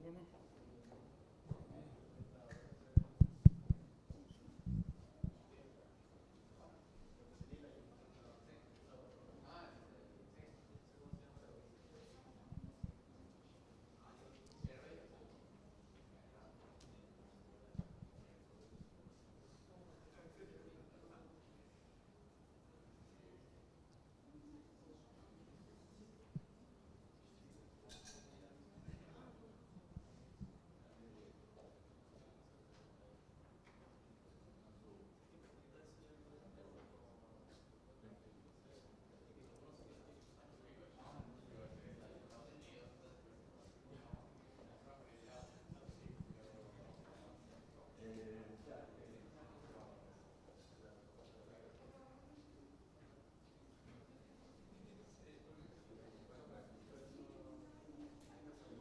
micrófono.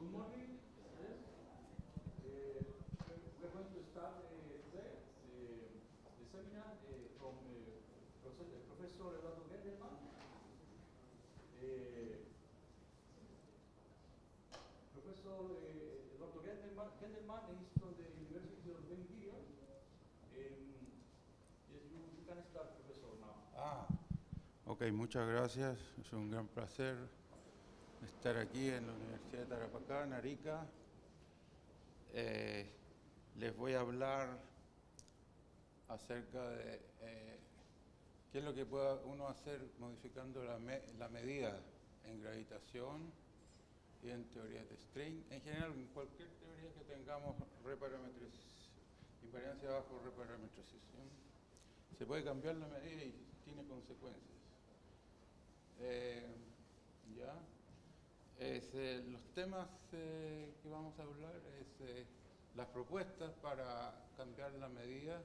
Good morning. Yes. We're going to start today the seminar from Professor Eduardo Gendelman. Professor Eduardo Gendelman is from the University of Ben Gurion. Yes, you can start, Professor, now. Ok, muchas gracias. Es un gran placer estar aquí en la Universidad de Tarapacá, en Arica. Les voy a hablar acerca de qué es lo que puede uno hacer modificando la medida en gravitación y en teorías de string. En general, en cualquier teoría que tengamos invariancia bajo reparametrización, se puede cambiar la medida y tiene consecuencias. ¿Ya? Los temas que vamos a hablar es las propuestas para cambiar la medida,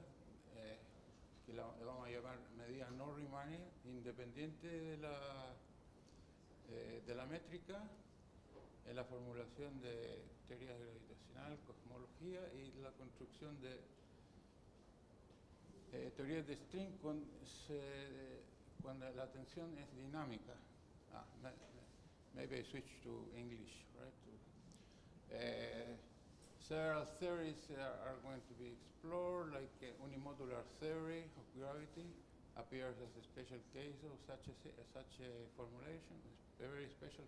que la vamos a llamar medida no Riemanniana, independiente de la métrica, en la formulación de teoría gravitacional, cosmología y la construcción de teorías de string cuando la tensión es dinámica. Maybe I switch to English, right? Several theories are going to be explored, like unimodular theory of gravity appears as a special case of such a formulation, a very special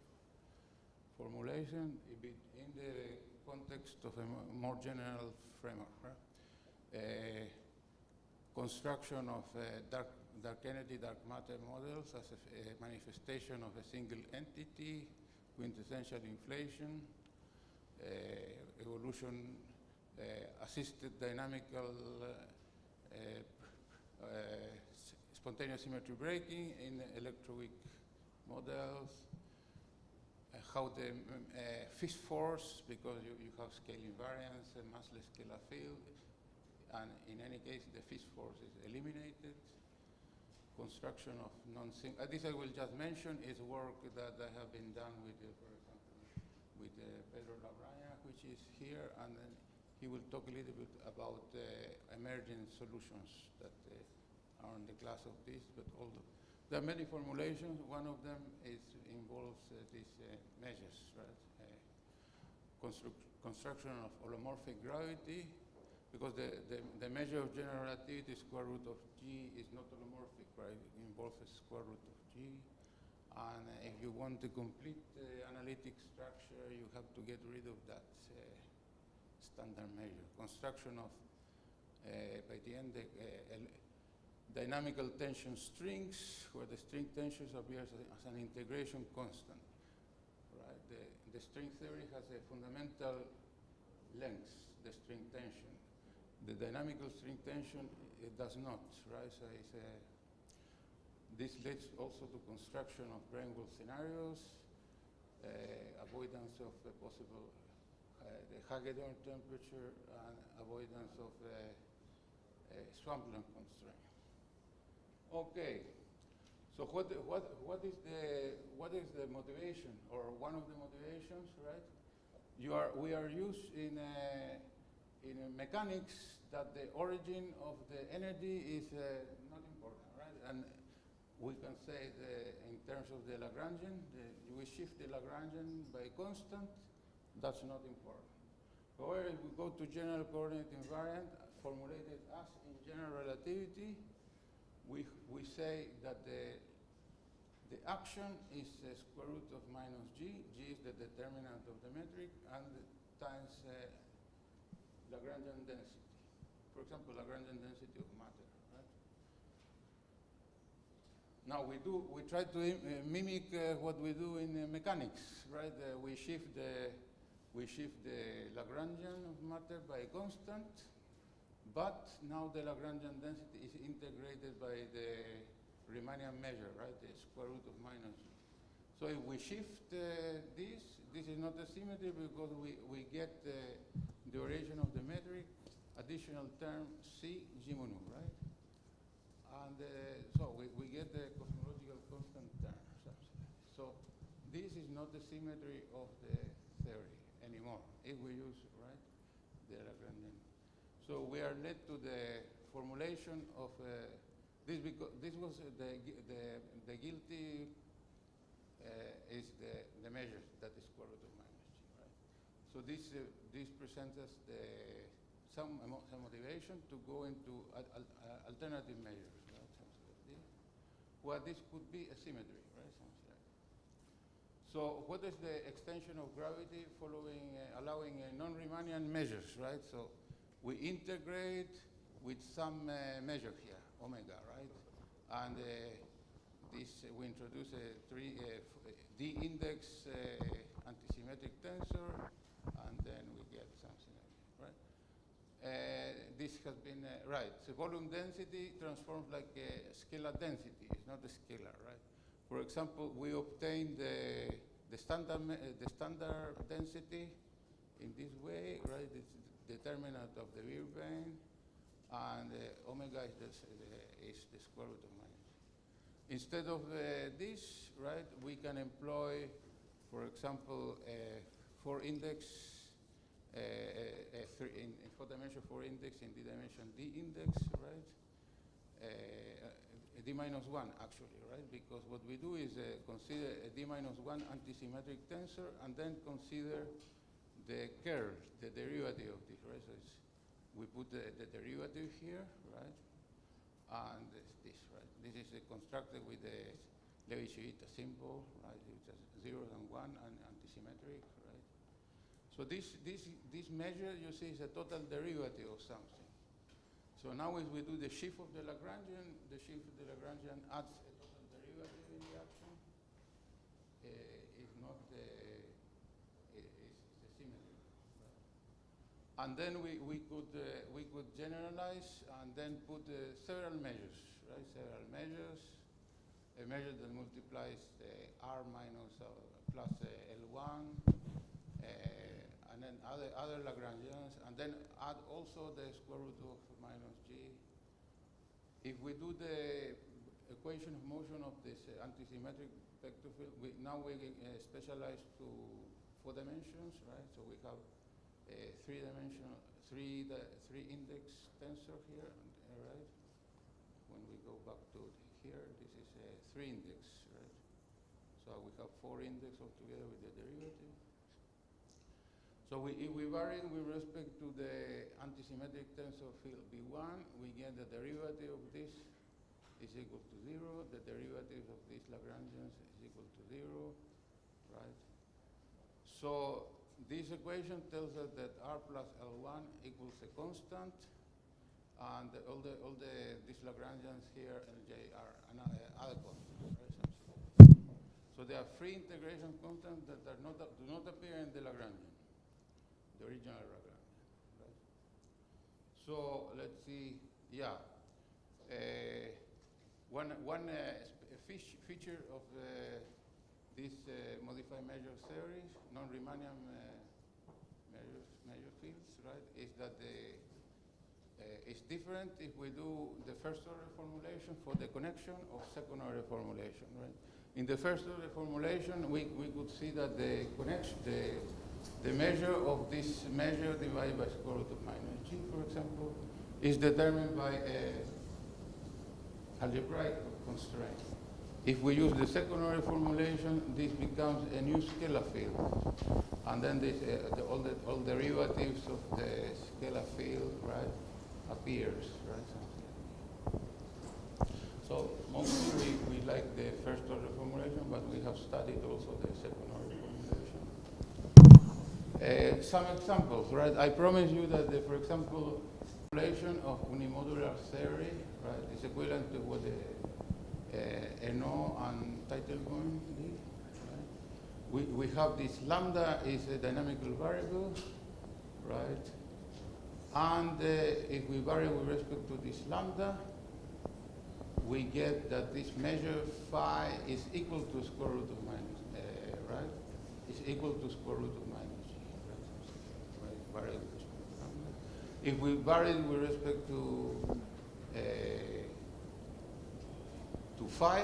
formulation in the context of a more general framework. Right? Construction of dark energy, dark matter models as a manifestation of a single entity, quintessential inflation, evolution, assisted dynamical spontaneous symmetry breaking in electroweak models, how the Fish force, because you have scale invariance and massless scalar field, and in any case the Fish force is eliminated. Construction of non-single, this I will just mention, is work that have been done with, for example, with Pedro Labrana, which is here, and then he will talk a little bit about emerging solutions that are in the class of this, but there are many formulations. One of them involves these measures, right? Construction of holomorphic gravity, because the measure of general relativity, square root of G, is not holomorphic, right? It involves a square root of G. And if you want to complete the analytic structure, you have to get rid of that standard measure. Construction of, by the end, dynamical tension strings, where the string tensions appears as an integration constant. Right? The string theory has a fundamental length, the string tension. The dynamical string tension, it does not, right? So this leads also to construction of brane-wall scenarios, avoidance of possible the Hagedorn temperature, and avoidance of Swampland constraint. Okay, so what is the motivation, or one of the motivations, right? We are used in mechanics that the origin of the energy is not important, right? And we can say in terms of the Lagrangian, we shift the Lagrangian by constant. That's not important. However, if we go to general coordinate invariant, formulated as in general relativity, we say that the action is the square root of minus g. G is the determinant of the metric, and times Lagrangian density. For example, Lagrangian density of matter. Right? Now we try to mimic what we do in mechanics, right? We shift the Lagrangian of matter by a constant, but now the Lagrangian density is integrated by the Riemannian measure, right? The square root of minus g. So if we shift this is not a symmetry because we get the duration of the metric, additional term C G mu nu, right? And so we get the cosmological constant term. So this is not the symmetry of the theory anymore if we use, right, the Lagrangian. So we are led to the formulation of this because this was the guilty is the measure that is square root of minus g, right? So this presents us some motivation to go into alternative measures, right? Something like this. Well, this could be a symmetry, right? Something like that. So what is the extension of gravity following allowing non-Riemannian measures, right? So we integrate with some measure here, omega, right? And we introduce a d-index antisymmetric tensor, and then we get something like this, right? This has been, right, so volume density transforms like a scalar density. It's not a scalar, right? For example, we obtain the standard density in this way, right? It's the determinant of the Birkbein, and omega is the square root of minus. Instead of this, right, we can employ, for example, four index, four dimension 4 index in d-dimension d index, right? D minus 1 actually, right? Because what we do is consider a d minus 1 antisymmetric tensor and then consider the curl, the derivative of this, right? So we put the derivative here, right? And this, right? This is constructed with the Levi-Civita symbol, right? It's 0 and 1 and antisymmetric, right? So this measure, you see, is a total derivative of something. So now as we do the shift of the Lagrangian, adds a total derivative in the action. It's not it's a symmetry. Right? And then we could generalize and then put several measures, right? Several measures. A measure that multiplies R minus plus L1, and then other Lagrangians, and then add also the square root of minus g. If we do the equation of motion of this antisymmetric vector field, now we specialize to 4 dimensions, right? So we have a 3-dimensional, 3 index tensor here, right? When we go back to here, this is a 3 index, right? So we have 4 index altogether with the derivative. So if we vary with respect to the antisymmetric tensor field V1, we get the derivative of this is equal to 0. The derivative of these Lagrangians is equal to 0, right? So this equation tells us that R plus L1 equals a constant, and all these Lagrangians here, Lj, are other constants, right? So there are free integration constants that do not appear in the Lagrangian, the original Lagrangian, right? So let's see, yeah. One feature of this modified measure theory, non-Riemannian measure fields, right, is that it's different if we do the first order formulation for the connection or second order formulation, right? In the first order formulation, we could see that the connection, the measure of this measure divided by square root of minus g, for example, is determined by a algebraic constraint. If we use the secondary formulation, this becomes a new scalar field. And then this, all derivatives of the scalar field, right, appears, right? So mostly we like the first order formulation, but we have studied also the second order formulation. Some examples, right? I promise you that, for example, formulation of unimodular theory, right, is equivalent to what the NO and Teitelbaum did. Right? We have this lambda is a dynamical variable, right? And if we vary with respect to this lambda, we get that this measure phi is equal to square root of minus, right? Is equal to square root of minus g, right? Vary with respect to lambda. If we vary with respect to phi,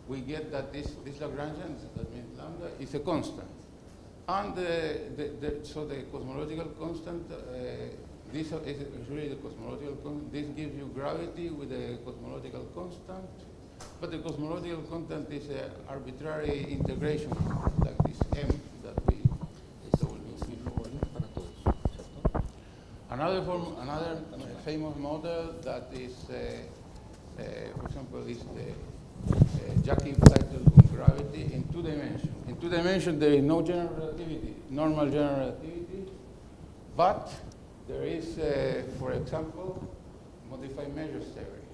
we get that this Lagrangian, that means lambda, is a constant. And so the cosmological constant, this is really the cosmological constant. This gives you gravity with a cosmological constant. But the cosmological constant is an arbitrary integration, like this m that we told you before. Another famous model that is, for example, is the Jacob-Teitelbaum gravity in 2 dimensions. In 2 dimensions, there is no general relativity, normal general relativity, but there is, for example, modified measure theory,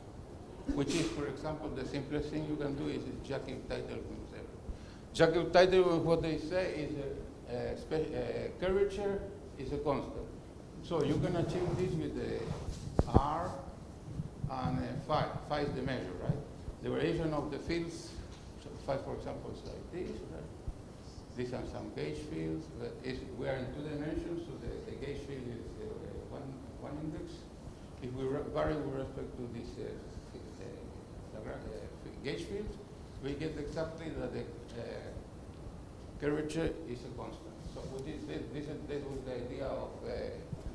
which is, for example, the simplest thing you can do is Jacob-Teitelbaum theory. Jacob-Teitelbaum, what they say is curvature is a constant. So you can achieve this with the R and phi. Phi is the measure, right? The variation of the fields, so phi, for example, is like this, right? These are some gauge fields. We are in 2 dimensions, so the gauge field is one index. If we vary with respect to this gauge field, we get exactly that the curvature is a constant. So what is this was the idea of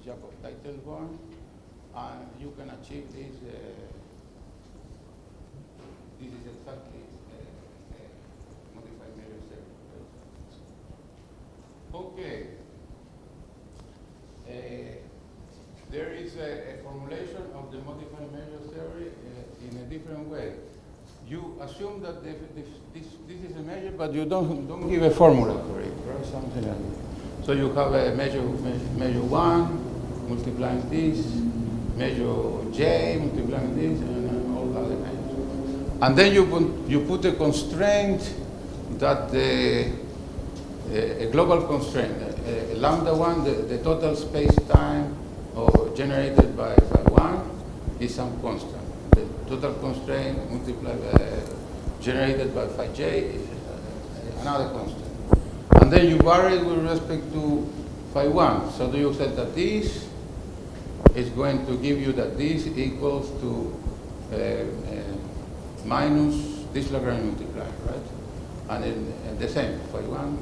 Jacob-Teitelbaum, and you can achieve this. This is exactly modified measure theory. Okay. There is a formulation of the modified measure theory in a different way. You assume that this is a measure, but you don't give a formula for it, right? Something like that. So you have a measure 1 multiplying this, measure j multiplying this, and all other measures. And then you put a constraint that a global constraint, lambda 1, the total space-time generated by phi 1 is some constant. The total constraint multiplied generated by phi j is another constant. And then you vary with respect to phi 1. So do you say that this is going to give you that this equals to minus this Lagrange multiplier, right? And the same, phi 1.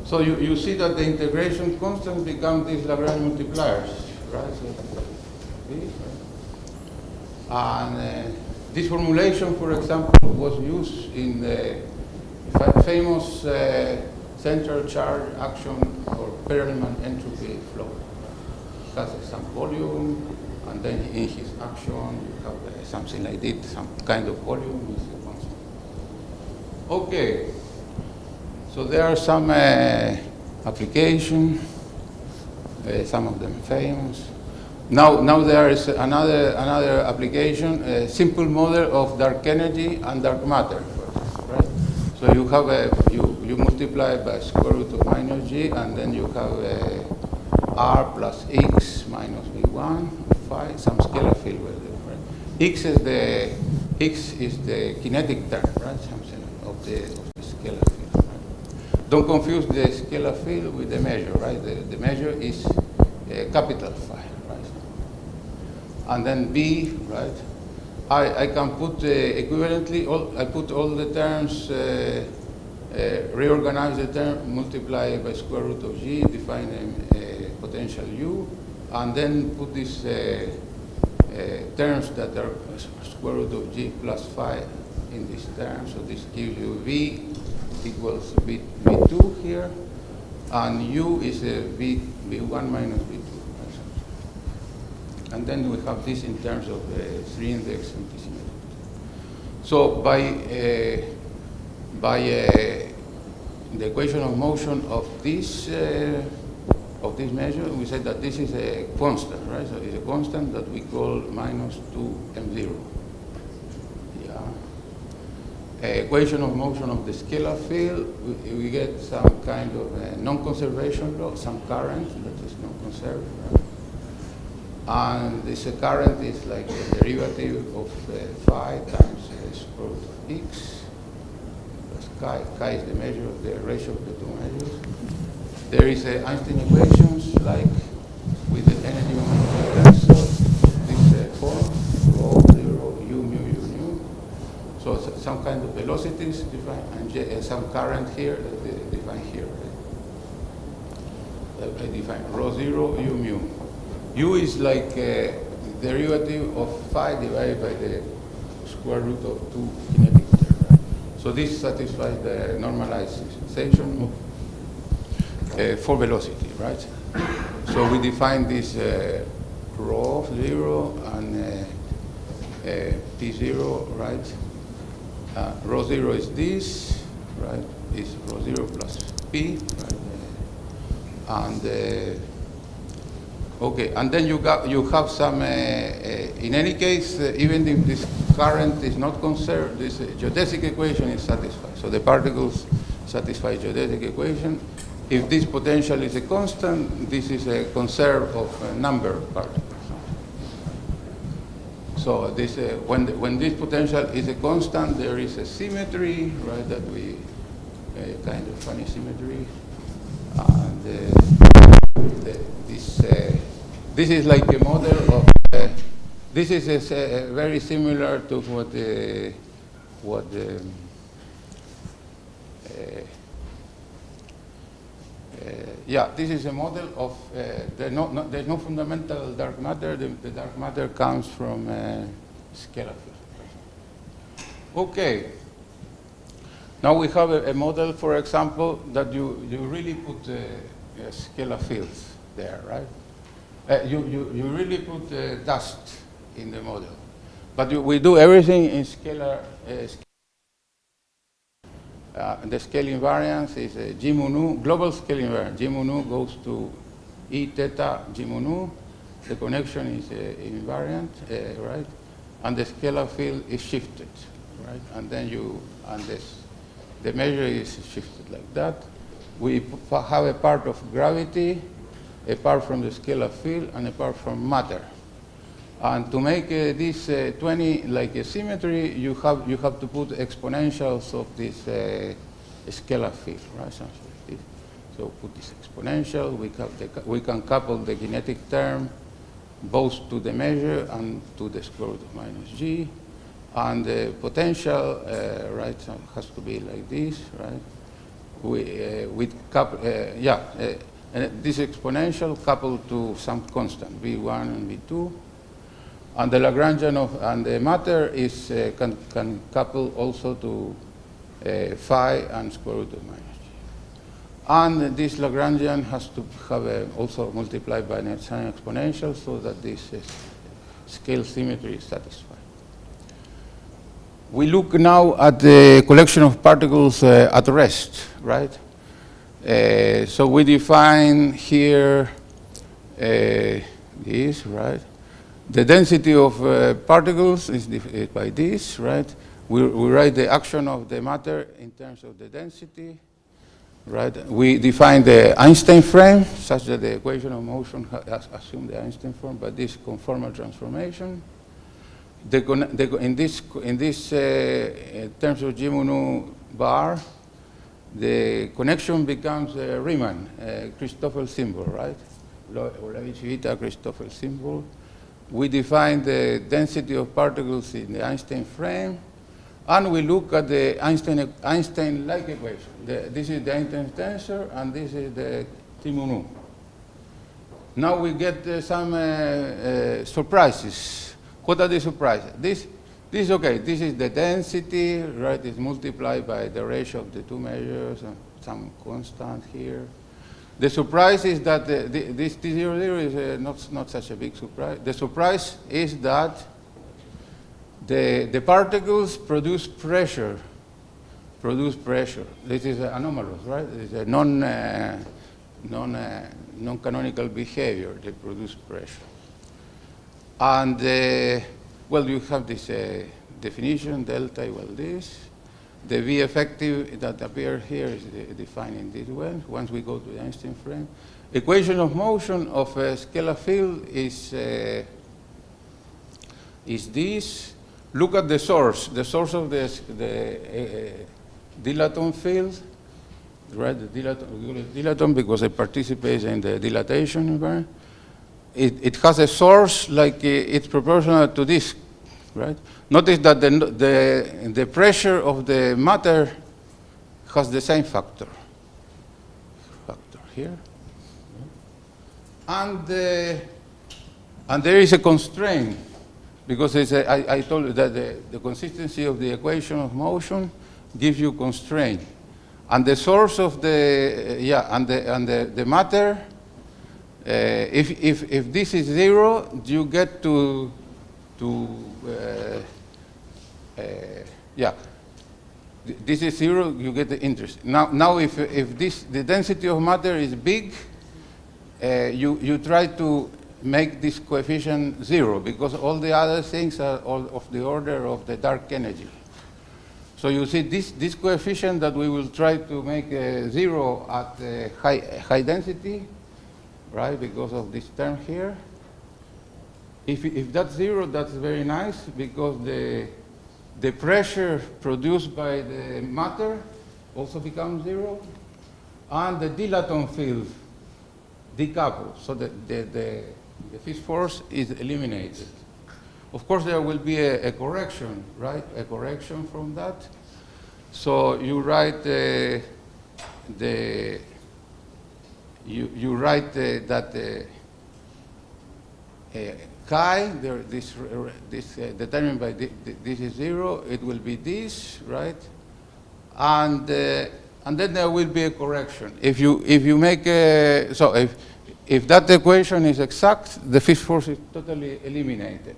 So you see that the integration constants become these Lagrange multipliers, right? So this, right? And this formulation, for example, was used in the famous central charge action or Perelman entropy flow. It has some volume, and then in his action you have something like this, some kind of volume is a constant. Okay, so there are some applications, some of them famous. Now there is another application, a simple model of dark energy and dark matter, right? So you have you multiply by square root of minus g, and then you have r plus x minus v1 phi, some scalar field with it, right? X is the kinetic term, right? Something of the scalar field. Right? Don't confuse the scalar field with the measure, right? The measure is capital phi, right? And then b, right? I can put equivalently, I put all the terms, reorganize the term, multiply by square root of g, define a potential u, and then put these terms that are square root of g plus phi in this term. So this gives you V equals V2 here, and U is V1 minus V2. And then we have this in terms of 3-index antisymmetry. So by the equation of motion of this measure, we said that this is a constant, right? So it's a constant that we call minus 2m0. Yeah. Equation of motion of the scalar field, we get some kind of non-conservation law, some current that is non-conserved, right? And this current is like the derivative of phi times square root of x. Chi is the measure of the ratio of the two measures. There is Einstein equations like with the energy momentum tensor, this form, rho, 0, u, mu, u, mu. So some kind of velocities defined, and some current here defined here. Right? I define rho 0, u, mu. U is like derivative of phi divided by the square root of 2 kinetic term. Right? So this satisfies the normalization for velocity, right? So we define this rho 0 and p0, right? Rho 0 is this, right? Is rho 0 plus p, right? And okay, and then you have some. In any case, even if this current is not conserved, this geodesic equation is satisfied. So the particles satisfy geodesic equation. If this potential is a constant, this is a conserve of a number of particles. So this, when this potential is a constant, there is a symmetry, right? That we kind of funny symmetry, and this is like a model of. This is very similar to what yeah, this is a model of there's no fundamental dark matter. The dark matter comes from scalar field. Okay. Now we have a model, for example, that you really put scalar fields there, right? You really put dust in the model, but we do everything in scalar. The scale invariance is G mu nu, global scale invariance. G mu nu goes to E theta G mu nu. The connection is invariant, right? And the scalar field is shifted, right? And then the measure is shifted like that. We have a part of gravity, a part from the scalar field, and a part from matter. And to make this 20 like a symmetry, you have to put exponentials of this scalar field, right? Something like this. So put this exponential. We can couple the kinetic term both to the measure and to the square root of minus g, and the potential, right? So it has to be like this, right? And this exponential coupled to some constant v1 and v2. And the Lagrangian and the matter is can couple also to phi and square root of minus g. And this Lagrangian has to have also multiplied by an Einstein exponential so that this scale symmetry is satisfied. We look now at the collection of particles at rest, right? So we define here this, right? The density of particles is by this, right? We write the action of the matter in terms of the density, right? We define the Einstein frame such that the equation of motion assume the Einstein form by this conformal transformation. In this terms of G mu nu bar, the connection becomes a Riemann, Christoffel symbol, right? Christoffel symbol. We define the density of particles in the Einstein frame, and we look at the Einstein-like equation. This is the Einstein tensor, and this is the T mu nu. Now we get some surprises. What are the surprises? This is okay. This is the density, right? It's multiplied by the ratio of the two measures and some constant here. The surprise is that this T00 is not such a big surprise. The surprise is that the particles produce pressure. This is anomalous, right? It's a non-canonical behavior. They produce pressure. And, well, you have this definition, delta equal this. The V effective that appears here is defined in this way. Once we go to the Einstein frame, equation of motion of a scalar field is this. Look at the source. The source of the dilaton field, right? The dilaton because it participates in the dilatation environment. It has a source like it's proportional to this, right? Notice that the pressure of the matter has the same factor here. And there is a constraint, because I told you that the consistency of the equation of motion gives you constraint. And the source of the matter, if this is 0, you get to this is 0, you get the interest. Now if the density of matter is big, you try to make this coefficient 0, because all the other things are all of the order of the dark energy. So you see this coefficient that we will try to make 0 at high density, right, because of this term here. If that's 0, that's very nice, because the pressure produced by the matter also becomes 0, and the dilaton field decouples, so that the Fish force is eliminated. Of course, there will be a correction, right? A correction from that. So you write you write that chi, this determined by this is 0. It will be this, right? And then there will be a correction. If you make a, so if that equation is exact, the Fish force is totally eliminated.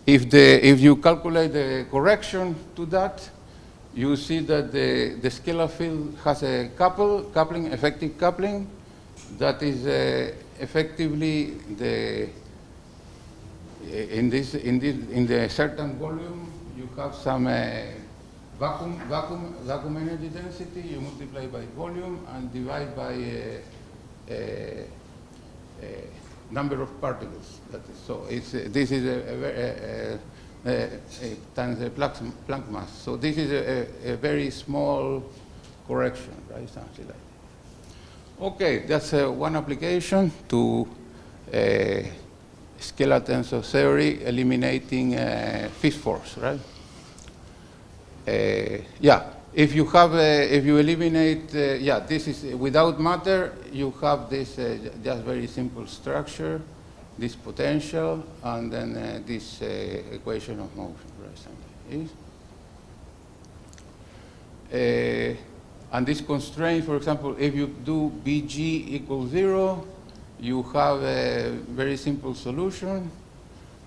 If you calculate the correction to that, you see that the scalar field has a effective coupling, that is effectively in the certain volume you have some vacuum energy density. You multiply by volume and divide by number of particles. That is, so this is times the Planck mass. So this is a very small correction, right? Something like that. Okay, that's one application to scalar tensor theory, eliminating Fish force, right? If you have, if you eliminate, this is without matter, you have this just very simple structure, this potential, and then this equation of motion, right? And this constraint, for example, if you do Bg equals 0, you have a very simple solution,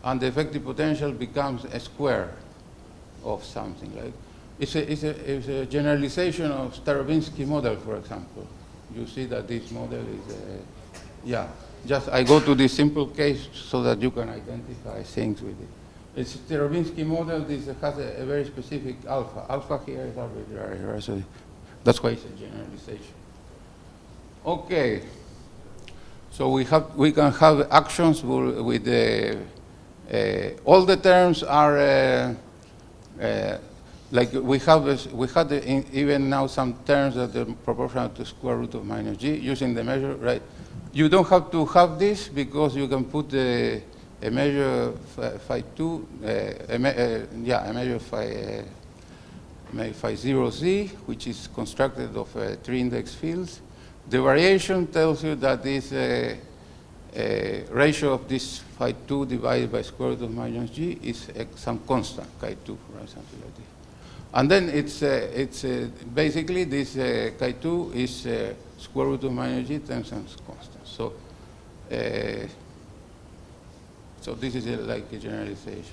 and the effective potential becomes a square of something like. It's a generalization of Starobinsky model, for example. You see that this model is, just I go to this simple case so that you can identify things with it. It's a Starobinsky model. This has a very specific alpha. Alpha here is arbitrary, right? So that's why it's a generalization. Okay. So we can have actions with all the terms are like we had even now some terms that are proportional to square root of minus g using the measure, right? You don't have to have this because you can put a measure phi 2, a measure phi 0z, which is constructed of 3 index fields. The variation tells you that this ratio of this phi 2 divided by square root of minus g is some constant, chi 2, right, something like this. And then it's basically this chi 2 is square root of minus g times some constant. So, so this is like a generalization.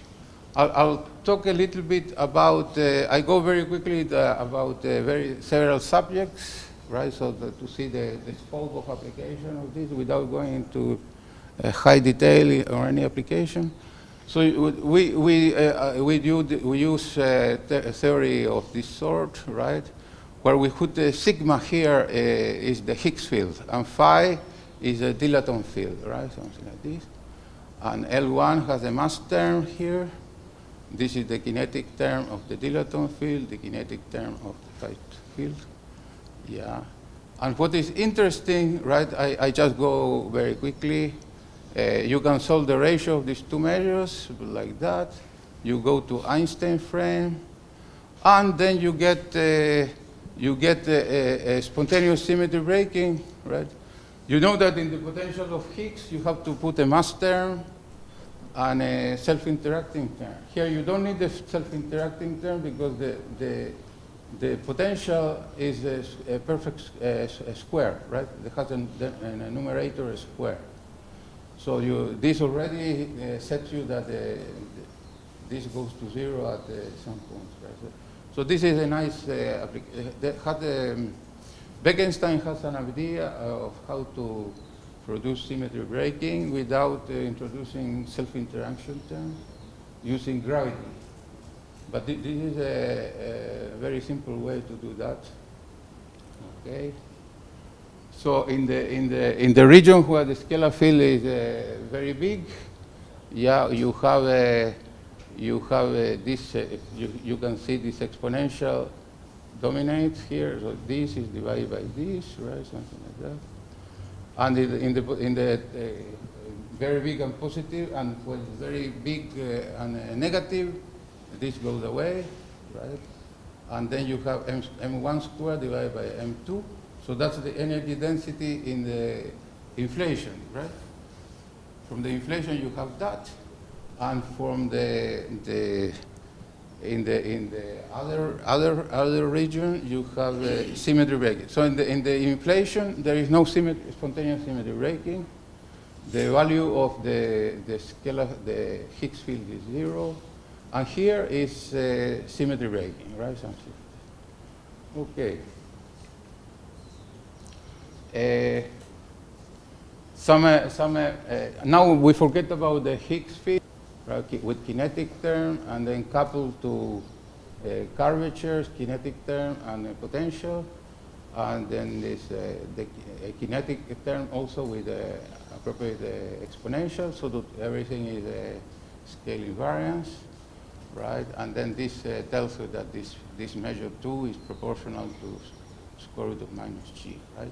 I'll talk a little bit about, I go very quickly about several subjects, right, so to see the scope of application of this without going into high detail or any application. So we use a theory of this sort, right, where we put the sigma here is the Higgs field, and phi is a dilaton field, right, something like this. And L1 has a mass term here. This is the kinetic term of the dilaton field, the kinetic term of the phi field. Yeah. And what is interesting, right, I just go very quickly. You can solve the ratio of these two measures like that. You go to Einstein frame, and then you get a spontaneous symmetry breaking, right? You know that in the potential of Higgs, you have to put a mass term and a self-interacting term. Here you don't need the self-interacting term because the potential is a perfect square, right? It has a numerator, a square. So this already sets you that this goes to 0 at some points, right? So this is a nice application. Bekenstein has an idea of how to produce symmetry breaking without introducing self-interaction terms using gravity. But this is a very simple way to do that. Okay. So in the region where the scalar field is very big, yeah, you have this. You can see this exponential dominates here. So this is divided by this, right? Something like that. And in the very big and positive, and when very big and negative, this goes away, right? And then you have m1 squared divided by m2. So that's the energy density in the inflation, right? From the inflation you have that, and from in the other region you have symmetry breaking. So in the inflation there is no spontaneous symmetry breaking. The value of the Higgs field is 0, and here is symmetry breaking, right? Something. Okay. Now we forget about the Higgs field, right, with kinetic term, and then coupled to curvatures, kinetic term, and potential, and then this the kinetic term also with the appropriate exponential, so that everything is a scale invariance, right? And then this tells you that this measure 2 is proportional to square root of minus g, right?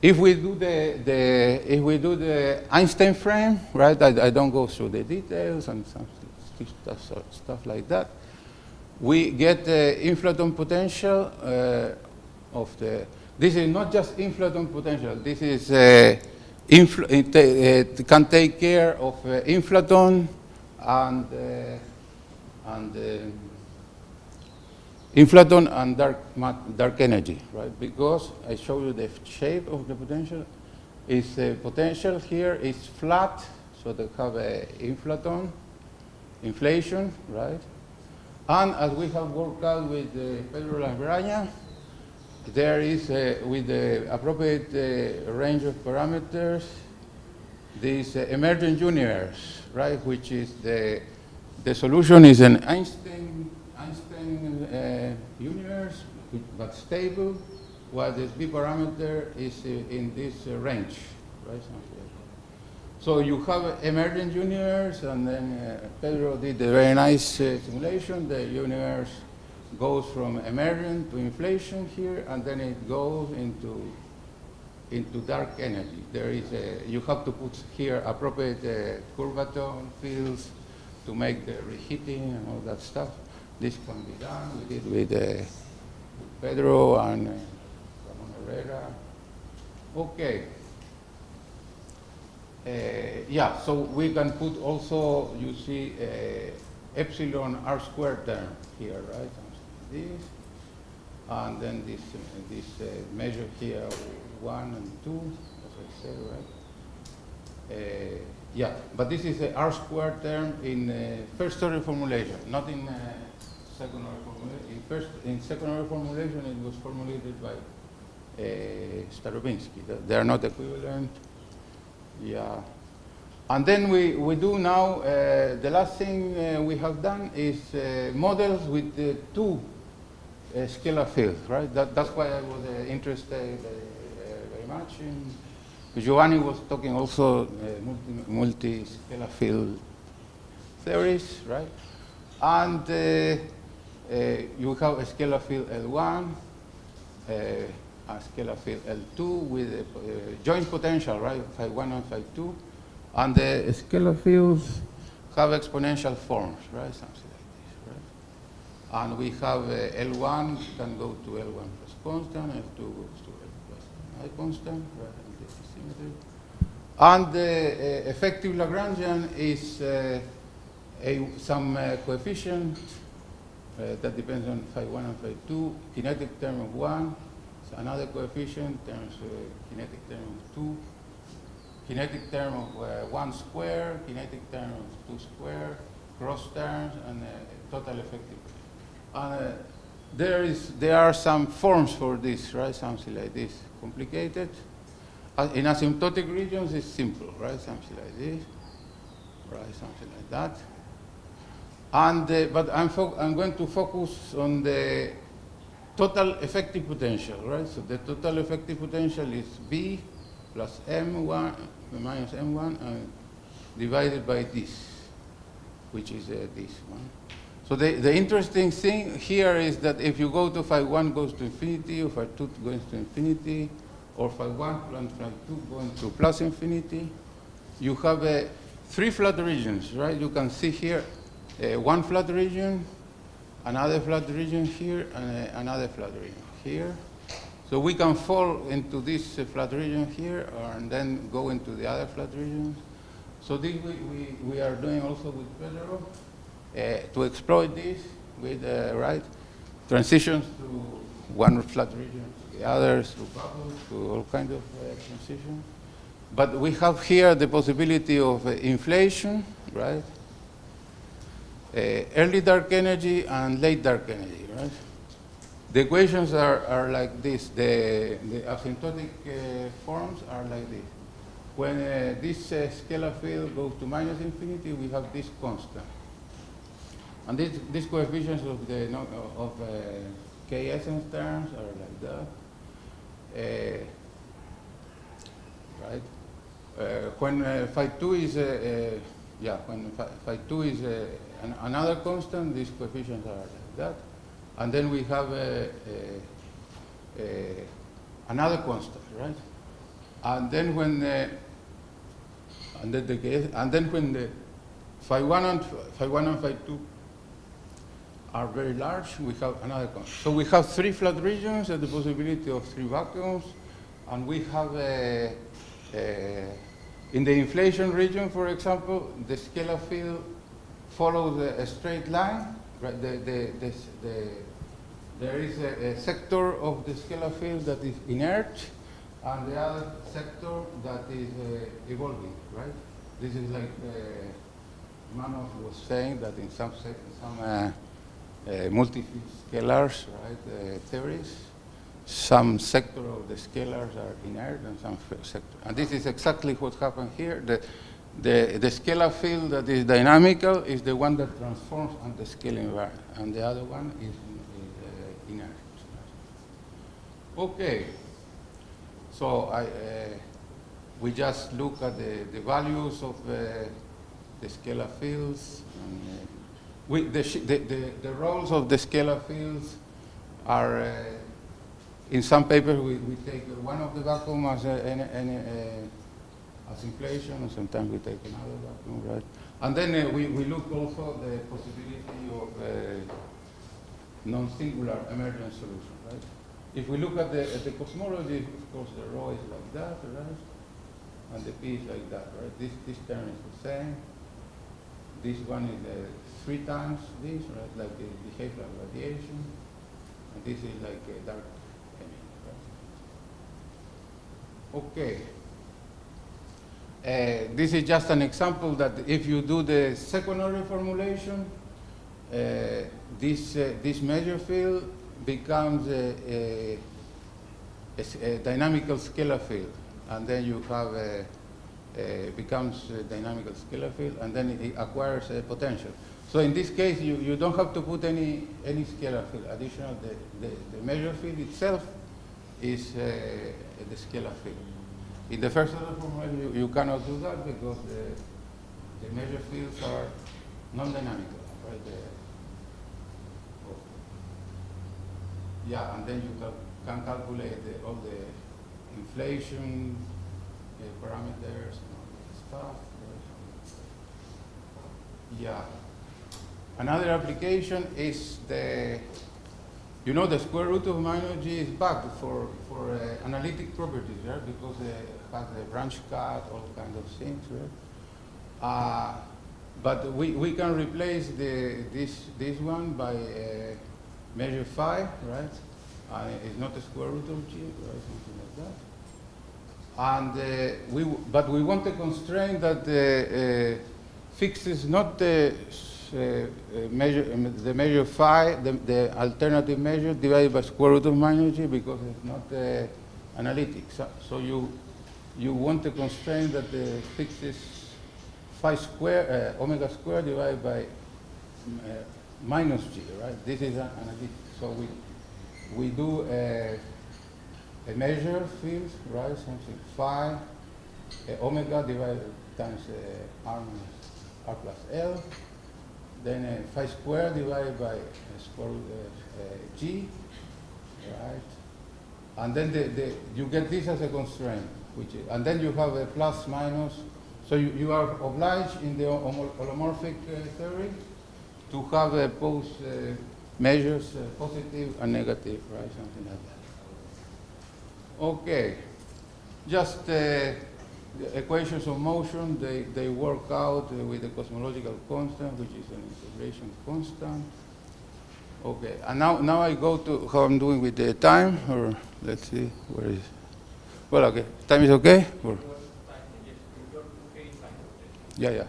If we do the Einstein frame, right? I don't go through the details and some stuff like that. We get the inflaton potential of the. This is not just inflaton potential. This is it can take care of inflaton and inflaton and dark energy, right? Because I show you the shape of the potential. Is potential here is flat, so they have a inflation, right? And as we have worked out with Pedro Labrana, there is with the appropriate range of parameters, this emergent universe, right? Which is the solution is an Einstein universe, but stable, while the B parameter is in this range, right? So you have emergent universe, and then Pedro did a very nice simulation. The universe goes from emergent to inflation here, and then it goes into dark energy. There is you have to put here appropriate curvaton fields to make the reheating and all that stuff. This can be done. We did with Pedro and Ramon Herrera. Okay. Yeah, so we can put also, you see, epsilon r squared term here, right? This, and then this measure here, 1 and 2, as I said, right? Yeah, but this is the r squared term in first order formulation, not in second order formulation. In second order formulation, it was formulated by Starobinsky. They are not equivalent. Yeah. And then we do now, the last thing we have done is models with two scalar fields, right? That's why I was interested very much in. Giovanni was talking also multi-scalar field theories, right? And you have a scalar field L1, a scalar field L2 with a joint potential, right? Phi 1 and phi 2. And the scalar fields have exponential forms, right? Something like this, right? And we have L1 can go to L1 plus constant, L2 goes to L plus I constant, right? And this is symmetry. And the effective Lagrangian is some coefficient that depends on phi 1 and phi 2, kinetic term of 1, so another coefficient terms kinetic term of 2, kinetic term of 1 square, kinetic term of 2 square, cross terms, and total effective. There are some forms for this, right? Something like this, complicated. In asymptotic regions, it's simple, right? Something like this, right? Something like that. And but I'm going to focus on the total effective potential, right? So the total effective potential is B plus M1 minus M1 divided by this, which is this one. So the interesting thing here is that if you go to phi 1 goes to infinity, or phi 2 goes to infinity, or phi 1 and phi 2 going to plus infinity, you have three flat regions, right? You can see here one flat region, another flat region here, and another flat region here. So we can fall into this flat region here, and then go into the other flat regions. So this we are doing also with Pedro to exploit this with right transitions to one flat region to the others, to bubbles, to all kinds of transitions. But we have here the possibility of inflation, right? Early dark energy and late dark energy, right? The equations are like this. The asymptotic forms are like this. When this scalar field goes to minus infinity, we have this constant. And these coefficients of the k essence terms are like that. Right? When phi 2 is when phi 2 is another constant, these coefficients are like that. And then we have another constant, right? And then when when the phi 1 and phi 2 are very large, we have another constant. So we have three flat regions and the possibility of three vacuums, and we have in the inflation region, for example, the scalar field follows a straight line. Right? There is a sector of the scalar field that is inert, and the other sector that is evolving, right? This is like Manov was saying that in some multi-field scalars, right, theories, some sector of the scalars are inert and some sector. And this is exactly what happened here. The scalar field that is dynamical is the one that transforms on the scale invariant, and the other one is inert. Okay, so we just look at the values of the scalar fields. And, the roles of the scalar fields are, in some papers we take one of the vacuum as as inflation, and sometimes we take another vacuum, right? And then we look also at the possibility of non-singular emergent solution, right? If we look at the cosmology, of course, the rho is like that, right? and the P is like that, right? This term is the same. This one is 3 times this, right? Like it behaves like radiation. And this is like a dark energy, right? Okay. This is just an example that if you do the secondary formulation, this measure field becomes a dynamical scalar field, and then you have becomes a dynamical scalar field, and then it acquires a potential. So in this case, you don't have to put any scalar field additional. The measure field itself is the scalar field. In the first order formulation, you cannot do that because the measure fields are non-dynamical, right? Yeah, and then you can calculate all the inflation parameters and all that stuff. Yeah. Another application is the square root of minus g is bad for analytic properties, right? Because it has the branch cut, all kinds of things, right? But we can replace this one by measure phi, right? And it's not a square root of g, right? Something like that. And but we want a constraint that fixes not the measure phi, the alternative measure divided by square root of minus g, because it's not analytic. So you want a constraint that fixes phi square, omega square divided by minus g, right? This is analytic. So we do a measure field, right? Something phi omega divided times r minus r plus L. Then phi square divided by square root g, right? And then you get this as a constraint, and then you have a plus minus. So you are obliged in the holomorphic theory to have both measures, positive and negative, right? Something like that. Okay, just the equations of motion, they work out with the cosmological constant, which is an integration constant. Okay, and now I go to how I'm doing with the time, or let's see, where is it? Well, okay, time is okay? Or? Yeah.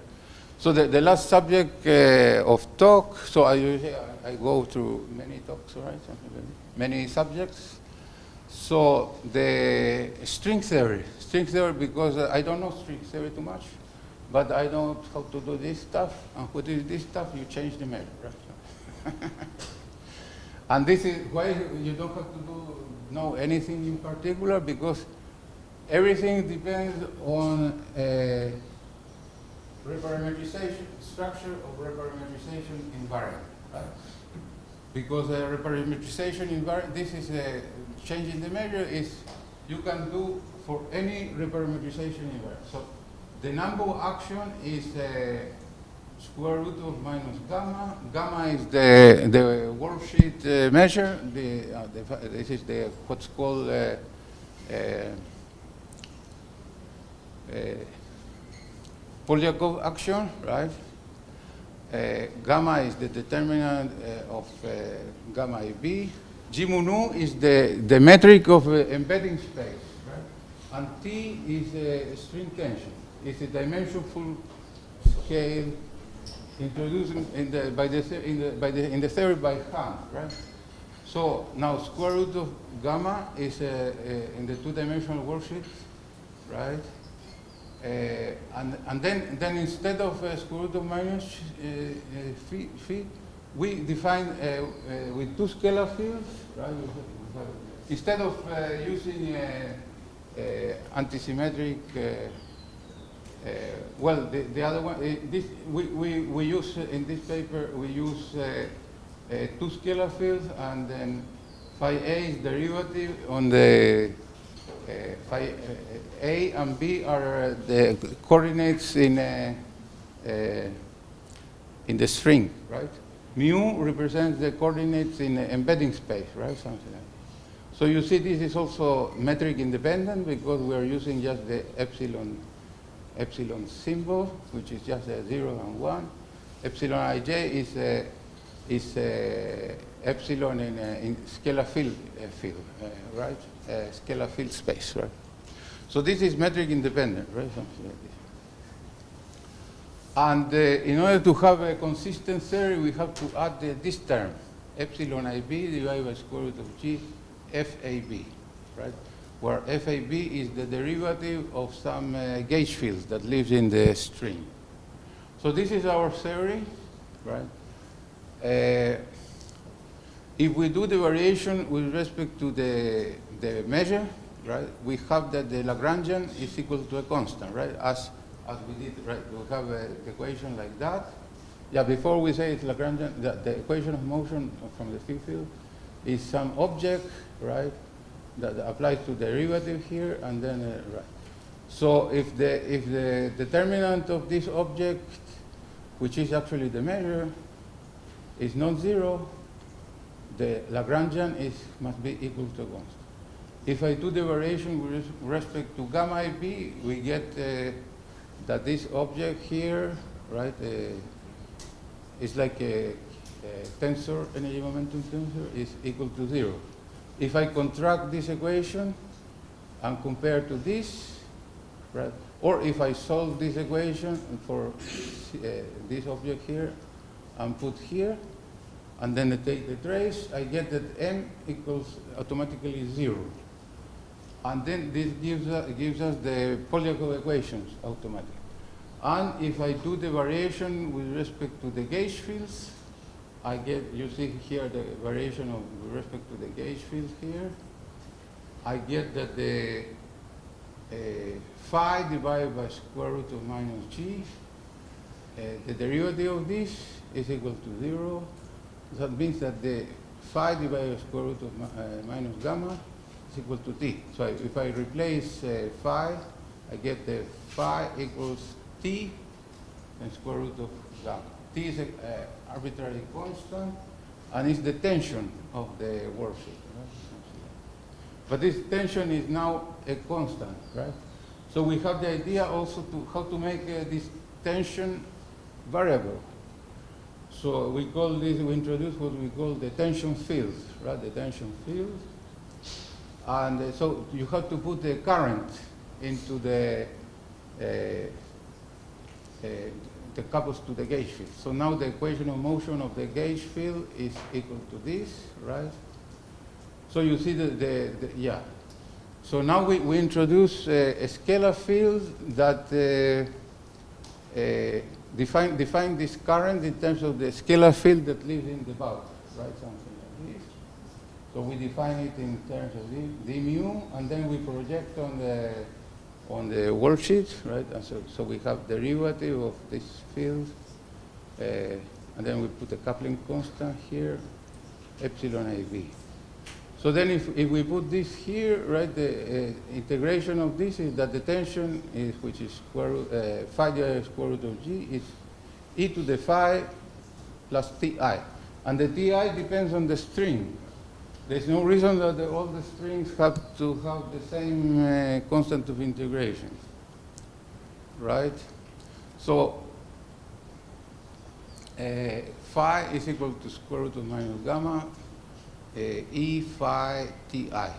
So the last subject of talk, so I go through many talks, right? Many subjects. So the string theory, because I don't know string theory too much, but I know how to do this stuff, and what is this stuff, you change the measure, right? And this is why you don't have to know anything in particular, because everything depends on reparametrization, structure of reparametrization invariant, right? Because reparametrization invariant, this is changing the measure is you can do for any reparametrization invariant. So the number action is square root of minus gamma. Gamma is the worldsheet measure. This is what's called Polyakov action, right? Gamma is the determinant of gamma AB. G mu nu is the metric of embedding space, right? And T is string tension. It's a dimensionful scale introduced in the theory by hand, right? So now square root of gamma is in the two-dimensional worldsheet, right? And then instead of square root of minus phi, we define with two scalar fields, right? Instead of using antisymmetric, well, the other one, we use in this paper, we use two scalar fields, and then phi A is derivative on the phi A and B are the coordinates in the string, right? Mu represents the coordinates in the embedding space, right? Something like that. So you see this is also metric independent because we are using just the epsilon symbol, which is just a 0 and 1. Epsilon ij is epsilon in scalar field, right? Scalar field space, right? So this is metric independent, right? Something like this. And in order to have a consistent theory, we have to add this term, epsilon ib divided by square root of g FAB, right? Where FAB is the derivative of some gauge field that lives in the string. So this is our theory, right? If we do the variation with respect to the measure, right, we have that the Lagrangian is equal to a constant, right? As we did, right? We have an equation like that. Yeah, before we say it's Lagrangian, the equation of motion from the field is some object, right, that applies to derivative here, and then, right. So if the determinant of this object, which is actually the measure, is non-zero, the Lagrangian must be equal to a constant. If I do the variation with respect to gamma ib, we get that this object here, right, is like a tensor, energy momentum tensor, is equal to 0. If I contract this equation and compare to this, right, or if I solve this equation for this object here and put here, and then I take the trace, I get that m equals automatically 0. And then this gives us the Polyakov equations automatically. And if I do the variation with respect to the gauge fields, I get, you see here the variation with respect to the gauge fields here. I get that the phi divided by square root of minus g, the derivative of this is equal to 0. That means that the phi divided by square root of minus gamma is equal to t. So if I replace phi, I get the phi equals t and square root of gamma. T is an arbitrary constant, and it's the tension of the worksheet. Right? But this tension is now a constant, right? So we have the idea also to how to make this tension variable. So we call this, we introduce what we call the tension field, right? The tension field. And so you have to put the current into the couples to the gauge field. So now the equation of motion of the gauge field is equal to this, right? So you see yeah. So now we introduce a scalar field that define this current in terms of the scalar field that lives in the bulk, right? Something like this. So we define it in terms of d mu, and then we project on the worksheet, right? And so we have derivative of this field, and then we put a coupling constant here, epsilon ab. So then if we put this here, right, the integration of this is that the tension is, which is phi divided by square root of g, is e to the phi plus ti. And the ti depends on the string. There's no reason that all the strings have to have the same constant of integration, right? So phi is equal to square root of minus gamma E phi ti. Yeah.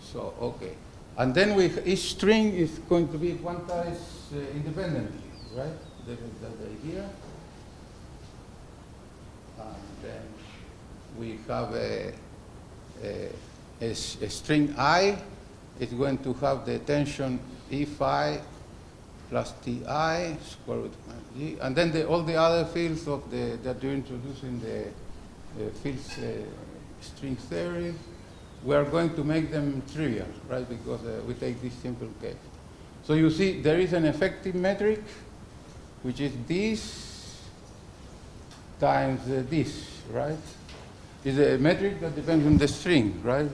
So okay, and then each string is going to be quantized independently, right? That is the idea. And then we have a string I. It's going to have the tension E phi plus ti square root of g, and then all the other fields of that you introduce in the fields string theory, we are going to make them trivial, right? Because we take this simple case. So you see, there is an effective metric, which is this times this, right? It's a metric that depends on the string, right?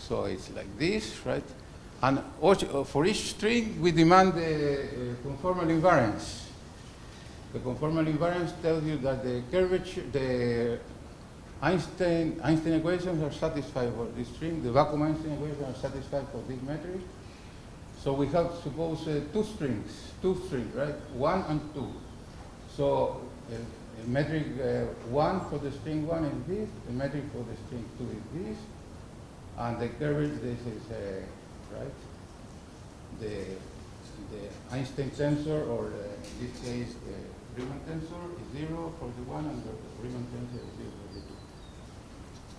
So it's like this, right? And for each string, we demand the conformal invariance. The conformal invariance tells you that the curvature, Einstein equations are satisfied for this string. The vacuum Einstein equations are satisfied for this metric. So we have, suppose, two strings, right? 1 and 2. So metric 1 for the string 1 is this, the metric for the string 2 is this, and the curvature, this is, right? The Einstein tensor, or in this case, the Riemann tensor is 0 for the 1, and the Riemann tensor is 0 for the 2.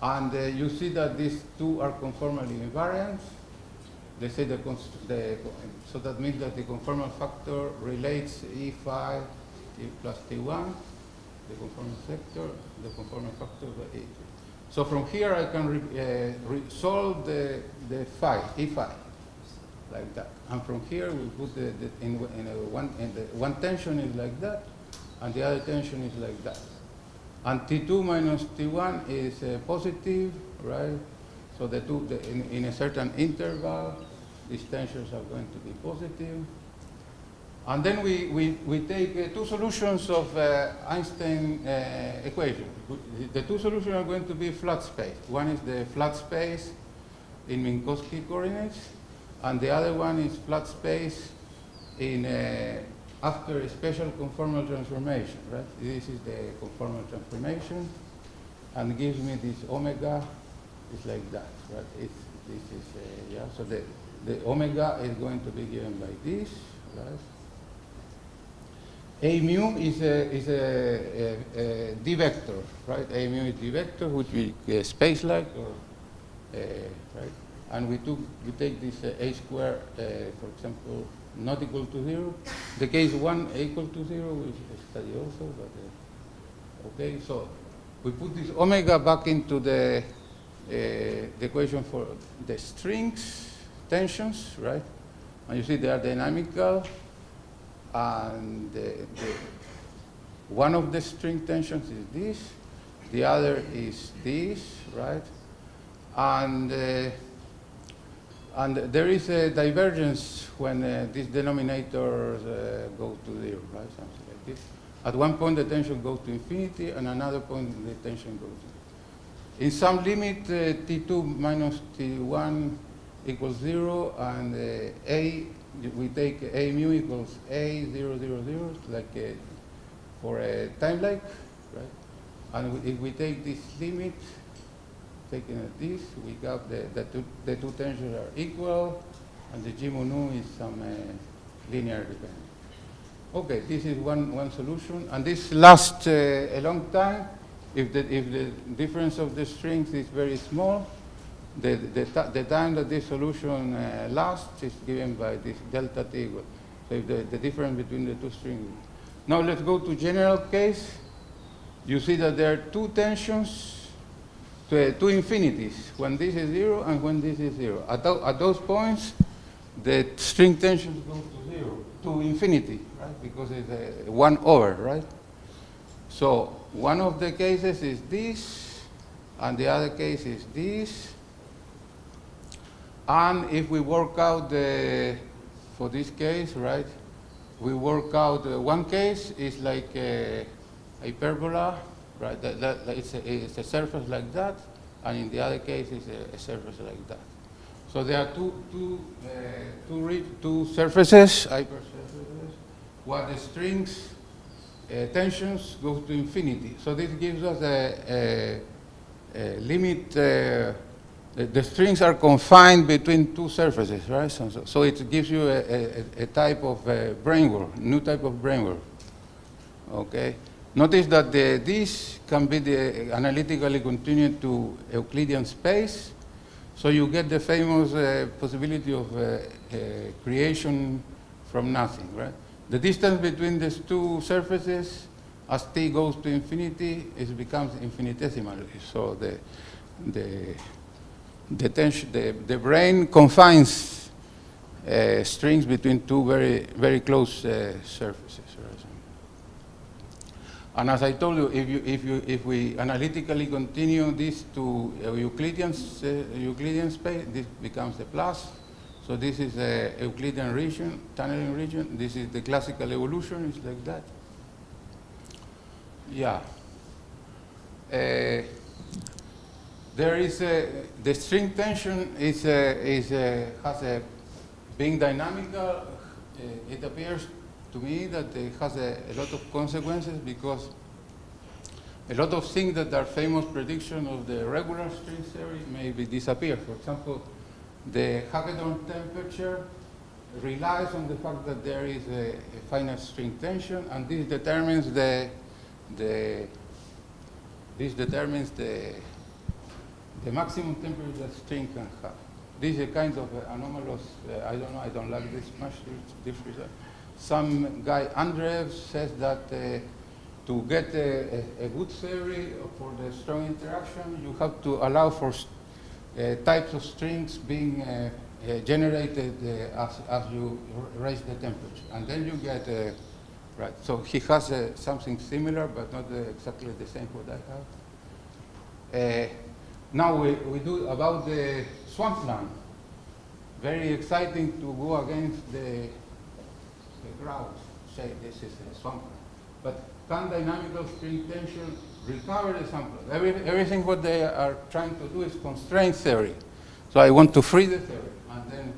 And you see that these two are conformally invariant. They say so that means that the conformal factor relates E5 plus T1, the conformal sector, the conformal factor by E3. So from here I can solve the phi, E5, like that. And from here we put one tension is like that, and the other tension is like that. And T2 minus T1 is positive, right? So the two, in a certain interval, these tensions are going to be positive. And then we take two solutions of Einstein equation. The two solutions are going to be flat space. One is the flat space in Minkowski coordinates, and the other one is flat space in after a special conformal transformation, right? This is the conformal transformation, and gives me this omega is like that, right? This is, yeah, so the omega is going to be given by this, right? A mu is a d vector, right? A mu is d vector, which we space-like, or right? And we take this a square, for example, not equal to 0. The case 1 equal to 0, we study also, but okay. So we put this omega back into the equation for the strings tensions, right? And you see they are dynamical. And one of the string tensions is this, the other is this, right? And there is a divergence when these denominators go to 0, right? Something like this. At one point the tension goes to infinity, and another point the tension goes to 0. In some limit, T2 minus T1 equals 0, and we take A mu equals A 0, 0, 0, like for a time-like, right? And if we take this limit, taking this, we got the two tensions are equal, and the G mu nu is some linear dependence. Okay, this is one solution, and this lasts a long time. If the difference of the strings is very small, the time that this solution lasts is given by this delta t equal. So if the difference between the two strings. Now let's go to general case. You see that there are two tensions, two infinities, when this is 0 and when this is 0. At those points, the string tensions go to 0, to infinity, right? Because it's 1 over, right? So one of the cases is this, and the other case is this. And if we work out for this case, right, we work out one case is like a hyperbola, right? It's a surface like that, and in the other case is a surface like that. So there are two surfaces, hypersurfaces, where the strings tensions go to infinity. So this gives us a limit. The strings are confined between two surfaces, right? So it gives you a type of brainwave, new type of brainwave. Okay. Notice that this can be analytically continued to Euclidean space. So you get the famous possibility of creation from nothing, right? The distance between these two surfaces, as t goes to infinity, becomes infinitesimal. So the brain confines strings between two very close surfaces. Right? And as I told you, if we analytically continue this to Euclidean space, this becomes a plus. So this is a Euclidean region, tunneling region. This is the classical evolution. It's like that. Yeah. there is the string tension has a being dynamical. It appears to me that it has a lot of consequences because a lot of things that are famous prediction of the regular string theory maybe disappear. For example, the Hagedorn temperature relies on the fact that there is a finite string tension, and this determines the maximum temperature that string can have. This is a kind of anomalous, I don't know, I don't like this much, this result. Some guy, Andreev, says that to get a good theory for the strong interaction, you have to allow for types of strings being generated as you raise the temperature. And then you get, right. So he has something similar, but not exactly the same what I have. Now we do about the swampland. Very exciting to go against the crowds, say this is a swampland. But can dynamical string tension recover the sample? Everything what they are trying to do is constraint theory. So I want to free the theory. And then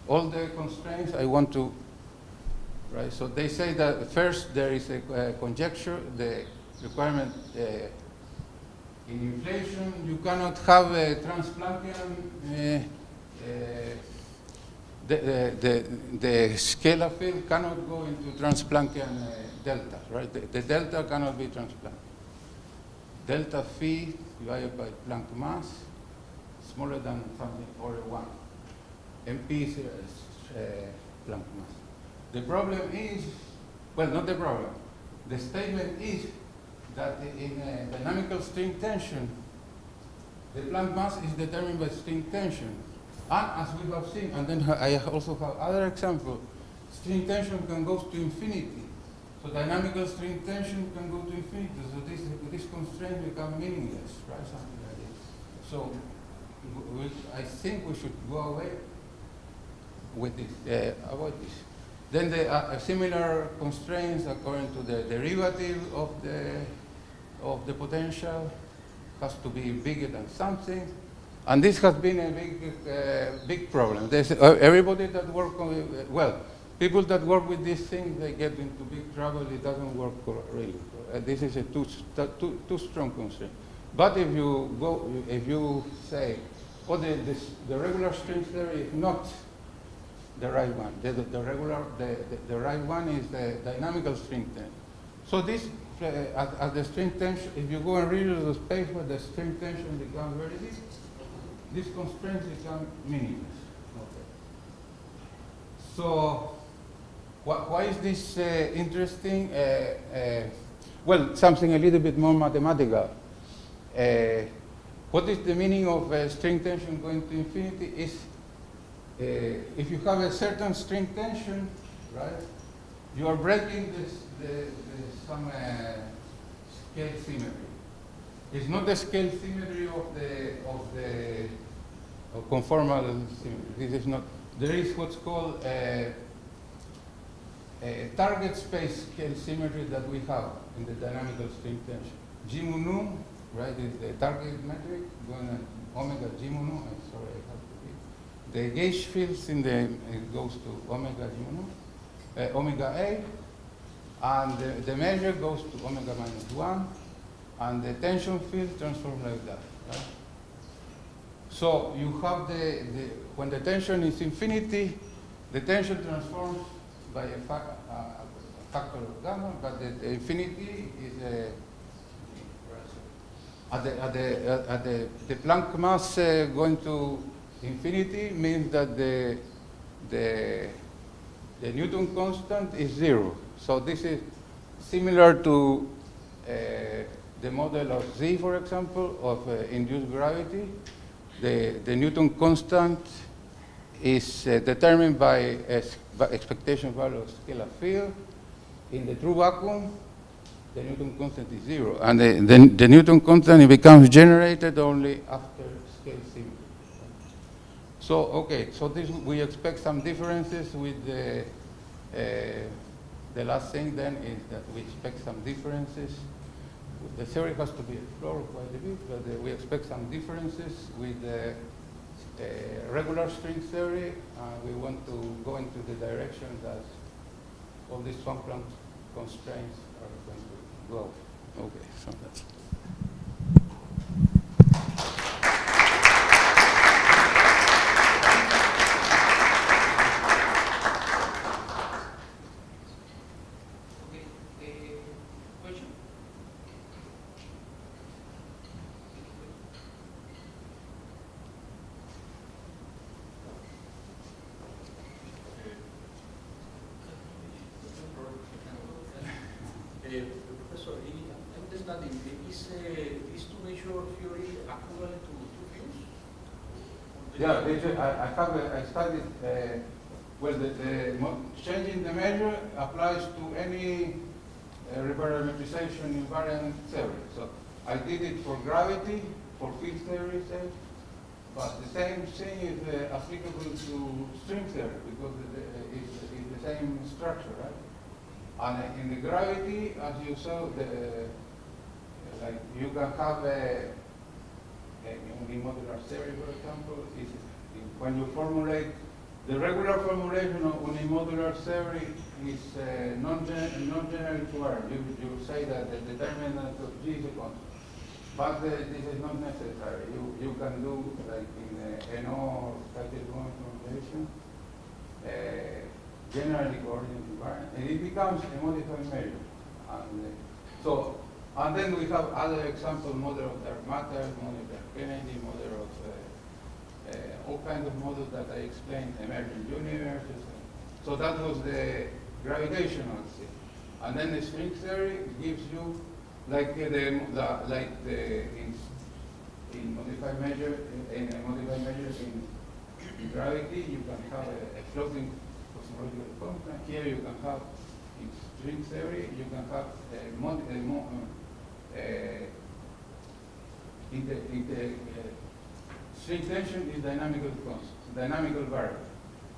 all the constraints I want to, right? So they say that first there is a conjecture, the requirement in inflation, you cannot have a Transplanckian, the scalar field cannot go into Transplanckian delta, right? The delta cannot be Transplanckian. Delta phi divided by Planck mass smaller than something order 1. MP is Planck mass. The problem is, well, not the problem. The statement is that in dynamical string tension, the Planck mass is determined by string tension. And as we have seen, and then I also have other example, string tension can go to infinity. So dynamical string tension can go to infinity. So this constraint becomes meaningless, right? Something like this. So I think we should go away with this, avoid this. Then the similar constraints according to the derivative of the potential has to be bigger than something. And this has been a big problem. There's everybody that work on it, well, people that work with these things, they get into big trouble. It doesn't work really. This is a too strong constraint. But if you say, oh, the regular string theory is not the right one. The right one is the dynamical string tension. So this, at the string tension, if you go and read the space where the string tension becomes very big, these constraints become meaningless. Okay. So, why is this interesting? Well, something a little bit more mathematical. What is the meaning of string tension going to infinity? Is if you have a certain string tension, right? You are breaking some scale symmetry. It's not the scale symmetry of the conformal symmetry. This is not. There is what's called a target space scale symmetry that we have in the dynamical string tension. G mu nu, right, is the target metric going on omega G mu nu. I'm sorry, I have to read. The gauge fields in it goes to omega G mu nu, omega A, and the measure goes to omega minus 1. And the tension field transforms like that, right? So you have when the tension is infinity, the tension transforms by a factor of gamma, but the infinity is at the Planck mass going to infinity means that the Newton constant is 0. So this is similar to the model of Z, for example, of induced gravity. The Newton constant is determined by expectation value of scalar field. In the true vacuum, the Newton constant is 0. And the Newton constant becomes generated only after scale symmetry. So, okay, so we expect some differences with the last thing then is that we expect some differences the theory has to be explored quite a bit, but we expect some differences with the regular string theory. We want to go into the direction that all these Swampland constraints are going to go. Okay, so that's. Professor, I'm understanding, is this two-measure theory equivalent to two views? Yeah, I studied, well, changing the measure applies to any reparametrization invariant theory. So I did it for gravity, for field theory, say, but the same thing is applicable to string theory because it's the same structure, right? And in the gravity, as you saw, like you can have a unimodular theory, for example, when you formulate the regular formulation of unimodular theory is non-generic variant. You say that the determinant of G is a constant, but this is not necessary. You can do like in NO static formulation. Generally coordinate invariant, and it becomes a modified measure. And then we have other example, model of dark matter, model of Kennedy, model of all kinds of models that I explained, emergent universes. So that was the gravitational thing. And then the string theory gives you like in modified measure in gravity you can have a floating cosmological constant. Here you can have in string theory you can have string tension is dynamical variable,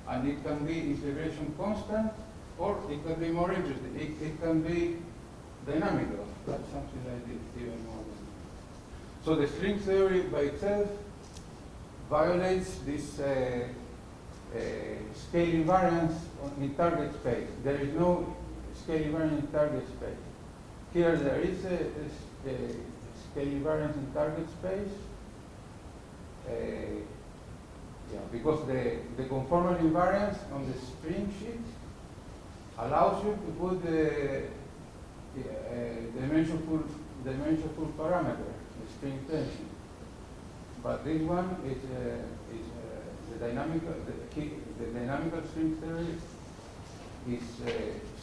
and it can be integration constant, or it can be more interesting. It can be dynamical. That's something like this, even more than that. So the string theory by itself violates this scale invariance in target space. There is no scale invariance in target space. Here there is a scale invariance in target space. Because the conformal invariance on the string sheet allows you to put the dimensionful parameter, the string tension. But this one is the dynamical string theory is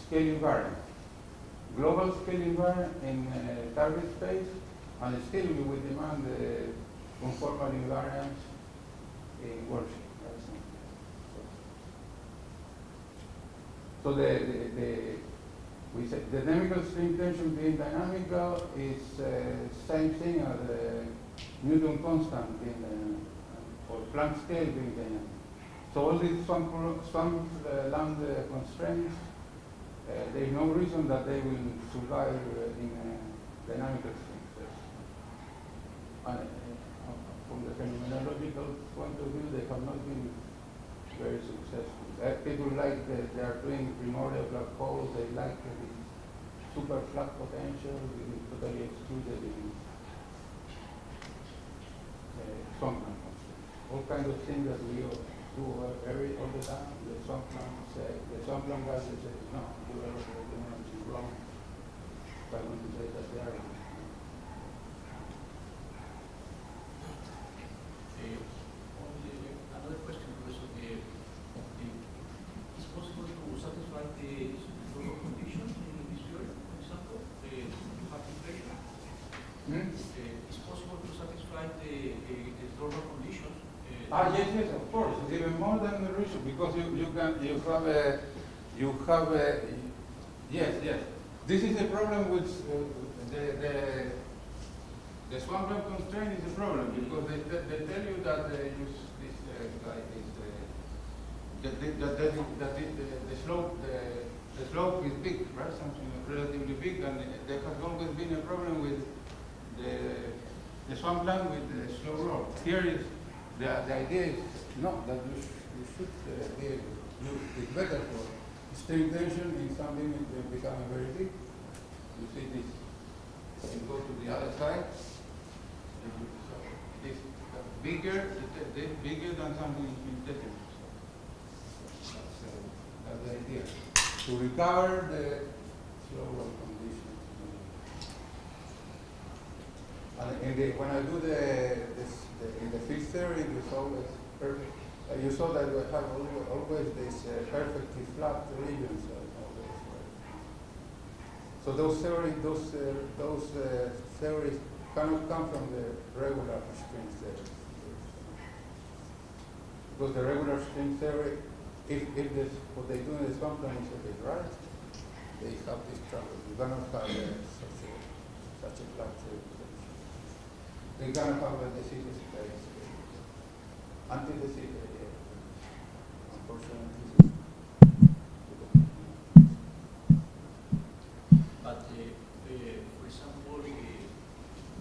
scale invariant. Global scale invariant in target space, and still we will demand the conformal invariance in worksheet. So we say the dynamical string tension being dynamical is same thing as the Newton constant being or Planck scale being dynamic. So all these Swampland constraints, there is no reason that they will survive in a dynamical string space. And from the phenomenological point of view, they have not been very successful. People like they are doing primordial black holes. They like the super flat potential. It is totally excluded in Swampland constraints. All kinds of things that we do all the time. The Swampland guys say, no, you are wrong. I want to say that they are wrong. Another question, Professor. Is it possible to satisfy the normal conditions in this theory, for example, to have inflation? Is it possible to satisfy the normal conditions? Yes, of course. Even more than the reason, because you have a yes. This is a problem with the Swampland constraint is a problem because they tell you that the slope, the the slope is big, right? Something relatively big, and there has always been a problem with the swampland with the slow roll. Here is the idea is not that you should be able to it's better for string tension in some limit becoming very big. You see this. You go to the other side. This bigger than something infinitesimal. That's the idea. To recover the slow roll condition. And when I do in the field theory, it was always perfect. You saw that we have always these perfectly flat regions. So those theories cannot come from the regular string theory. Because the regular string theory, if what they do in the swampland is what is right, they have this trouble. You cannot have such a flat theory. They cannot have a decision space until the city. Unfortunately. But for example,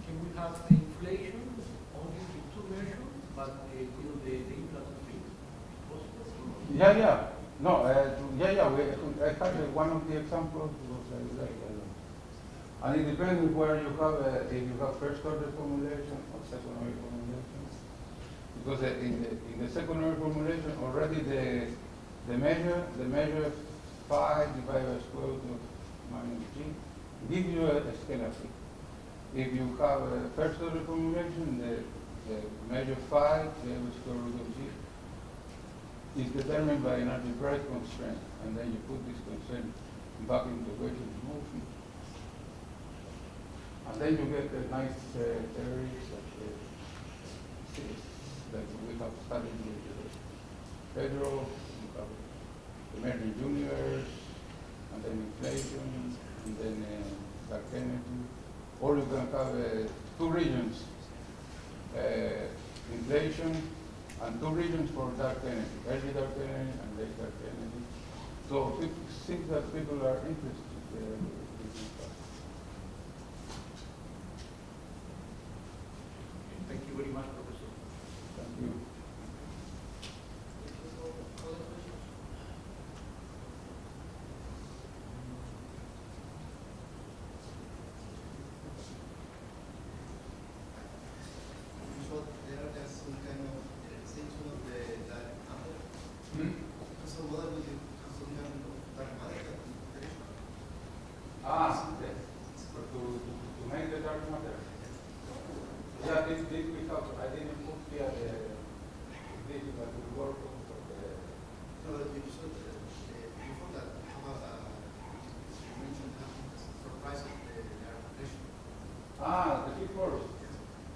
can we have the inflation only with two measures, but the inflation field? Yeah. No, I had one of the examples was like and it depends where you have, if you have first order formulation or second order formulation. Because in the second order formulation already the measure 5 divided by square root of minus g gives you a scalar field. If you have a first order formulation, the measure 5 divided by square root of g is determined by an algebraic constraint, and then you put this constraint back into the equation of motion. And then you get a nice theory that we have studied with Pedro, you have the emerging universe, and then inflation, and then dark energy. Or you can have two regions, inflation, and two regions for dark energy, early dark energy and late dark energy. So it seems that people are interested in that. Thank you very much, Professor. Thank you. So there are some kind of extension of the dark matter. So what would you have some kind of dark matter? Yes. To make the dark matter. Yeah, this we have. I didn't put here this, but we work on No, but you said before that, how about you mentioned how surprise of the gravitation. the big force.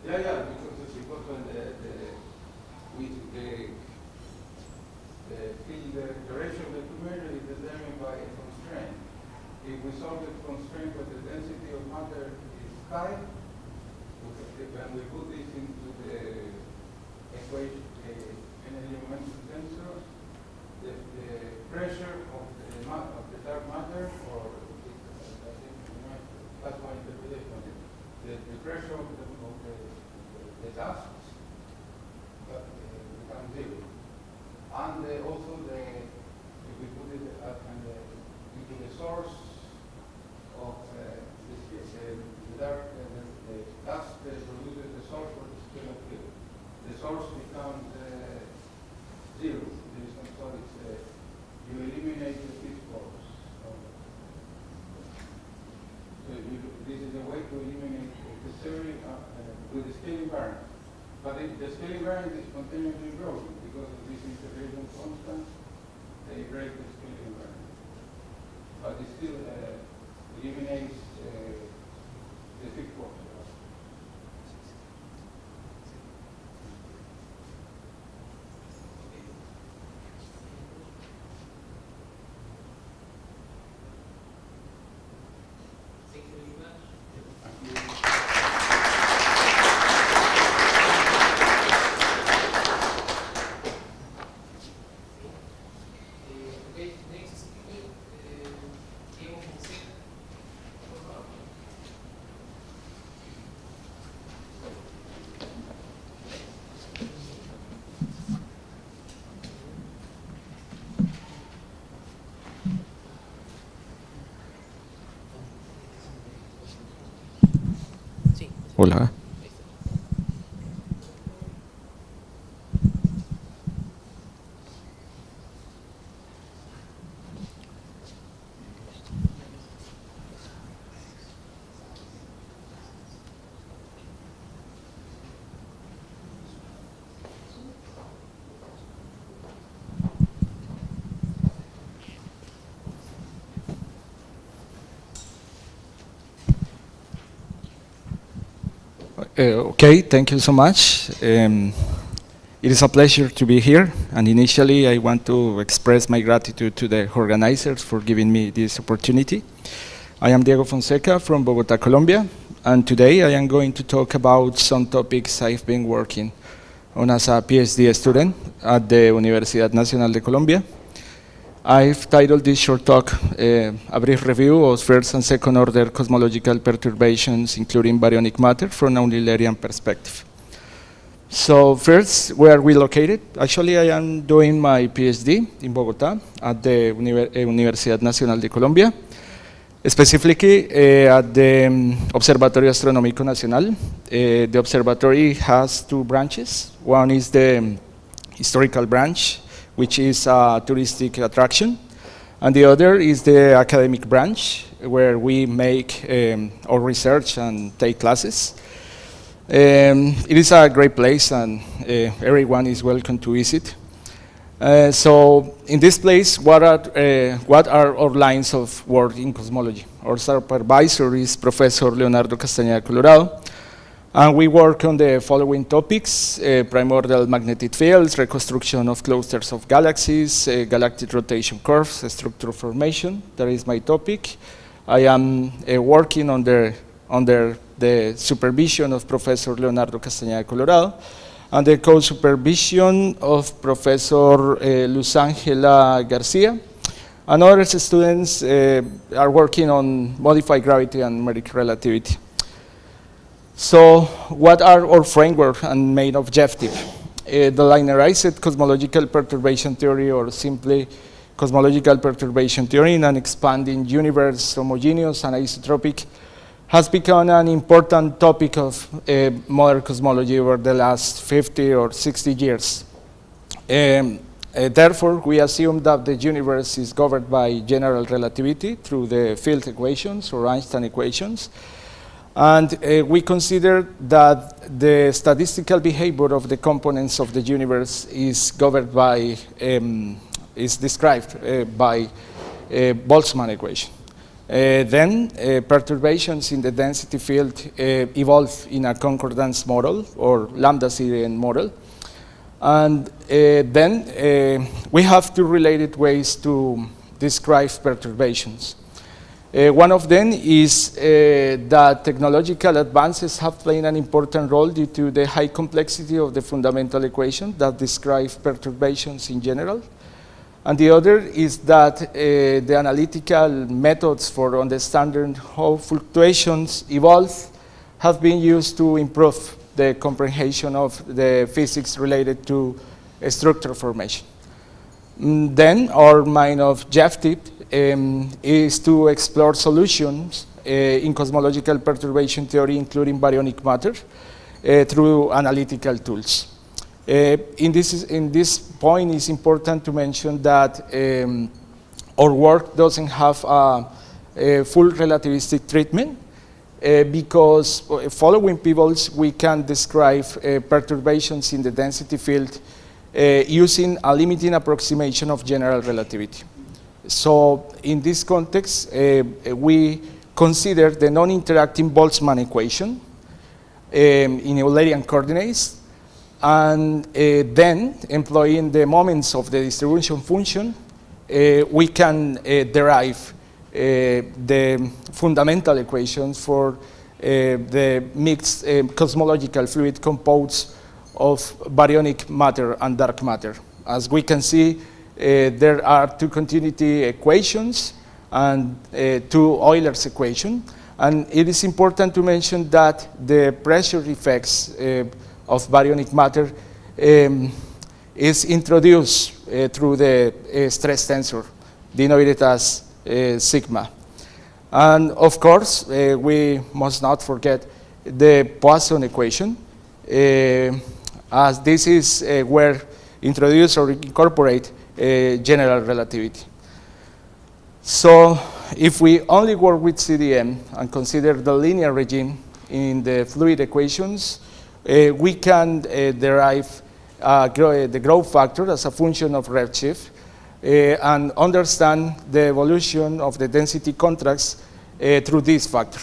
Yeah, because when the ratio of the two measures is determined by a constraint. If we solve the constraint where the density of matter is high, when we put this into the equation, energy momentum tensor, the pressure of the dark matter, or that's my interpretation. The pressure of the dust becomes zero, and also if we put it into the source of the dark the dust produces the source for the scalar field. The source becomes zero. There is no solid. You eliminate the fifth force. So this is a way to eliminate the theory with the scaling variance. But the scaling variance is continuously growing because of this integration constant. They break the scaling variance, but it still eliminates the fifth force. Hola. Okay, thank you so much. It is a pleasure to be here, and initially I want to express my gratitude to the organizers for giving me this opportunity. I am Diego Fonseca from Bogota, Colombia, and today I am going to talk about some topics I've been working on as a PhD student at the Universidad Nacional de Colombia. I've titled this short talk a brief review of first and second order cosmological perturbations, including baryonic matter, from an Eulerian perspective. So first, where are we located? Actually, I am doing my PhD in Bogota at the Universidad Nacional de Colombia, specifically at the Observatorio Astronómico Nacional. The observatory has two branches. One is the historical branch, which is a touristic attraction, and the other is the academic branch, where we make our research and take classes. It is a great place, and everyone is welcome to visit. So in this place, what are our lines of work in cosmology? Our supervisor is Professor Leonardo Castañeda Colorado, and we work on the following topics: primordial magnetic fields, reconstruction of clusters of galaxies, galactic rotation curves, structure formation. That is my topic. I am working under the supervision of Professor Leonardo Castañeda Colorado, and the co-supervision of Professor Luz Ángela Garcia. And other students are working on modified gravity and numeric relativity. So what are our framework and main objective? The linearized cosmological perturbation theory, or simply cosmological perturbation theory in an expanding universe, homogeneous and isotropic, has become an important topic of modern cosmology over the last 50 or 60 years. Therefore, we assume that the universe is governed by general relativity through the field equations or Einstein equations. And we consider that the statistical behavior of the components of the universe is governed by, is described by Boltzmann equation. Then perturbations in the density field evolve in a concordance model or lambda Sirian model. And then we have two related ways to describe perturbations. One of them is that technological advances have played an important role due to the high complexity of the fundamental equation that describes perturbations in general. And the other is that the analytical methods for understanding how fluctuations evolve have been used to improve the comprehension of the physics related to structure formation. Then our main objective is to explore solutions in cosmological perturbation theory, including baryonic matter, through analytical tools. In this point, it's important to mention that our work doesn't have a full relativistic treatment, because following pivots, we can describe perturbations in the density field using a limiting approximation of general relativity. So in this context, we consider the non-interacting Boltzmann equation in Eulerian coordinates, and then employing the moments of the distribution function, we can derive the fundamental equations for the mixed cosmological fluid composed of baryonic matter and dark matter. As we can see, there are two continuity equations and two Euler's equations. And it is important to mention that the pressure effects of baryonic matter is introduced through the stress tensor, denoted as sigma. And of course, we must not forget the Poisson equation, as this is where introduce or incorporate general relativity. So if we only work with CDM and consider the linear regime in the fluid equations, we can derive the growth factor as a function of redshift and understand the evolution of the density contracts through this factor.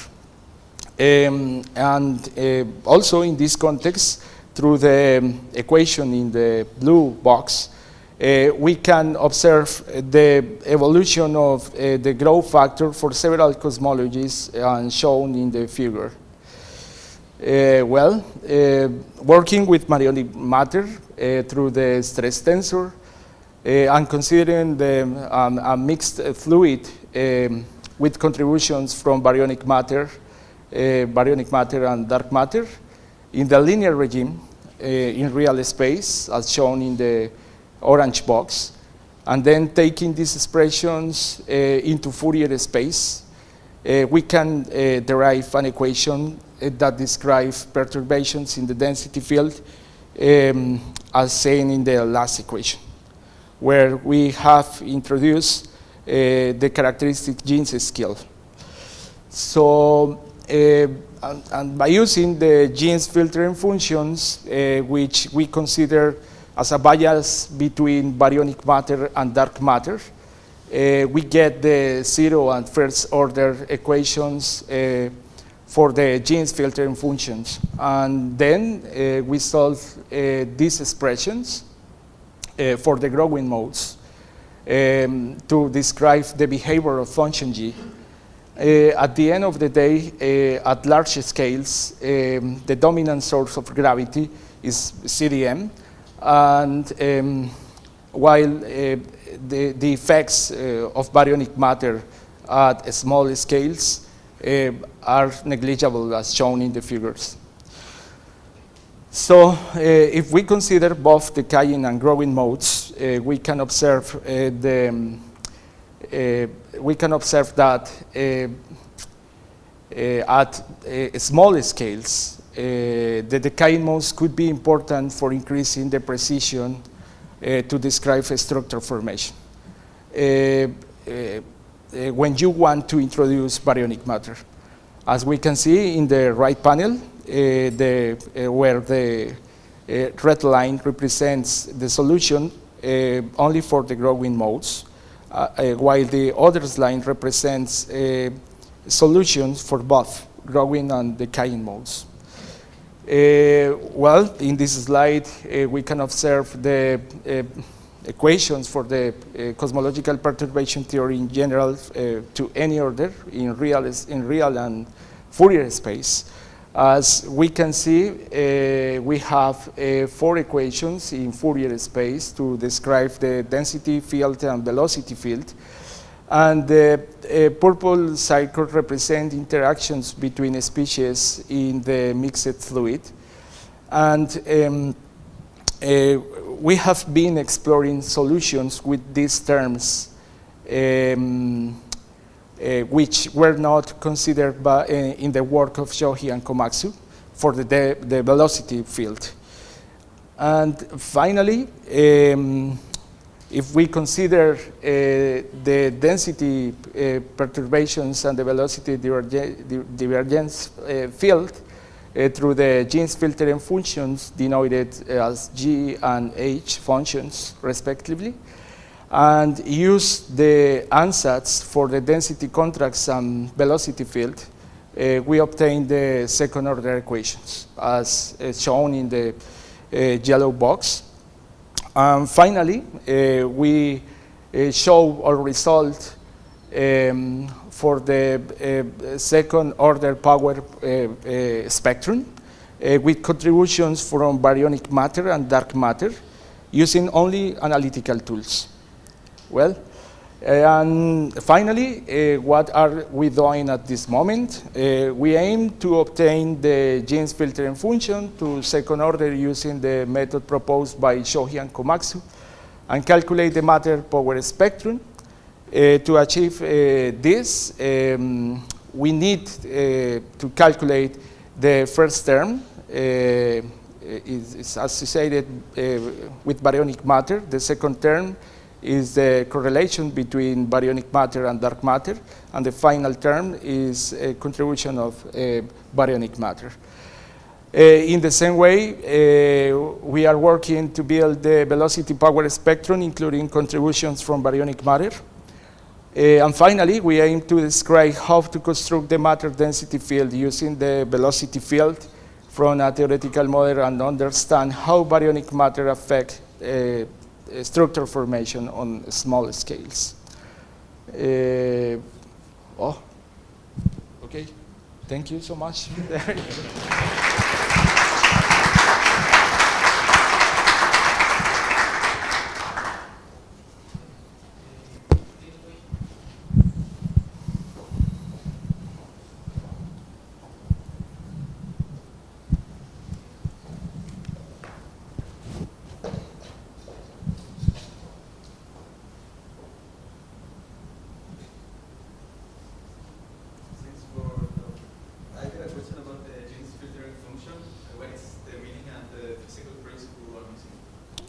Also in this context, through the equation in the blue box, we can observe the evolution of the growth factor for several cosmologies shown in the figure. Working with baryonic matter through the stress tensor and considering a mixed fluid with contributions from baryonic matter and dark matter in the linear regime in real space, as shown in the orange box, and then taking these expressions into Fourier space, we can derive an equation that describes perturbations in the density field as seen in the last equation, where we have introduced the characteristic Jeans scale. So, and by using the Jeans filtering functions, which we consider as a bias between baryonic matter and dark matter, we get the 0 and first order equations for the Jeans filtering functions. And then we solve these expressions for the growing modes to describe the behavior of function G. At the end of the day, at large scales, the dominant source of gravity is CDM, and while the effects of baryonic matter at small scales are negligible, as shown in the figures. So if we consider both decaying and growing modes, we can observe that at small scales, the decaying modes could be important for increasing the precision to describe a structure formation when you want to introduce baryonic matter. As we can see in the right panel, where the red line represents the solution only for the growing modes, while the other line represents solutions for both growing and decaying modes. Well, in this slide, we can observe the equations for the cosmological perturbation theory in general to any order in real and Fourier space. As we can see, we have 4 equations in Fourier space to describe the density field and velocity field. And the purple circle represents interactions between species in the mixed fluid. And we have been exploring solutions with these terms, which were not considered in the work of Shoji and Komatsu for the velocity field. And finally, if we consider the density perturbations and the velocity divergence field through the Jeans filtering functions denoted as G and H functions respectively, and use the ansatz for the density contracts and velocity field, we obtain the second order equations as shown in the yellow box. Finally, we show our result for the second order power spectrum with contributions from baryonic matter and dark matter using only analytical tools. Well, and finally, what are we doing at this moment? We aim to obtain the Jeans filtering function to second order using the method proposed by Shoji and Komatsu and calculate the matter power spectrum. To achieve this, we need to calculate The first term is associated with baryonic matter. The second term is the correlation between baryonic matter and dark matter. And the final term is a contribution of baryonic matter. In the same way, we are working to build the velocity power spectrum, including contributions from baryonic matter. And finally, we aim to describe how to construct the matter density field using the velocity field from a theoretical model and understand how baryonic matter affect structure formation on small scales. Okay, thank you so much.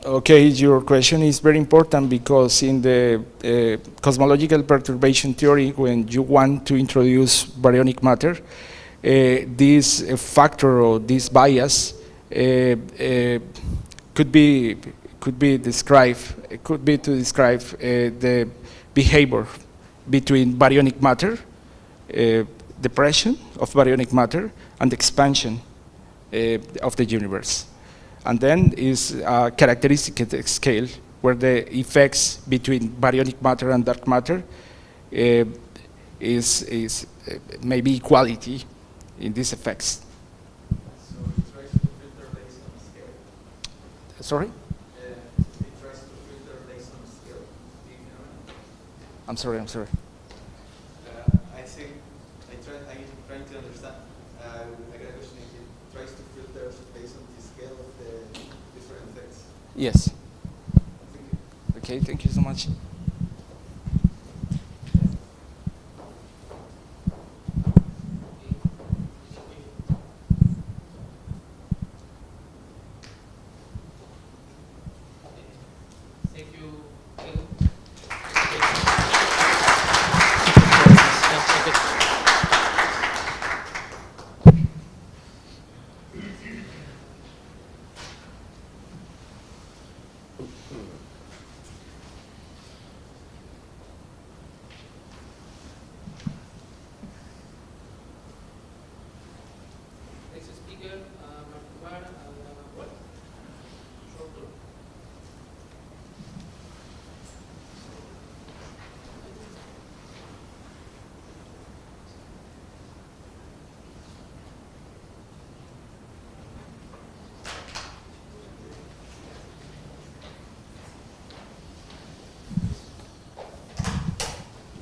Okay, your question is very important because in the cosmological perturbation theory, when you want to introduce baryonic matter, this factor or this bias could be described to describe the behavior between baryonic matter, depression of baryonic matter, and expansion of the universe. And then is a characteristic scale where the effects between baryonic matter and dark matter is maybe equality in these effects. So it tries to filter based on scale. Sorry? It tries to filter based on scale. I'm sorry. I think I'm trying to understand. I got a question. It tries to filter based on the scale of the different effects. Yes. Thank you. Okay, thank you so much. Thank you. Next speaker, Mark, what? Short term.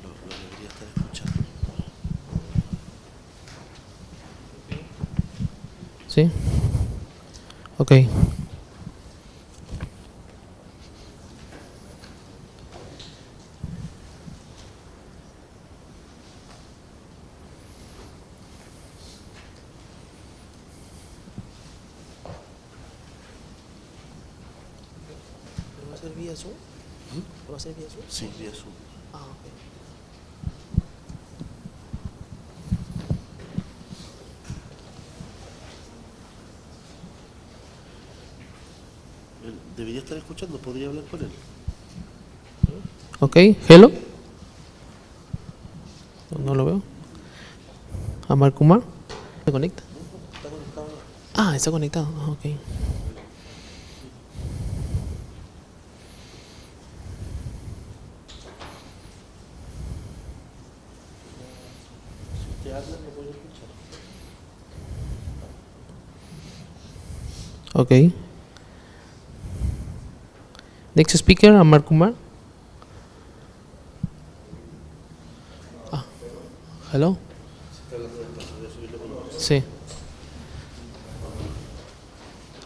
Lo debería estar escuchando. Sí. Ok. ¿Pero va a ser vía Zoom? ¿Lo va a ser vía Zoom? Sí, vía Zoom. Ah, ok. Él debería estar escuchando, podría hablar con él. Ok, hello. No lo veo. Amar Kumar. ¿Se conecta? Está conectado. Ah, está conectado. Ah, ok. Si usted habla, me puede escuchar. Ok. Next speaker, Amar Kumar. Ah, hello. Sí.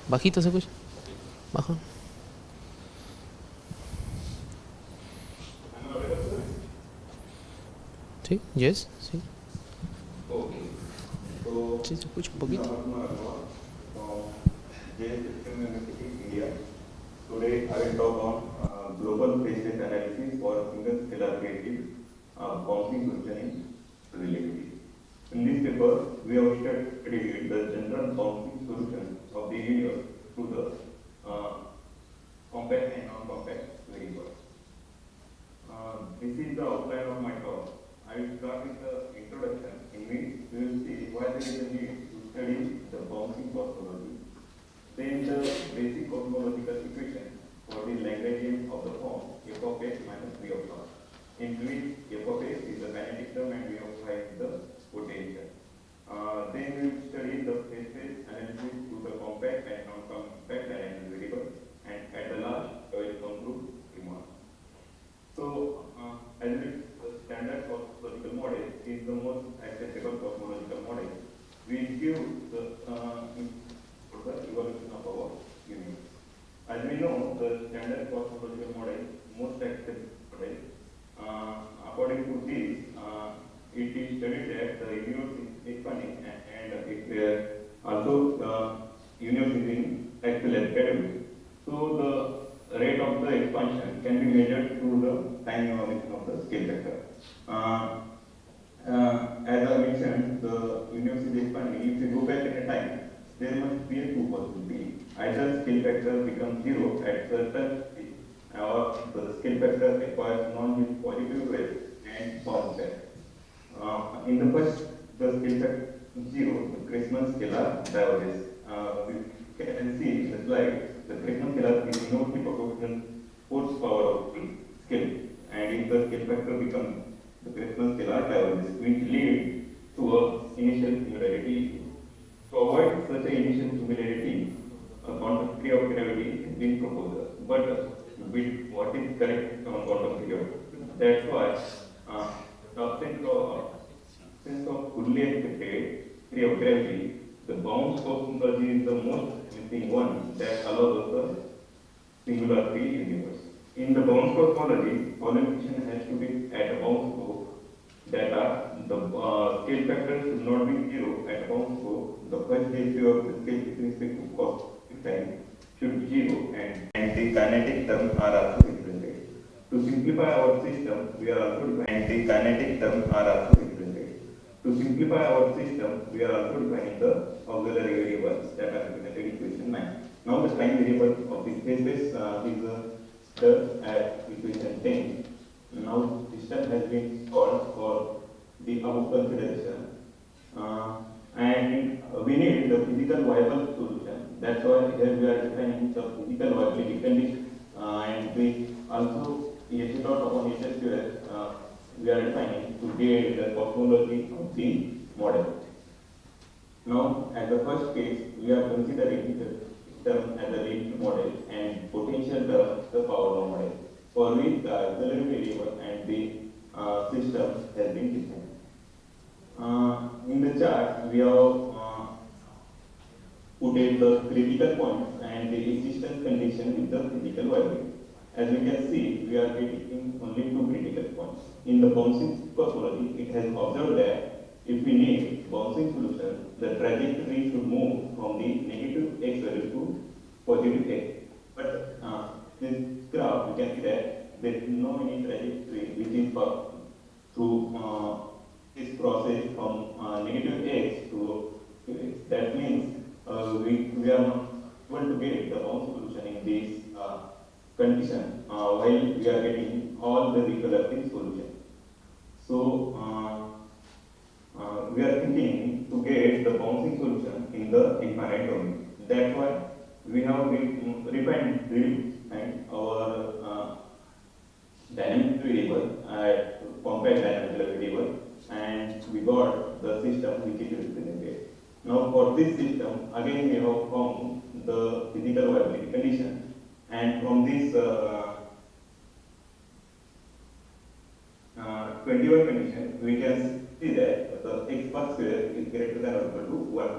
Bajito se escucha. Baja. Sí, yes, sí. Okay. So Sí, se escucha un poquito. India. Today I will talk on global phase space analysis for a single scalar creative bouncing solution in relativity. In this paper, we have studied the general bouncing solution of the universe through the compact and non-compact variables. This is the outline of my talk. I will start with the introduction, in which we will see why there is a need to study the bouncing cosmology. Then the basic cosmological equation for the Lagrangian of the form f of x minus v of r, in which f of x is the kinetic term and v of y is the potential. Then we will study the phase space analysis to the compact and non-compact dynamic variables, and at the last I will conclude remarks. So, as it the standard cosmological model is the most acceptable cosmological model. We give the evolution of our universe. As we know, the standard cosmological model, most accepted model, according to this, it is studied that the universe is expanding and it also universe is in acceleration. So the rate of the expansion can be measured through the time evolution of the scale factor. As I mentioned, the universe is expanding. If you go back in a time, there must be a two possibility. Either scale factor becomes zero at certain speed, or the scale factor acquires non-positive rate and bounce back. In the first, the scale factor zero, the Gravitation scalar diverges. We can see in the slide, the Gravitation scalar is inversely proportional force power of the scale, and if the scale factor becomes the Gravitation scalar diverges, which leads to a initial singularity. To avoid such an initial singularity, a quantum theory of gravity has been proposed. But with what is correct on quantum theory? That's why since of fully accepted theory of gravity, the bounce cosmology is the most missing one that allows us the singularity universe. In the bounce cosmology, all equation has to be at a bounce scope. That the scale factor should not be zero at bounce scope. The first ratio of the scale with respect to cosmic time should be zero, and the kinetic terms are also represented. To simplify our system, we are also defining the auxiliary variables that are represented in equation 9. Now the time variable of the phase space is at equation 10. Now system has been solved for the above consideration, and we need the physical viable solution. That's why here we are defining the physical viability condition, and we also H dot upon H square we are defining to get the cosmology of the model. Now, as the first case, we are considering the term as a linear model and potential term the power law model, for which the auxiliary variable and the system has been defined. In the chart, we have put in the critical points and the existence condition with the physical viability. As we can see, we are getting only two critical points. In the bouncing cosmology, it has observed that if we need bouncing solution, the trajectory should move from the negative x value to positive x. But this graph, we can see that there is no any trajectory which is through this process from negative x to x. That means we are not able to get the bounce solution in this condition while we are getting all the recollecting solution. So we are thinking to get the bouncing solution in the infinite domain. That's why we have refined our dynamic variable at compact dynamic variable, and we got the system which is represented. Now for this system, again we have found the physical viability condition, and from this 21 condition, we can see that the x bar square is greater than or equal to 1.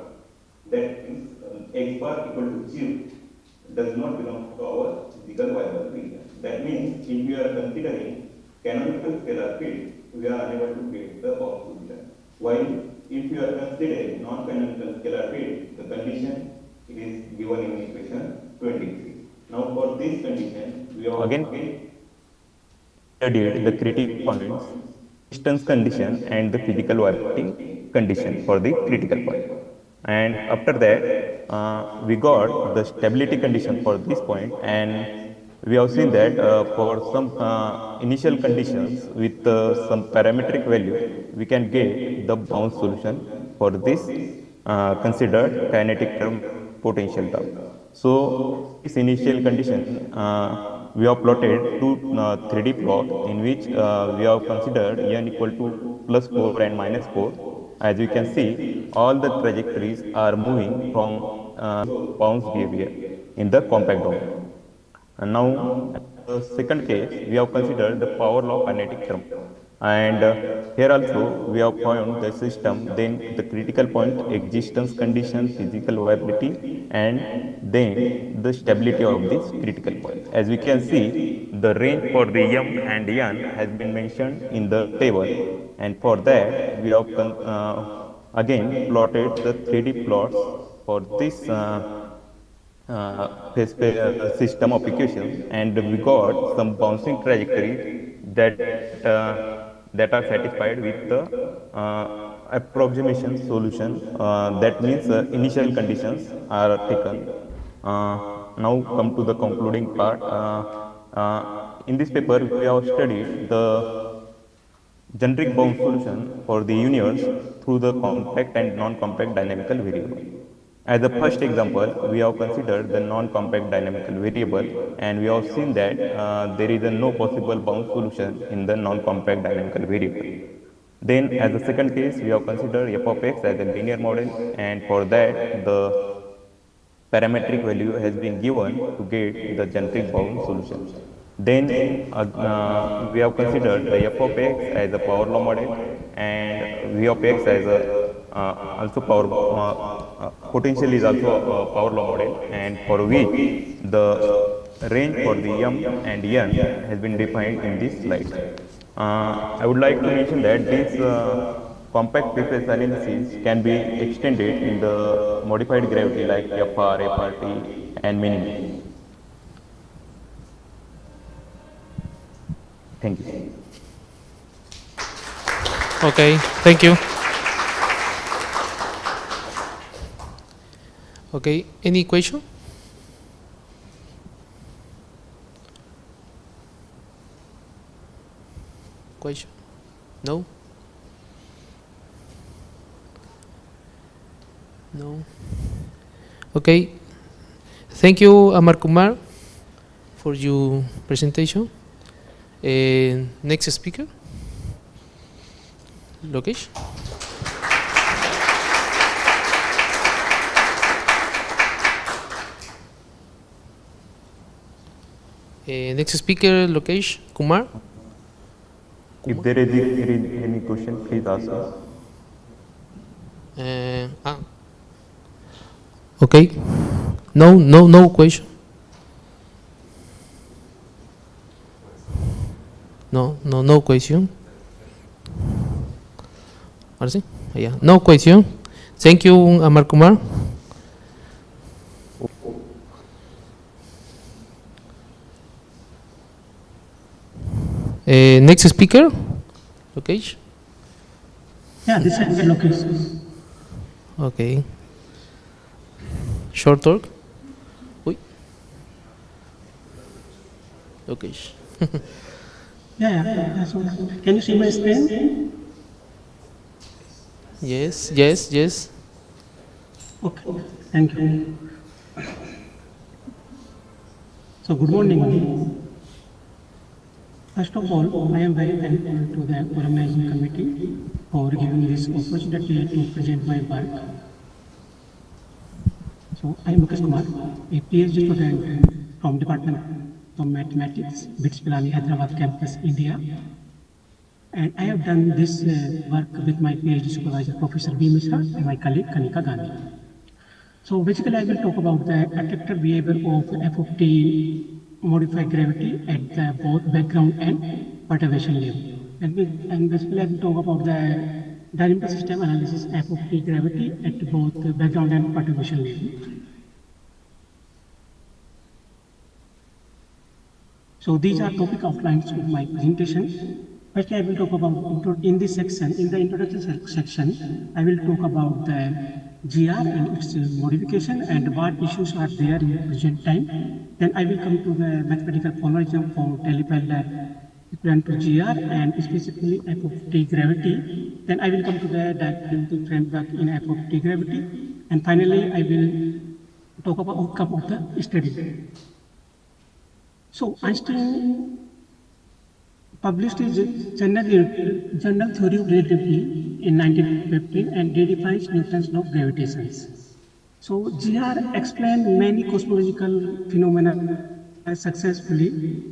That means x bar equal to 0 does not belong to our physical viable region. That means if we are considering canonical scalar field, we are unable to get the bounce solution. While if you are considering non-canonical scalar field, the condition is given in equation 23. Now for this condition, we have again studied the critical points, distance condition and the physical viability condition for the critical point. And after that, we got the stability condition for this point, and we have seen that for some initial conditions with some parametric value, we can get the bound solution for this considered kinetic term, potential term. So this initial condition, we have plotted two 3D plot in which we have considered n equal to +4 and -4. As you can see, all the trajectories are moving from bounce behavior in the compact domain. And now, the second case, we have considered the power law kinetic term. And here also, we have found the system, then the critical point, existence condition, physical viability, and then the stability of this critical point. As we can see, the range for the m and n has been mentioned in the table. And for that, we have again plotted the 3D plots for this system of equations, and we got some bouncing trajectories that that are satisfied with the approximation solution. That means initial conditions are taken. Now come to the concluding part. In this paper, we have studied the generic bound solution for the universe through the compact and non-compact dynamical variable. As a first example, we have considered the non-compact dynamical variable, and we have seen that there is no possible bound solution in the non-compact dynamical variable. Then, as a second case, we have considered f of x as a linear model, and for that, the parametric value has been given to get the generic bound solution. Then we have considered the f of x as a power law model, and v of x as a also power potential is also a power law model, and for which the range for the m and n has been defined in this slide. I would like to mention that this compact phase analysis can be extended in the modified gravity like FR, FRT, and many. Thank you. Okay, thank you. Okay, any question? Question? No? No? Okay. Thank you, Amar Kumar, for your presentation. Next speaker, Lokesh. Next speaker, Lokesh Kumar. If there is any question, please ask us. Okay. No question. No question. Ahora sí? Yeah. No question. Thank you, Amar Kumar. Next speaker, Lokesh. Yeah, this is Lokesh. Okay. Short talk. Uy. Lokesh. Yeah. So, can you see my screen? Yes. Okay, thank you. So, good morning. First of all, I am very thankful to the organizing committee for giving this opportunity to present my work. So, I am Lokesh Kumar, a PhD student from Department of Mathematics, BITS Pilani, Hyderabad campus, India. And I have done this work with my PhD supervisor, Professor B. Mishra, and my colleague, Kanika Gandhi. So basically, I will talk about the attractor behavior of f of t modified gravity at the both background and perturbation level. And basically, I will talk about the dynamical system analysis FOP gravity at both background and perturbation level. So these are topic outlines of my presentation. First, I will talk about, in this section, in the introduction section, I will talk about the GR and its modification and what issues are there in the present time. Then I will come to the mathematical formalism for teleparallel equivalent to GR and specifically F of T gravity. Then I will come to the diagram framework in F of T gravity. And finally, I will talk about outcome of the study. So Einstein published his general theory of relativity in 1915 and redefines Newton's law of gravitation. So GR explained many cosmological phenomena successfully,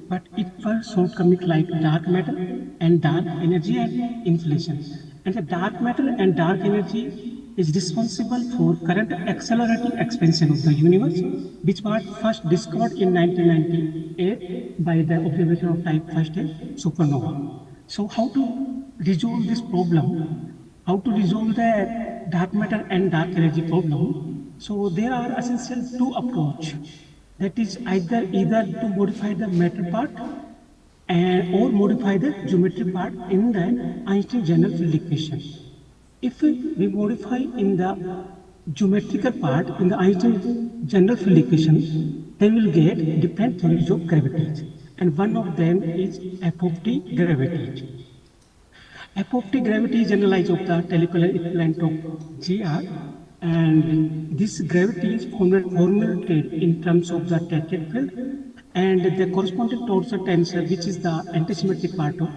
but it was shortcomings like dark matter and dark energy and inflation. And the dark matter and dark energy is responsible for current accelerating expansion of the universe, which was first discovered in 1998 by the observation of type first supernova. So how to resolve this problem? How to resolve the dark matter and dark energy problem? So there are essentially two approaches. That is either to modify the matter part or modify the geometry part in the Einstein general field equation. If we modify in the geometrical part in the Einstein general field equation, then we will get different theories of gravity. And one of them is F of T gravity. F of T gravity is generalized of the teleparallel equivalent of GR, and this gravity is formulated in terms of the tethered field and the corresponding torsor tensor, which is the antisymmetric part of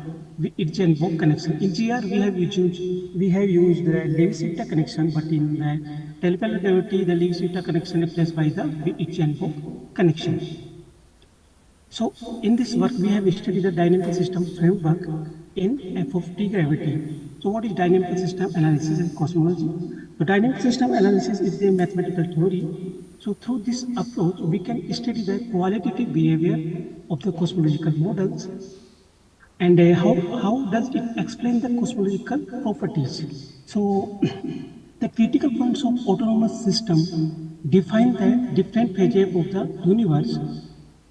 Itch-Bock connection. In GR, we have used the Lewis-Hita connection, but in the teleparallel gravity, the Lewis-Hita connection is replaced by the Itch-Bock connection. So in this work, we have studied the dynamical system framework in F of T gravity. So what is dynamical system analysis and cosmology? So dynamic system analysis is a mathematical theory. So through this approach, we can study the qualitative behavior of the cosmological models and how does it explain the cosmological properties. So the critical points of autonomous system define the different phases of the universe.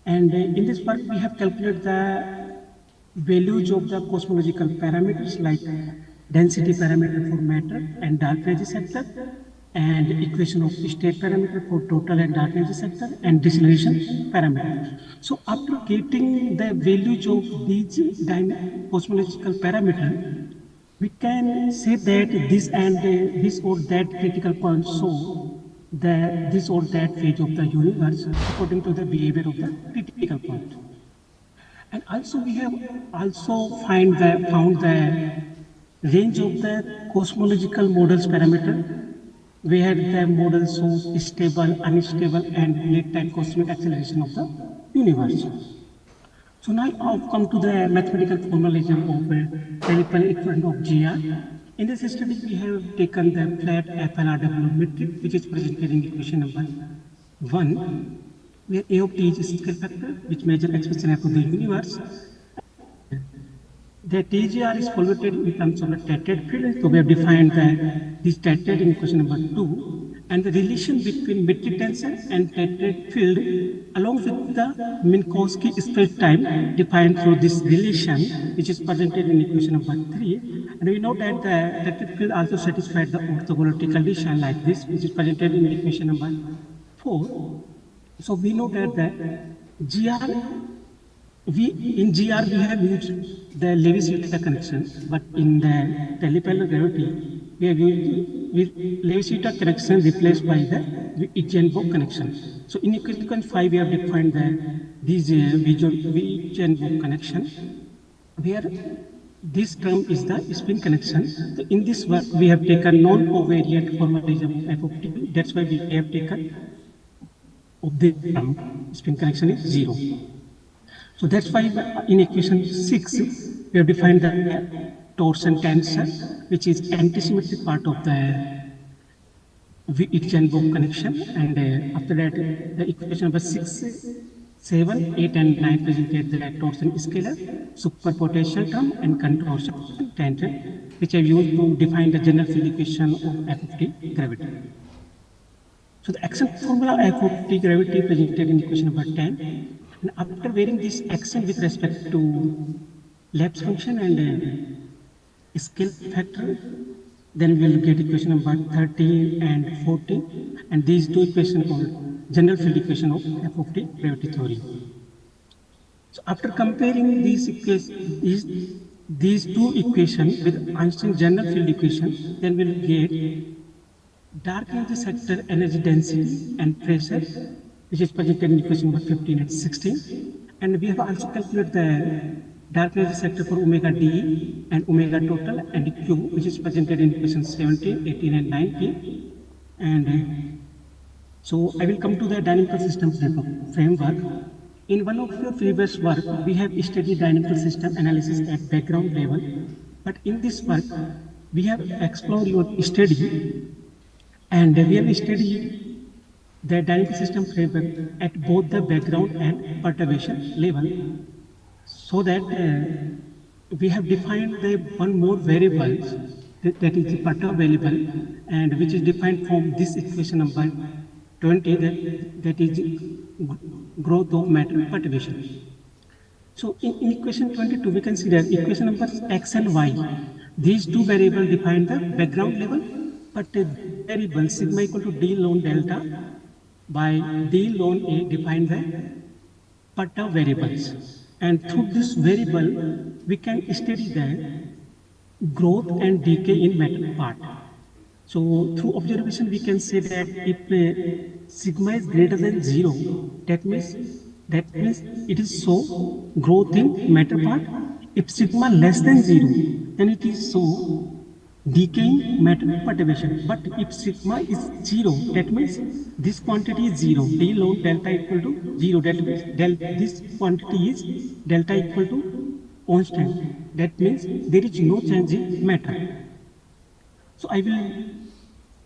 And in this work, we have calculated the values of the cosmological parameters like density parameter for matter and dark energy sector, and equation of state parameter for total and dark energy sector, and deceleration parameter. So after getting the values of these cosmological parameters, we can say that this and this or that critical point show this or that phase of the universe according to the behavior of the critical point. And also we have also found the range of the cosmological models parameter, where the model shows stable, unstable, and late time cosmic acceleration of the universe. So now I've come to the mathematical formalism of teleparallel equivalent of GR. In this study, we have taken the flat FLRW metric, which is presented in equation number 1, where A of T is a scale factor, which measures expansion of the universe. The TGR is formulated in terms of the tethered field. So we have defined this tethered in equation number 2, and the relation between metric tensor and tethered field along with the Minkowski space-time defined through this relation, which is presented in equation number 3. And we know that the tethered field also satisfies the orthogonality condition like this, which is presented in equation number 4. So we know that the GR, in GR we have used the Lewis-Hita connection, but in the teleparallel gravity we have used Lewis-Hita connection replaced by the Itch-Bock connection. So in equation 5 we have defined this Itch-Bock connection, where this term is the spin connection. So in this work we have taken non-covariant formalism of F of T. That's why we have taken of the term spin connection is 0. So that's why in equation 6 we have defined the torsion tensor, which is antisymmetric part of the Itch-Bock connection, and after that the equation number 6 7, 8, and 9 presented the torsion scalar, superpotential term, and contortion tangent, which I used to define the general field equation of f of t gravity. So the action formula f of t gravity presented in equation number 10. And after varying this action with respect to Lab's function and scale factor, then we will get equation number 13 and 14. And these two equations called general field equation of f of t gravity theory. So after comparing these two equations with Einstein's general field equation, then we will get dark energy sector energy density and pressure, which is presented in equation number 15 and 16. And we have also calculated the dark energy sector for omega d and omega total and q, which is presented in equation 17, 18, and 19. And so I will come to the dynamical system framework. In one of your previous work, we have studied dynamical system analysis at background level. But in this work, we have explored your study, and we have studied the dynamical system framework at both the background and perturbation level, so that we have defined the one more variable, that is the perturb variable, and which is defined from this equation number 20, that is growth of matter and perturbation. So in equation 22, we consider equation numbers x and y. These two variables define the background level, but the variable sigma equal to d ln delta by d ln a define the perturb variables. And through this variable, we can study the growth and decay in matter part. So through observation, we can say that if sigma is greater than 0, that means it is so growth in matter part. If sigma less than 0, then it is so decaying matter perturbation. But if sigma is 0, that means this quantity is 0, d ln delta equal to 0, that means this quantity is delta equal to constant. That means there is no change in matter. So I will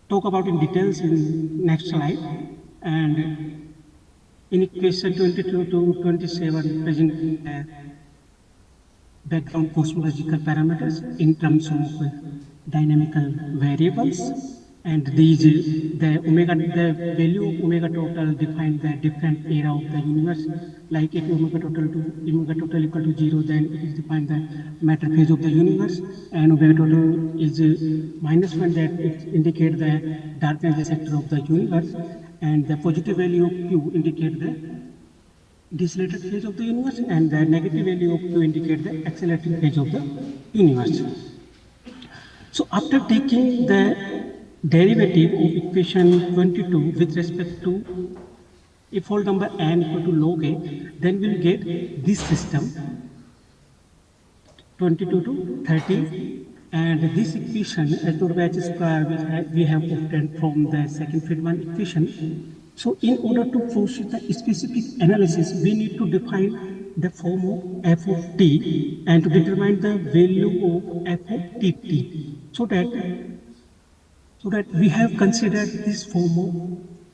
talk about in details in next slide. And in equation 22 to 27 present background cosmological parameters in terms of dynamical variables, and these the value of omega total define the different era of the universe. Like if omega total equal to 0, then it is defined the matter phase of the universe, and omega total is -1, that it indicate the dark energy sector of the universe, and the positive value of q indicate the decelerated phase of the universe, and the negative value of q indicate the accelerating phase of the universe. So after taking the derivative of equation 22 with respect to if whole number n equal to log a, then we'll get this system 22 to 30, and this equation as to h square we have obtained from the second Friedman equation. So in order to proceed the specific analysis, we need to define the form of f of t and to determine the value of f of tt, so that we have considered this form of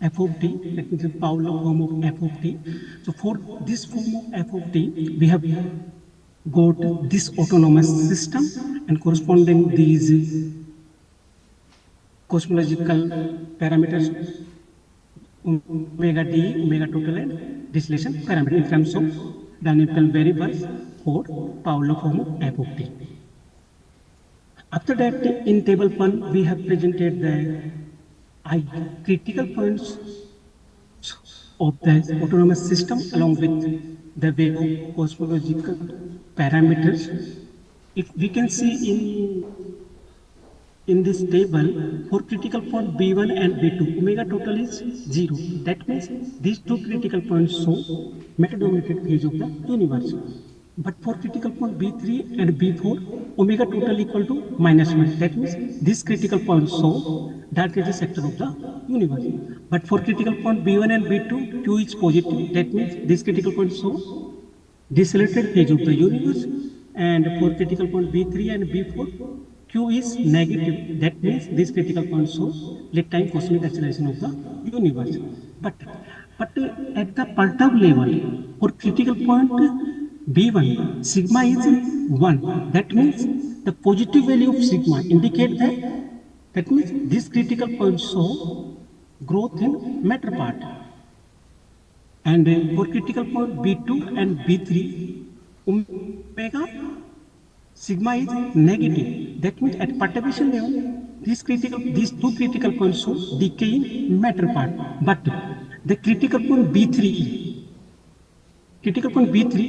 f of t, that is the Pauli form of f of t. So for this form of f of t, we have got this autonomous system and corresponding these cosmological parameters omega d, omega total, and distillation parameter in terms of dynamical variables for Pauli form of f of t. After that, in table 1, we have presented the critical points of the autonomous system along with the way of cosmological parameters. If we can see in this table, for critical point B1 and B2, omega total is 0. That means these two critical points show matter-dominated phase of the universe. But for critical point B3 and B4, omega total equal to -1. That means this critical point show dark energy sector of the universe. But for critical point B1 and B2, Q is positive. That means this critical point show decelerated phase of the universe. And for critical point B3 and B4, Q is negative. That means this critical point shows late time cosmic acceleration of the universe. But But at the perturb level, for critical point B1, sigma is 1. That means the positive value of sigma indicate that means this critical point show growth in matter part. And for critical point B2 and B3, omega sigma is negative. That means at perturbation level, these two critical points show decay in matter part. But the critical point B3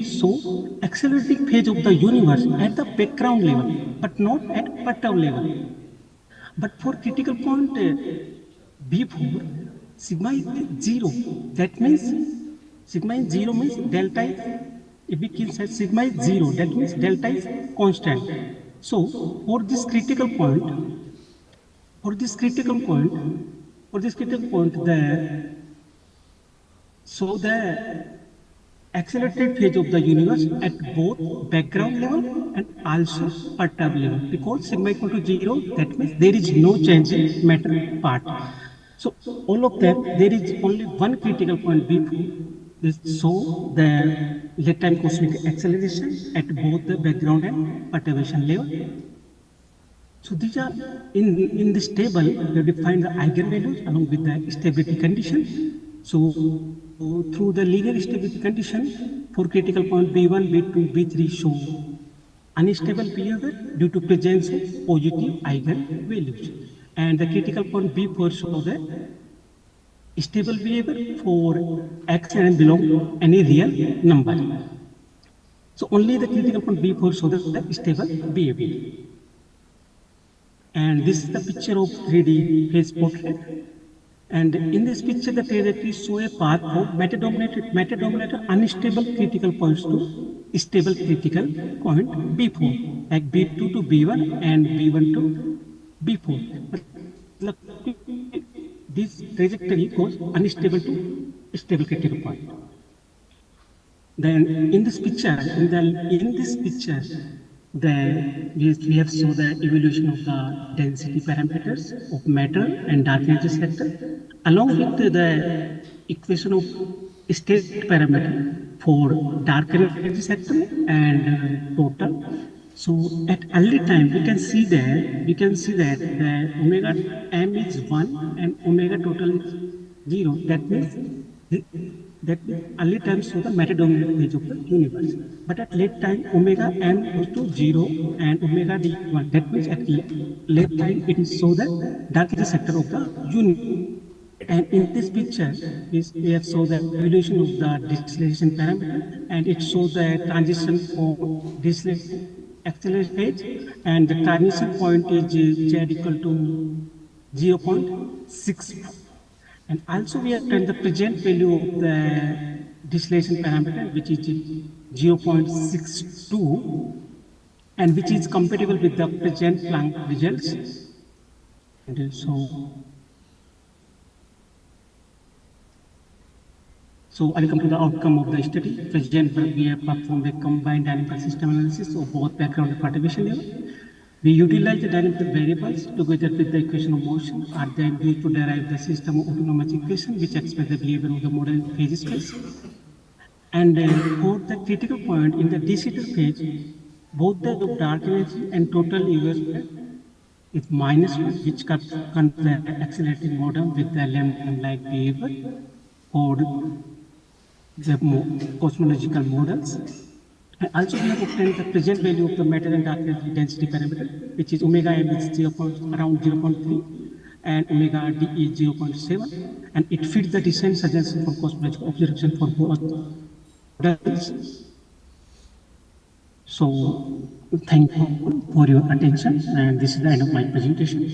show accelerating phase of the universe at the background level, but not at perturb level. But for critical point B4, sigma is 0. That means sigma is 0 means delta is, if we can say sigma is 0, that means delta is constant. So for this critical point, the accelerated phase of the universe at both background level and also perturb level. Because sigma equal to 0, that means there is no change in matter part. So all of that, there is only one critical point B4. So the late time cosmic acceleration at both the background and perturbation level. So these are in this table we define the eigenvalues along with the stability condition. So through the linear stability condition for critical point B1, B2, B3 show unstable behavior due to presence of positive eigenvalues, and the critical point B4 show the stable behavior for x and belong to any real number. So only the critical point B4 show the stable behavior. And this is the picture of 3D phase portrait. And in this picture, the trajectory show a path of matter-dominated unstable critical points to stable critical point B4, like B2 to B1 and B1 to B4. But this trajectory goes unstable to stable critical point. Then in this picture, we have shown the evolution of the density parameters of matter and dark energy sector, along with the equation of state parameter for dark energy sector and total. So at early time, we can see that the omega m is 1 and omega total is 0. That means early time show the matter dominant phase of the universe. But at late time, omega m goes to 0 and omega d 1. That means at late time, it is show the dark energy sector of the universe. And in this picture, we have shown the evolution of the deceleration parameter, and it shows the transition from deceleration acceleration phase, and the transition point is z equal to 0.6. And also we have taken the present value of the deceleration parameter, which is 0.62, and which is compatible with the present Planck results. And so I'll come to the outcome of the study. Present we have performed a combined dynamical system analysis of both background and perturbation level. We utilize the dynamical variables together with the equation of motion are then used to derive the system of autonomous equation which express the behavior of the model in phase space. And for the critical point in the de-Sitter phase, both the dark energy and total universe is -1, which comes the accelerating model with the lambda-like behavior for the cosmological models. And also we have obtained the present value of the matter and dark energy density parameter, which is omega m is around 0.3 and omega d is 0.7, and it fits the descent suggestion for cosmological observation for both models. So thank you for your attention, and this is the end of my presentation.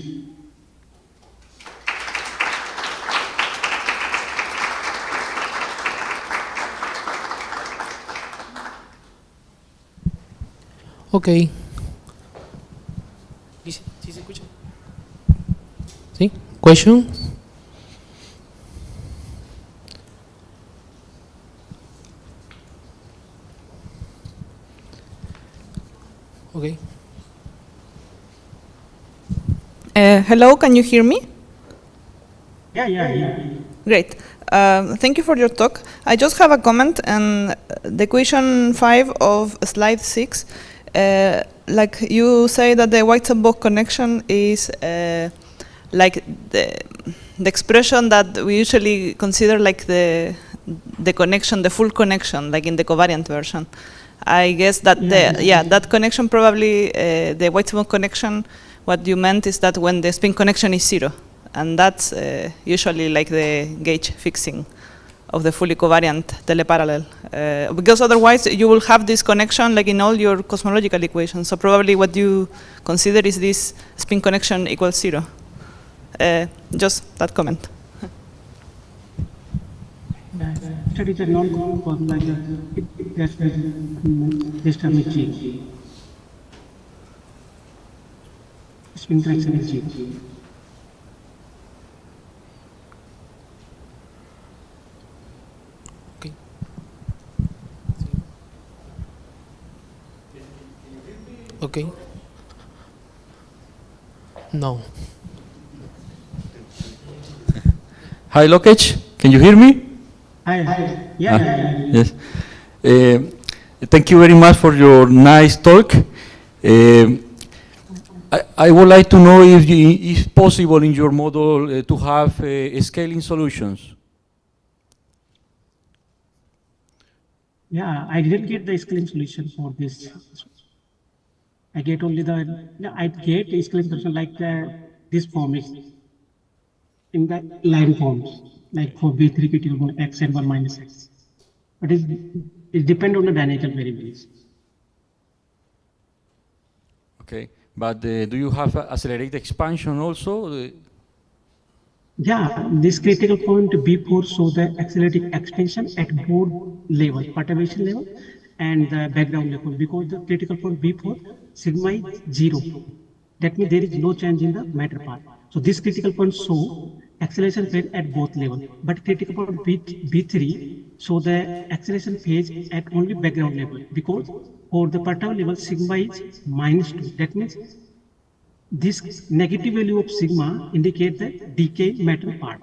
Ok. ¿Sí se escucha? ¿Sí? Question? Okay. Hello, can you hear me? Yeah. Great. Thank you for your talk. I just have a comment on the equation 5 of slide 6. Like you say that the White-Book connection is like the expression that we usually consider like the connection, the full connection, like in the covariant version. I guess that that connection probably, the White-Book connection, what you meant is that when the spin connection is 0. And that's usually like the gauge fixing of the fully covariant teleparallel. Because otherwise you will have this connection like in all your cosmological equations. So probably what you consider is this spin connection equals 0. Just that comment. Studies are not like this term is G. Spin connection is G. Okay. No. Hi, Lokesh. Can you hear me? Hi. Yeah. Yes. Thank you very much for your nice talk. I would like to know if it's possible in your model to have scaling solutions. Yeah, I didn't get the scaling solution for this. I get only I get scaling solution like this form is in the line forms, like for B3 critical x and 1 minus x. But it depends on the dynamical variables. Okay, but do you have accelerated expansion also? Yeah, this critical point B4 shows the accelerated expansion at both levels, perturbation level and the background level, because the critical point B4 sigma is 0. That means there is no change in the matter part. So this critical point show acceleration phase at both levels, but critical point B3 show the acceleration phase at only background level, because for the perturb level sigma is -2. That means this negative value of sigma indicates the decay matter part.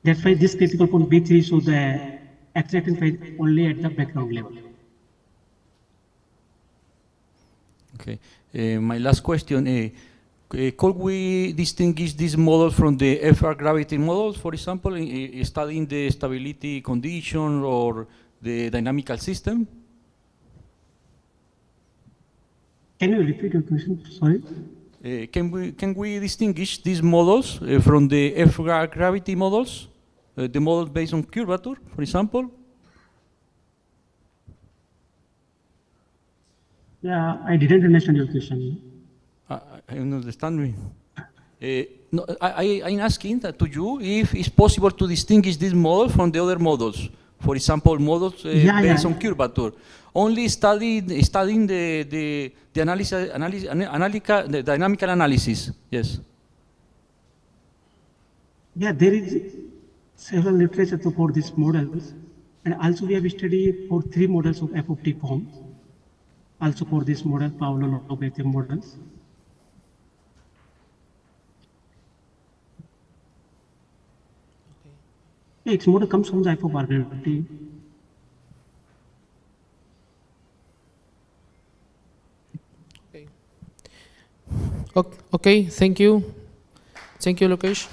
That's why this critical point B3 shows the acceleration phase only at the background level. Okay. My last question, could we distinguish this model from the FR gravity models, for example, studying the stability condition or the dynamical system? Can you repeat your question? Sorry. Can we distinguish these models from the FR gravity models, the models based on curvature, for example? Yeah, I didn't understand your question. I don't understand me. No, I'm asking that to you if it's possible to distinguish this model from the other models. For example, models based on curvature. Only studying the the dynamical analysis. Yes. Yeah, there is several literature for these models, and also we have studied for 3 models of f of t form. Also for this model, Pavlov-Logarithm models. Yeah, its model comes from the f of R-gravity. Okay, thank you. Thank you, Lokesh.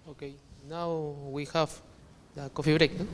Okay, now we have the coffee break. No?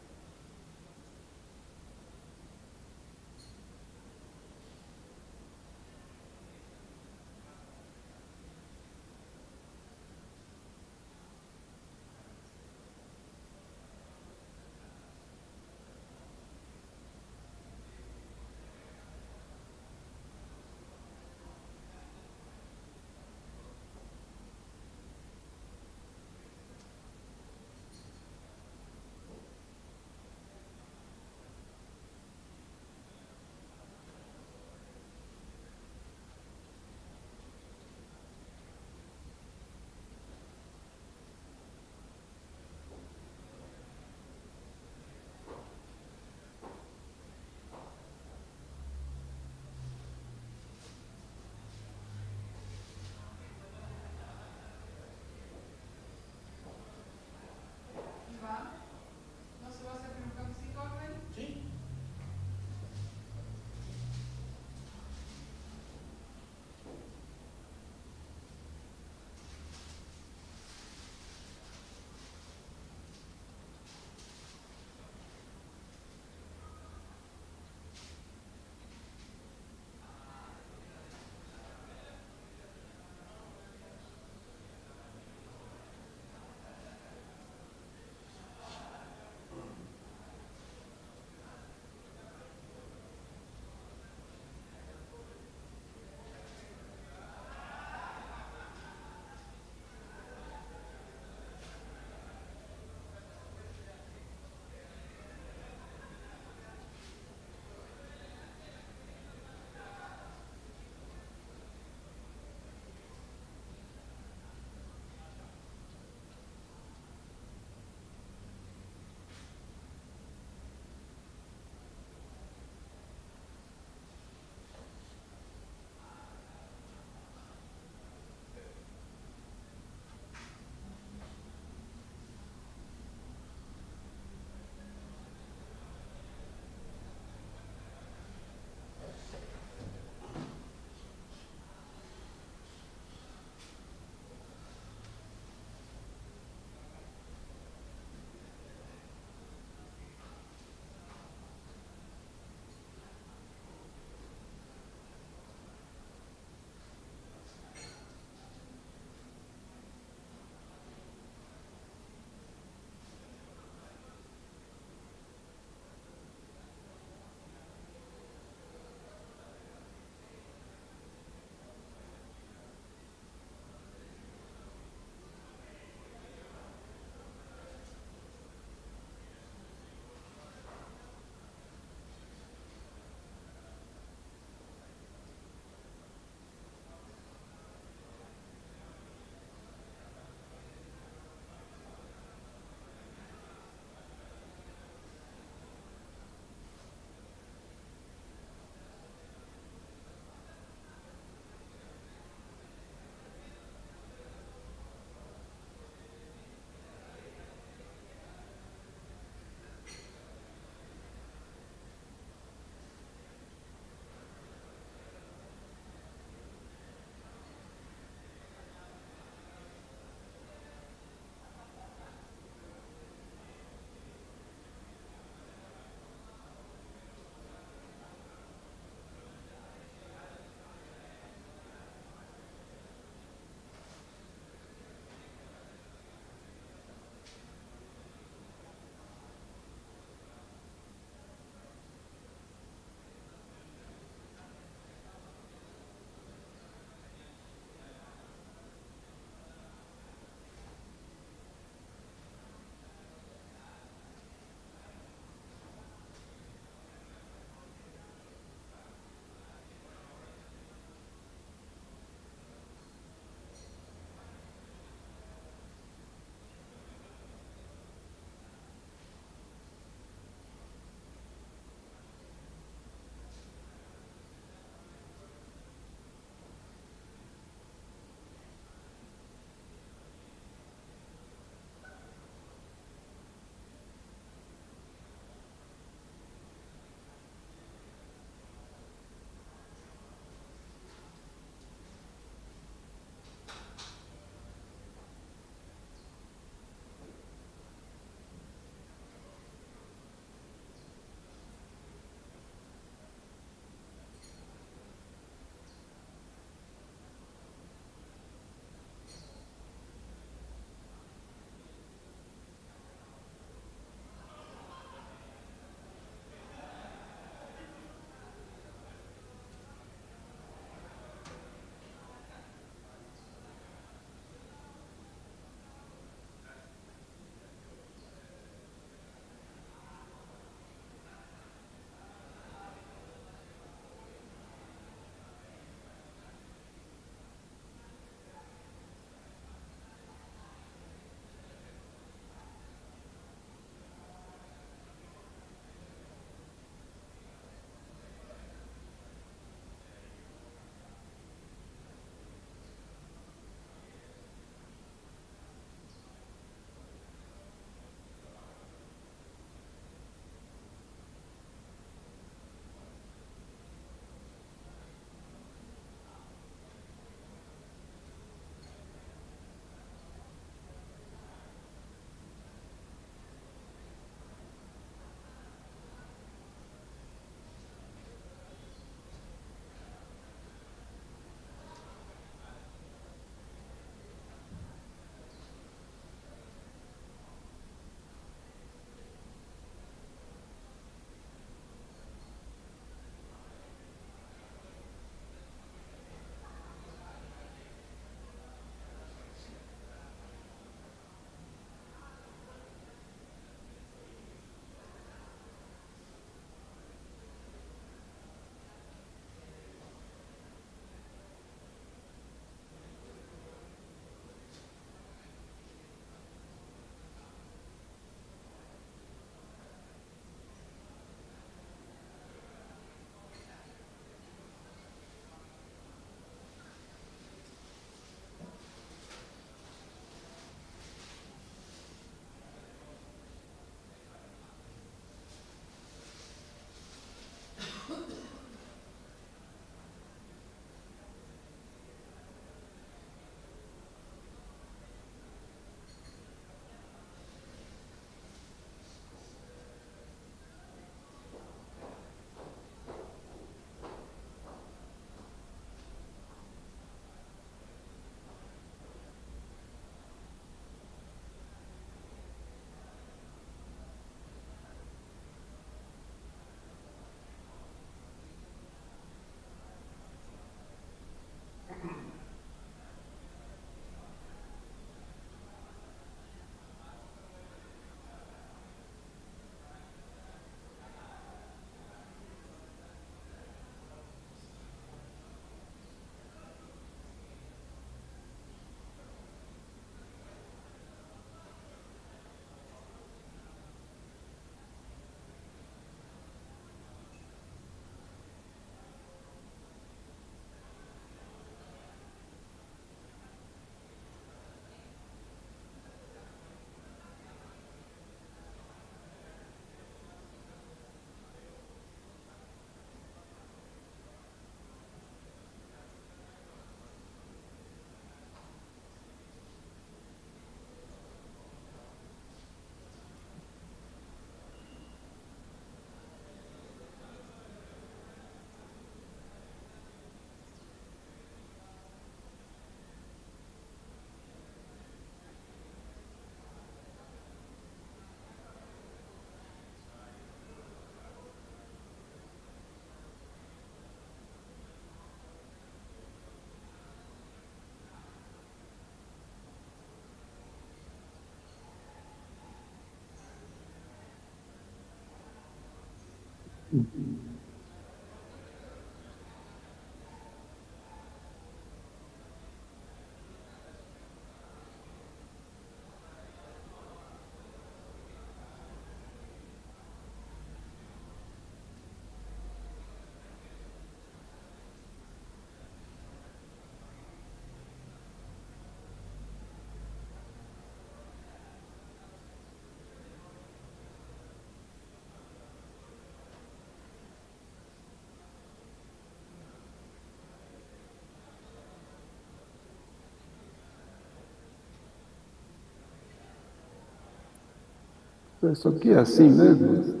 Isso aqui é assim mesmo?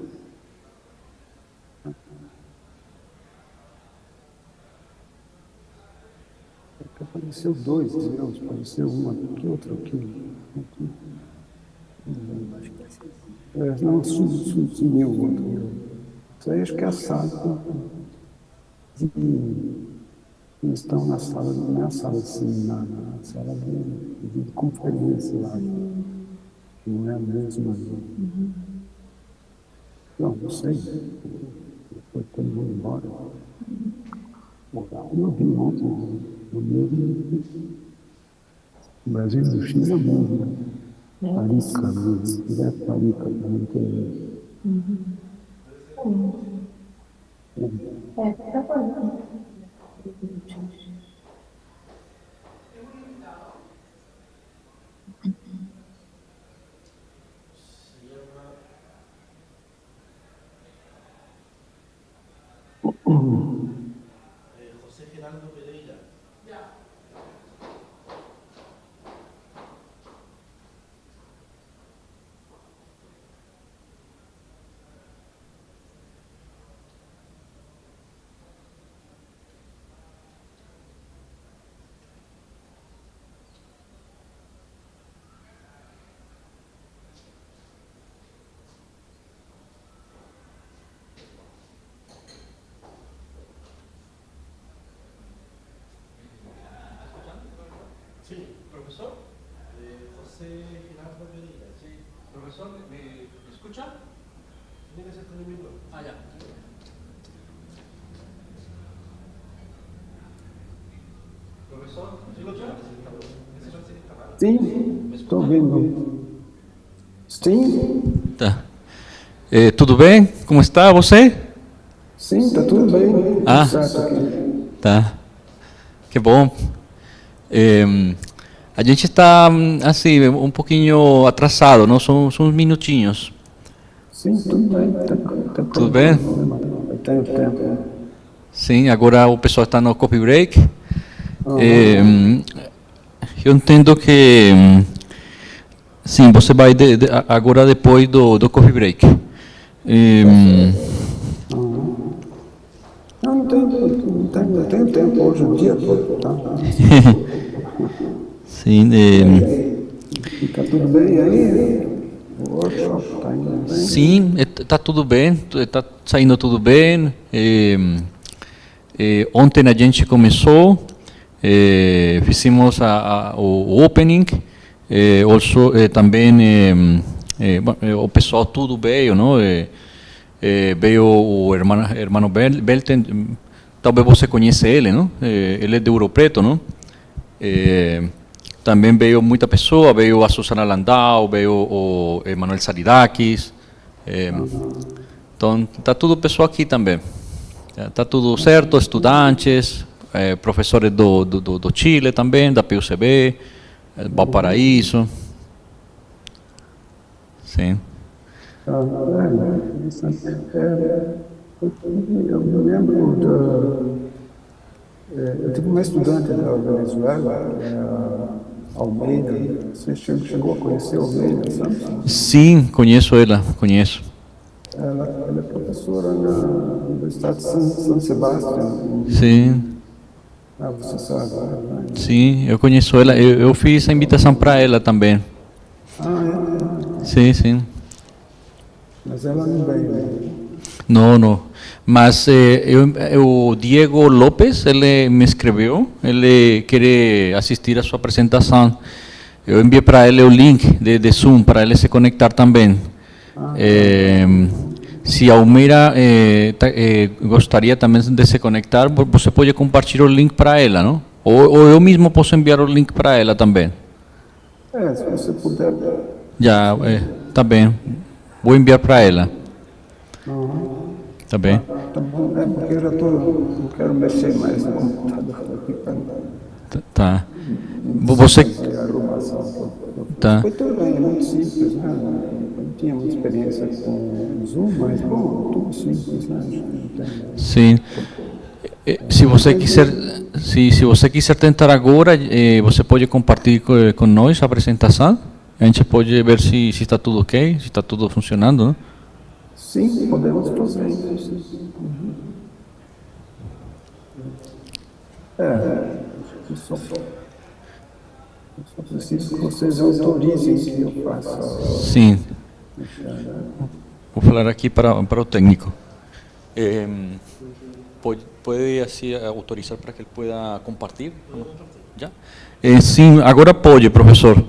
Apareceu dois Deus, apareceu um aqui, outro aqui. Não, sumiu o outro. Isso aí acho que é a sala. Eles estão na sala, não é a sala de seminário, na sala de conferência lá. Não é a mesma. Não sei. Foi todo mundo embora. Eu vi ontem, no meio do Brasil do X é bom, né? Arica, direto para Arica, não tem. Tá bom. José Gerardo Pereira. Sí, profesor. José Gerardo Pereira. Sí, profesor, ¿me escucha? Tiene que ser con el micro. Ah, ya. Profesor, ¿me escucha? Sim, estou vendo. Sim? Tá. Tudo bem? Como está você? Sim, está tudo bem. Ah, certo aqui. tá. Que bom. A gente está, assim, um pouquinho atrasado, não? São uns minutinhos. Sim, tudo bem. Tudo bem? Eu tenho tempo. Sim, agora o pessoal está no coffee break. Eu entendo que, sim, você vai agora depois do coffee break. Não tenho tempo hoje em dia. Tá? Sim. Está tudo bem aí? O workshop está indo bem? Sim, está tudo bem, está saindo tudo bem. Ontem a gente começou, fizemos o opening, também o pessoal tudo veio, não? Veio o irmão Belten, talvez você conheça ele, não? Ele é de Ouro Preto, não? Também veio muita pessoa, veio a Susana Landau, veio o Emanuel Saridakis. Então, está tudo pessoal aqui também. Está tudo certo, estudantes, professores do Chile também, da PUCB, Valparaíso. Sim. Eu me lembro eu tive uma estudante da Venezuela, Almeida. Você chegou a conhecer Almeida, sabe? Sim, conheço ela, conheço. Ela é professora na Universidade de São Sebastião. Sim. Ah, você sabe, né? Sim, eu conheço ela. Eu fiz a invitação para ela também. Ah, é? Sim, sim. Mas ela não veio. Não. Mas o Diego Lopes, ele me escreveu, ele quer assistir a sua apresentação. Eu enviei para ele o link de Zoom, para ele se conectar também. se a Almeida gostaria também de se conectar, você pode compartilhar o link para ela, não? Ou eu mesmo posso enviar o link para ela também. Se você puder. Já, tá bem. Vou enviar para ela. Tá bem. Tá bom, porque eu já não quero mexer mais no computador aqui para Tá. Você... Tá. Foi tudo bem, é muito simples, né? Eu não tinha muita experiência com o Zoom, mas, bom, tudo simples, né? Sim. Se você quiser tentar agora, você pode compartilhar com nós a apresentação. A gente pode ver se está tudo ok, se está tudo funcionando, né? Sim, podemos fazer isso. Só preciso que vocês autorizem que eu faça. Sim. Vou falar aqui para o técnico. Pode assim autorizar para que ele pueda compartilhar? Já? Sim, agora pode, professor.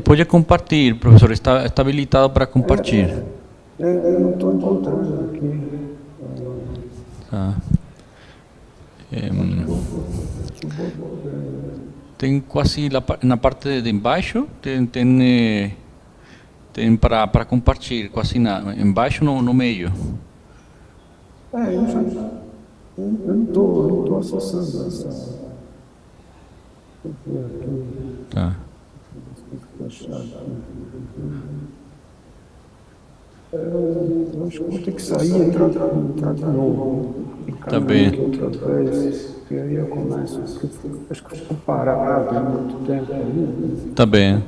Pode compartilhar, professor. Está habilitado para compartilhar. Eu não estou encontrando aqui. Tá. Tem quase na parte de embaixo, tem para compartilhar, quase embaixo no meio. Eu não estou acessando essa. Tá. Eu acho que vou ter que sair e entrar de novo. Tá bem. Outra vez, e aí eu começo. Acho que eu fico parado há muito tempo aí. Tá bem.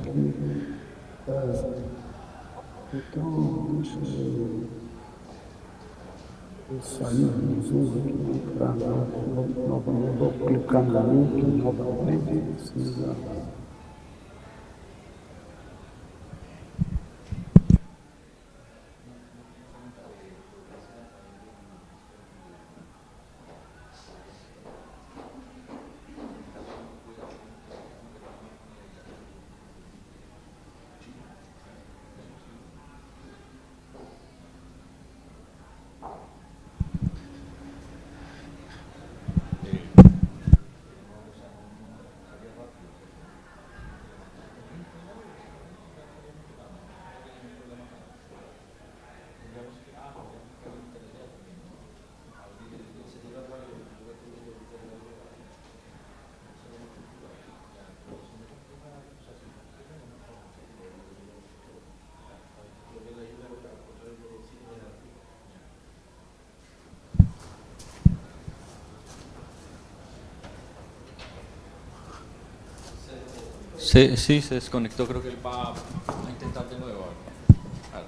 Então, deixa eu sair do Zoom aqui para novamente. Vou clicar no link novamente. Sí, se desconectó, creo que él va a intentar de nuevo. Claro.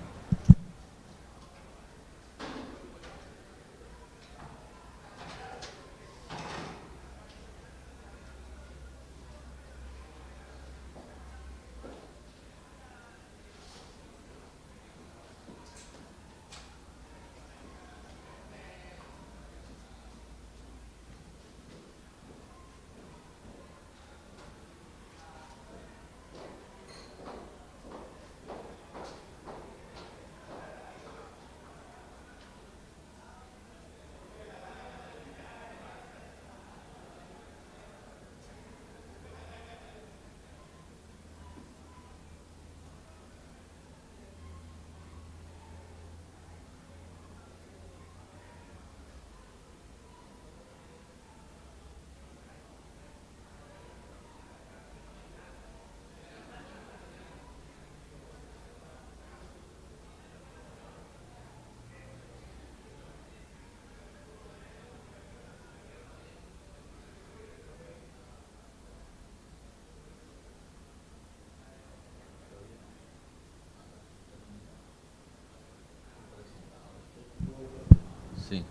Sim.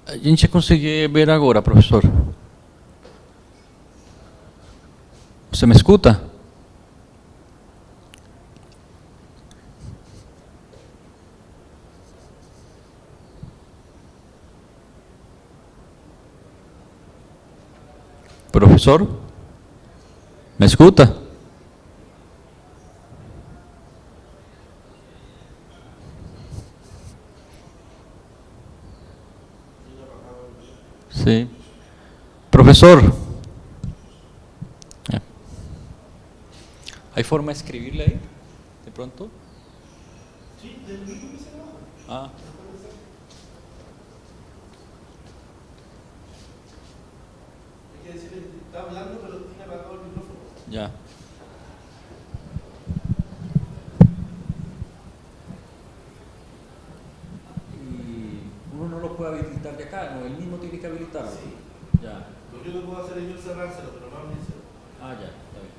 A gente consegue ver agora, professor. Você me escuta? Professor? Me escuta? Sim. Professor? ¿Hay forma de escribirle ahí? ¿De pronto? Sí, del mismo se enoja. Ah. Hay que decirle, está hablando, pero tiene apagado el micrófono. Ya. Y uno no lo puede habilitar de acá, ¿no? Él mismo tiene que habilitarlo. Sí. Ya. Lo que yo puedo hacer es yo cerrárselo, pero no abrírselo. Ah, ya, está bien.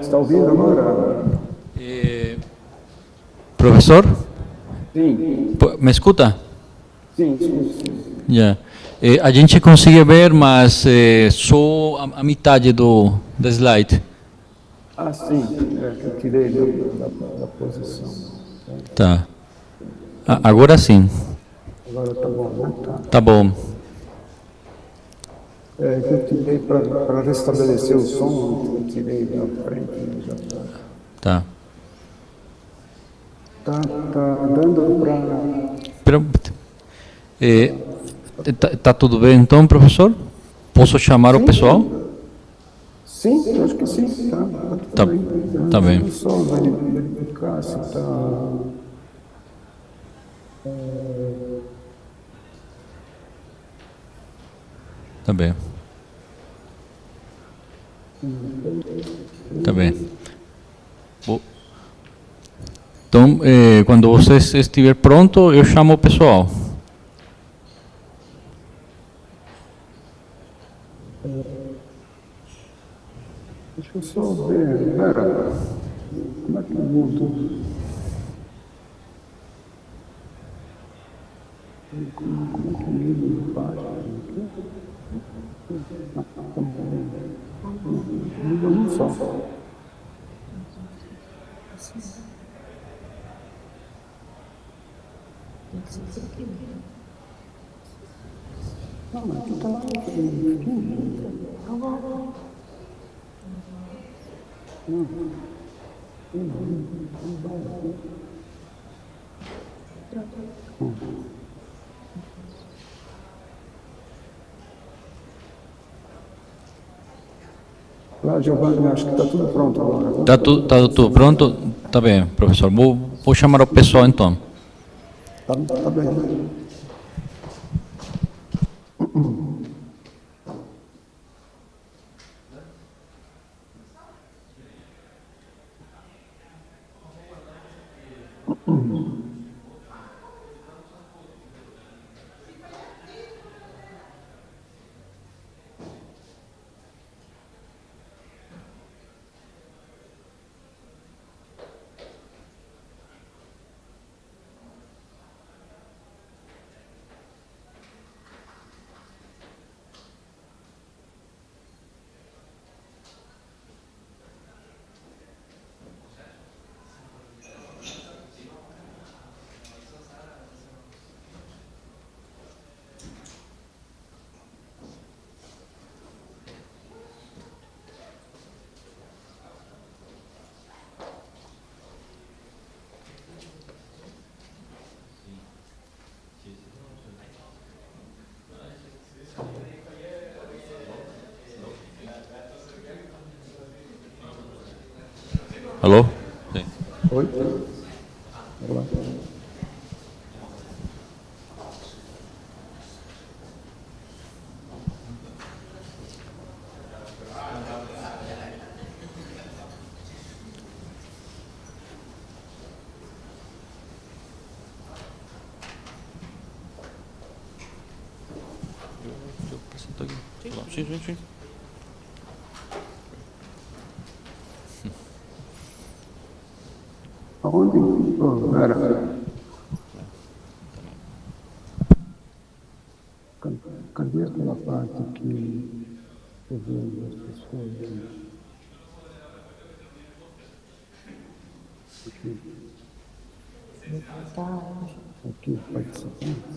Está ouvindo agora? Professor? Sim. Me escuta? Sim, sim, sim. Já. A gente consegue ver, mas só a metade do slide. Ah, sim. Eu tirei da posição. Tá. Agora sim. Agora tá bom, né? Tá bom. Que eu tirei para restabelecer o som, eu tirei da frente. Já tá. Tá dando para... Tá tudo bem então, professor? Posso chamar o pessoal? Sim, eu acho que sim. Tá bem. Tá bem. Só verificar se tá... Tá bem. Tá bem. Então, quando você estiver pronto, eu chamo o pessoal. Deixa eu só ver. Pera. Como é que eu mudo? Como é que eu mudo a página? Muda um só. Não, mas tu tá lá. Lá, Giovanni, acho que está tudo pronto agora. Está tudo pronto? Tá bem, professor. Vou chamar o pessoal então. Tá bem. Alô? Sim. Oi? Olá. Yo presento aquí. Sí, sí, sí. Aonde? Oh, cara. Cadê aquela parte que eu vejo as pessoas? Aqui. Aqui, participantes.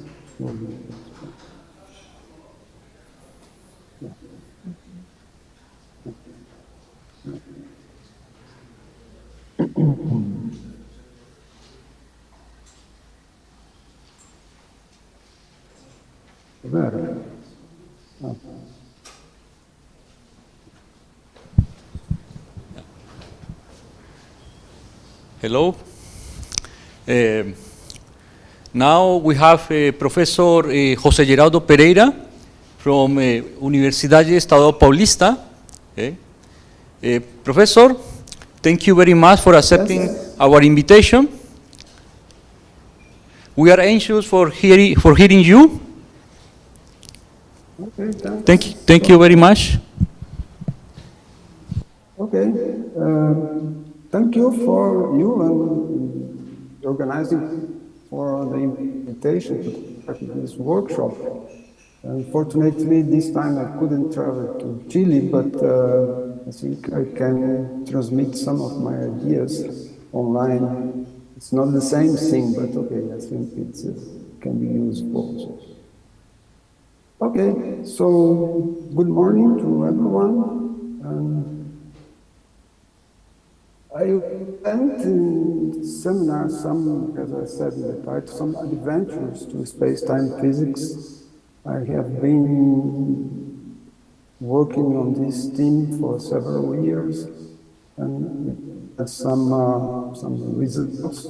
Vera. Ah. Hello. Now we have Professor José Geraldo Pereira from Universidade Estadual Paulista. Professor, thank you very much for accepting our invitation. We are anxious for hearing you. Okay, thank you very much. Okay. Thank you for you and organizing for the invitation to this workshop. Unfortunately, this time I couldn't travel to Chile, but I think I can transmit some of my ideas online. It's not the same thing, but okay, I think it can be useful. Okay, so good morning to everyone. I went in seminar, as I said in the title, some adventures to space-time physics. I have been working on this theme for several years and had some results.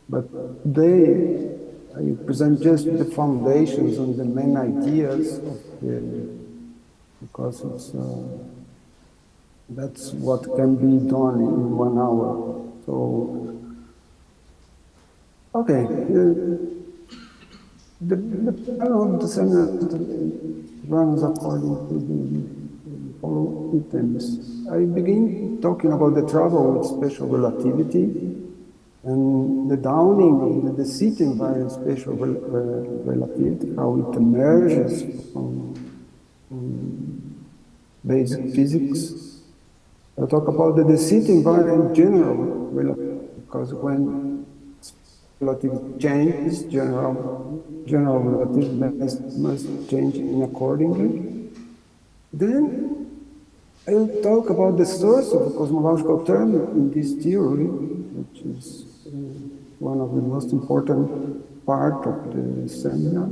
But today I present just the foundations and the main ideas of because it's that's what can be done in 1 hour. So, okay. The plan of the seminar runs according to the following items. I begin talking about the trouble with special relativity and the downing of the seat invariant special relativity, how it emerges from basic physics. I'll talk about the seat invariant general relativity, because when relativity changes, general relativity must change accordingly. Then I'll talk about the source of a cosmological term in this theory, which is one of the most important part of the seminar.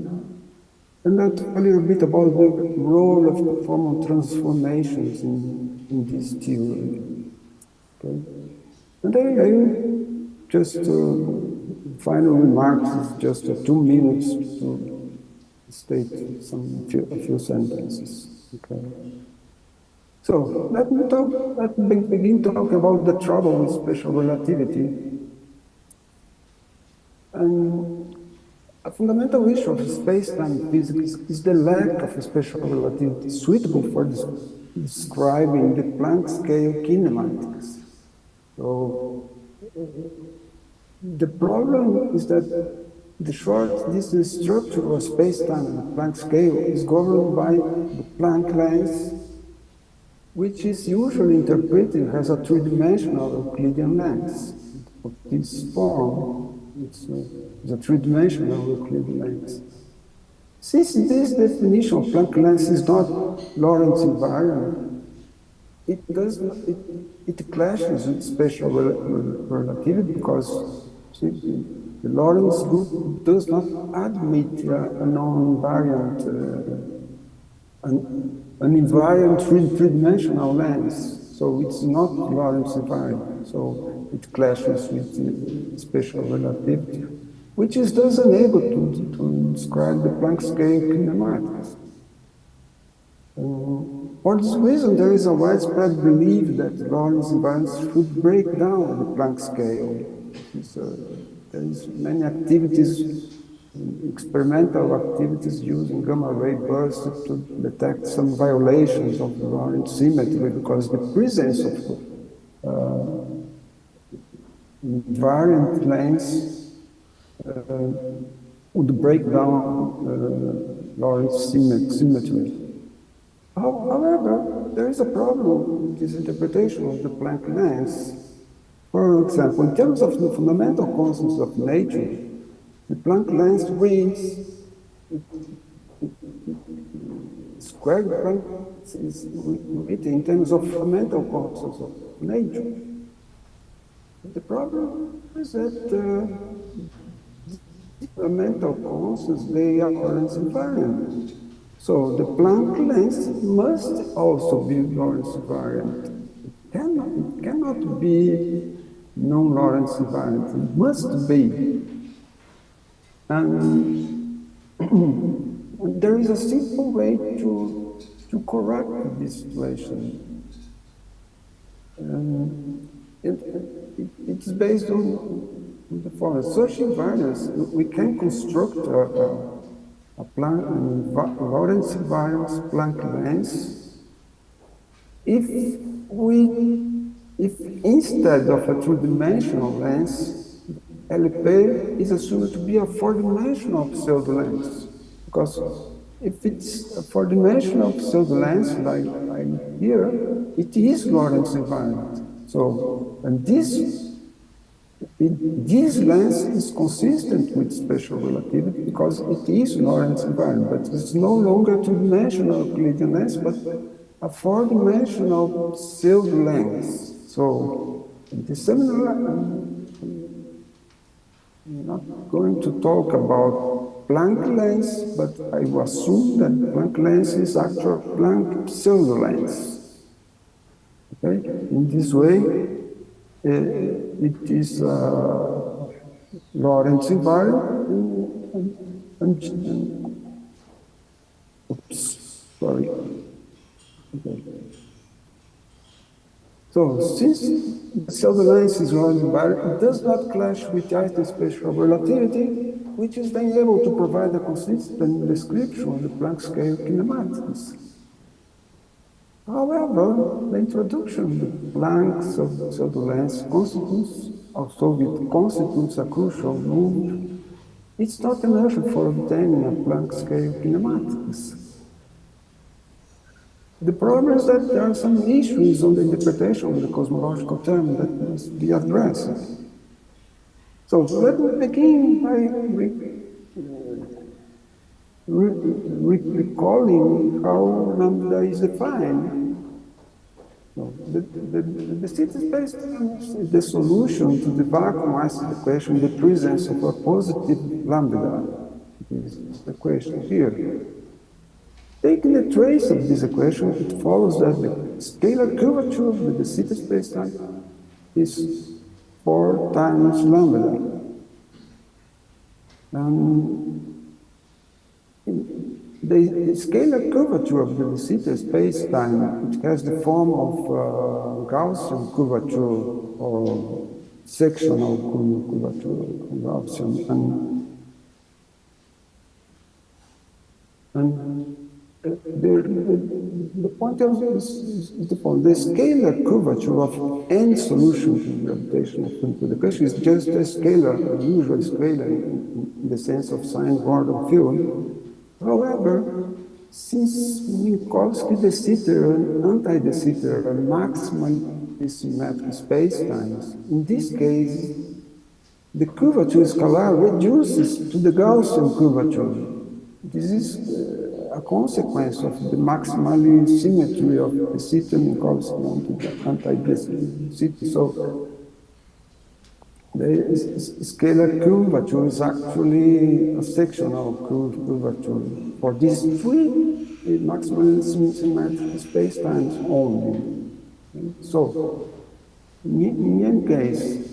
And I'll tell you a bit about the role of conformal transformations in this theory. Okay? And I just final remarks is just 2 minutes to state a few sentences. Okay. So let me begin talking about the trouble with special relativity. And a fundamental issue of space-time physics is the lack of a special relativity suitable for describing the Planck scale kinematics. So the problem is that the short-distance structure of space-time on the Planck scale is governed by the Planck length, which is usually interpreted as a three-dimensional Euclidean length. Of this form, it's a three-dimensional Euclidean length. Since this definition of Planck length is not Lorentz invariant, it clashes with special relativity because the Lorentz group does not admit a non-invariant, an invariant three-dimensional length. So it's not Lorentz invariant. So it clashes with the special relativity, which is thus unable to describe the Planck scale kinematics. For this reason, there is a widespread belief that Lorentz invariance should break down the Planck scale. There is many activities, experimental activities using gamma ray bursts to detect some violations of the Lorentz symmetry because the presence of invariant lengths would break down Lorentz symmetry. However, there is a problem with this interpretation of the Planck lengths. For example, in terms of the fundamental constants of nature, the Planck length reads squared Planck is written in terms of fundamental constants of nature. The problem is that the fundamental constants, they are Lorentz invariant. So the Planck length must also be Lorentz invariant. It cannot be non-Lorentz invariant. It must be. And there is a simple way to correct this situation. It's based on the following. Such invariance, we can construct a Lorentz invariance Planck length if instead of a two-dimensional length, LP is assumed to be a four-dimensional pseudo length. Because if it's a four-dimensional pseudo length like here, it is Lorentz invariant. So, and this length is consistent with special relativity because it is Lorentz invariant, but it's no longer two-dimensional Euclidean length, but a four-dimensional pseudo length. So, the seminar, I'm not going to talk about Planck length, but I will assume that Planck length is actual Planck pseudo length. Okay? In this way, it is Lorentz invariant oops, sorry. Okay. So, since the pseudo length is Lorentz invariant, it does not clash with Einstein's special relativity, which is then able to provide a consistent description of the Planck scale kinematics. However, the introduction of the Planck pseudo length constitutes a crucial move. It's not enough for obtaining a Planck scale kinematics. The problem is that there are some issues on the interpretation of the cosmological term that must be addressed. So let me begin by recalling how lambda is defined. So the state space is the solution to the vacuum acid equation in the presence of a positive lambda. This is the equation here. Taking the trace of this equation, it follows that the scalar curvature of the de Sitter spacetime is 4 times lambda. The scalar curvature of the de Sitter spacetime, it has the form of Gaussian curvature or sectional curvature, Gaussian, and the point of this is the point. The scalar curvature of any solution to gravitational field. The question is just a scalar, a usual scalar in the sense of Sine-Gordon field. However, since Minkowski de Sitter and anti-de Sitter are maximally symmetric spacetimes, in this case, the curvature scalar reduces to the Gaussian curvature. This is a consequence of the maximally symmetry of the system Minkowski anti-de Sitter. So the scalar curvature is actually a sectional curvature for these three maximally symmetric spacetimes only. So, in any case,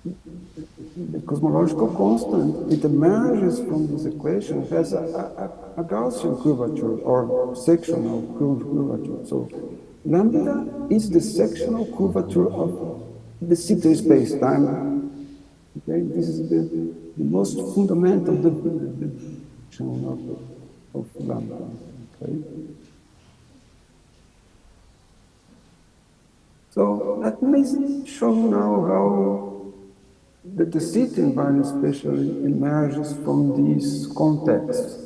the cosmological constant, it emerges from this equation as a Gaussian curvature or sectional curvature. So lambda is the sectional curvature of the Sitter space-time. Okay? This is the most fundamental definition of lambda. Okay? So let me show now how the city environment especially emerges from these contexts.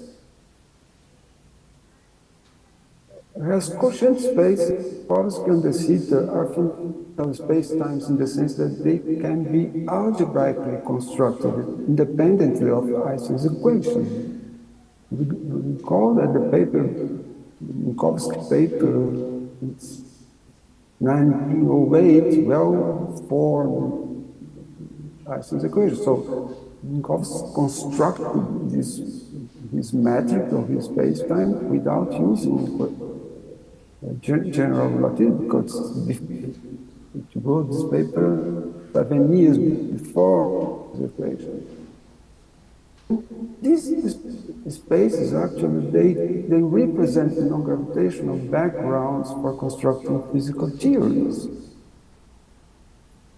As quotient space, Minkowski and the city are fundamental spacetimes in the sense that they can be algebraically constructed independently of Einstein's equation. We recall that the paper, Minkowski paper, it's 1908, well, for Einstein's equation. So Minkowski constructed this metric of his space-time without using general relativity, because he wrote this paper 7 years before the equation. These spaces actually, they represent non-gravitational backgrounds for constructing physical theories.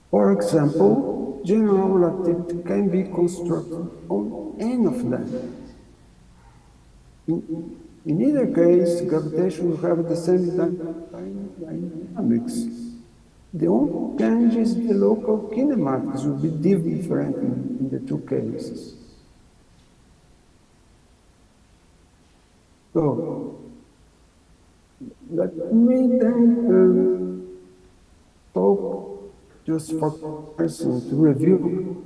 For example, general relativity can be constructed on any of them. In either case, gravitation will have the same dynamics. The only change is the local kinematics will be different in the two cases. So, let me then talk just for person to review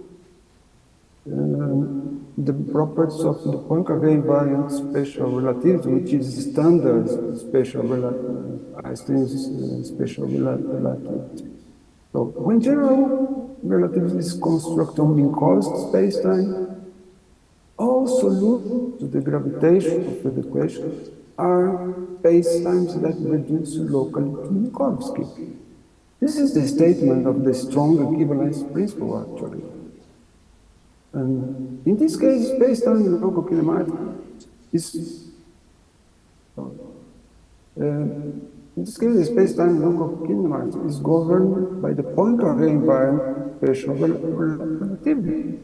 the properties of the Poincare invariant spatial relativity, which is standard spatial Einstein's spatial relativity. So, when general relativity is constructed on Minkowski spacetime, all solutions to the gravitation of the equation are spacetimes that reduce locally to Minkowski. This is the statement of the strong equivalence principle, actually. And in this case, spacetime local kinematic is in this case, the spacetime local kinematic is governed by the Poincare invariant spatial relativity.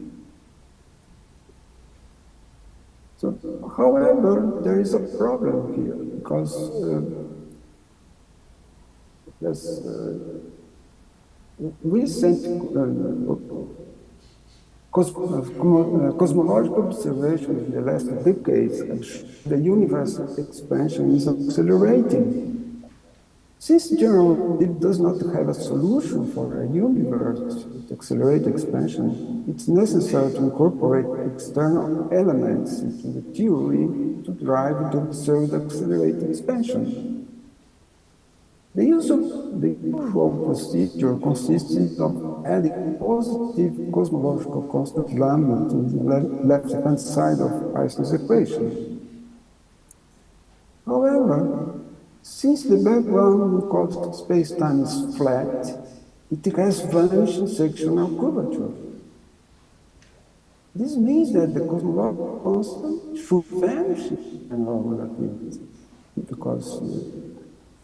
So, however, there is a problem here, because recent cosmological observations in the last decades have shown the universe expansion is accelerating. Since general relativity does not have a solution for a universe with accelerated expansion, it's necessary to incorporate external elements into the theory to drive the observed accelerated expansion. The usual procedure consists of adding positive cosmological constant lambda to the left-hand side of Einstein's equation. However, since the background Minkowski spacetime is flat, it has vanishing sectional curvature. This means that the cosmological constant should vanish in general relativity, because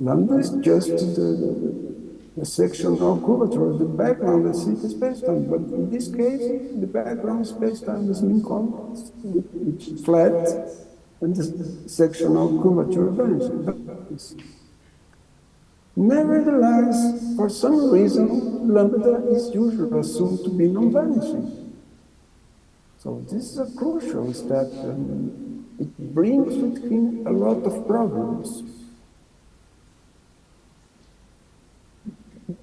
lambda is just the sectional curvature of the background of the spacetime. But in this case, the background spacetime is Minkowski, which is flat, and the sectional curvature vanishes. Nevertheless, for some reason, lambda is usually assumed to be non-vanishing. So this is a crucial step, and it brings with him a lot of problems.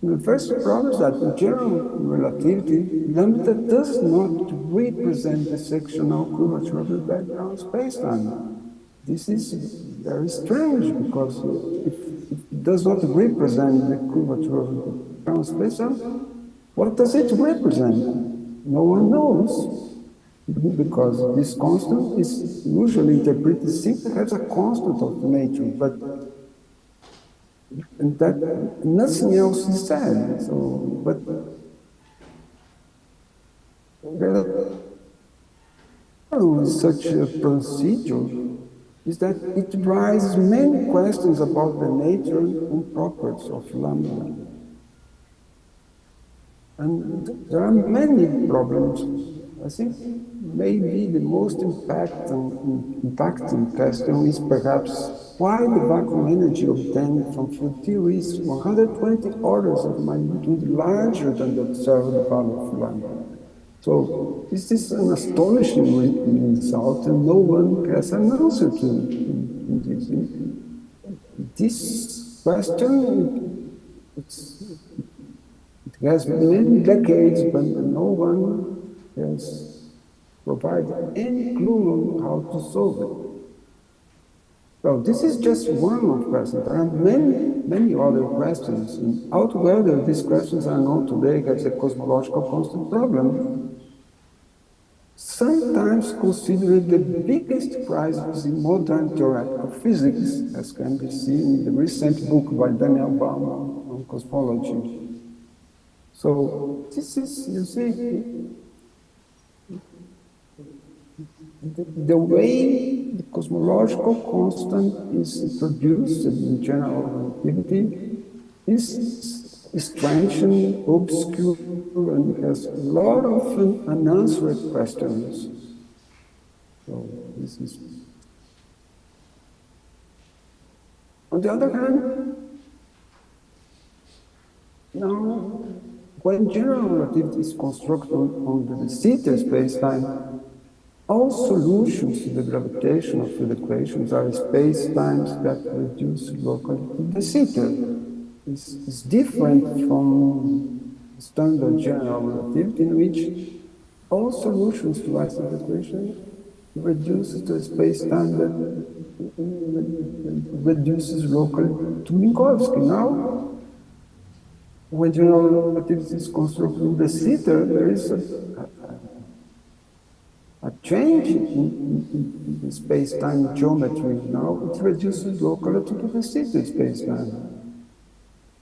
The first problem is that in general relativity, lambda does not represent the sectional curvature of the background spacetime. This is very strange, because if it does not represent the curvature of the background spacetime, what does it represent? No one knows, because this constant is usually interpreted simply as a constant of nature, but and that nothing else is said. So, but such a procedure is that it raises many questions about the nature and properties of lambda. And there are many problems. I think maybe the most impacting question is perhaps why the vacuum energy obtained from field theory is 120 orders of magnitude larger than the observed value of lambda. So this is an astonishing result, and no one has an answer to this. This question, it has been many decades, but no one has provided any clue on how to solve it. So this is just one of the questions. There are many other questions, and altogether these questions are known today as a cosmological constant problem, sometimes considered the biggest crisis in modern theoretical physics, as can be seen in the recent book by Daniel Baum on cosmology. So this is, you see, the way the cosmological constant is introduced in general relativity is strange and obscure, and has a lot of unanswered questions. So this is. On the other hand, now, when general relativity is constructed under the zeta spacetime, all solutions to the gravitational field equations are spacetimes that reduce locally to the zeta. Is different from standard general relativity, in which all solutions to Einstein's equation reduces to a space-time that reduces locally to Minkowski. Now, when general relativity is constructed in the zeta, there is a change in the space-time geometry. Now it reduces locally to the zeta space-time.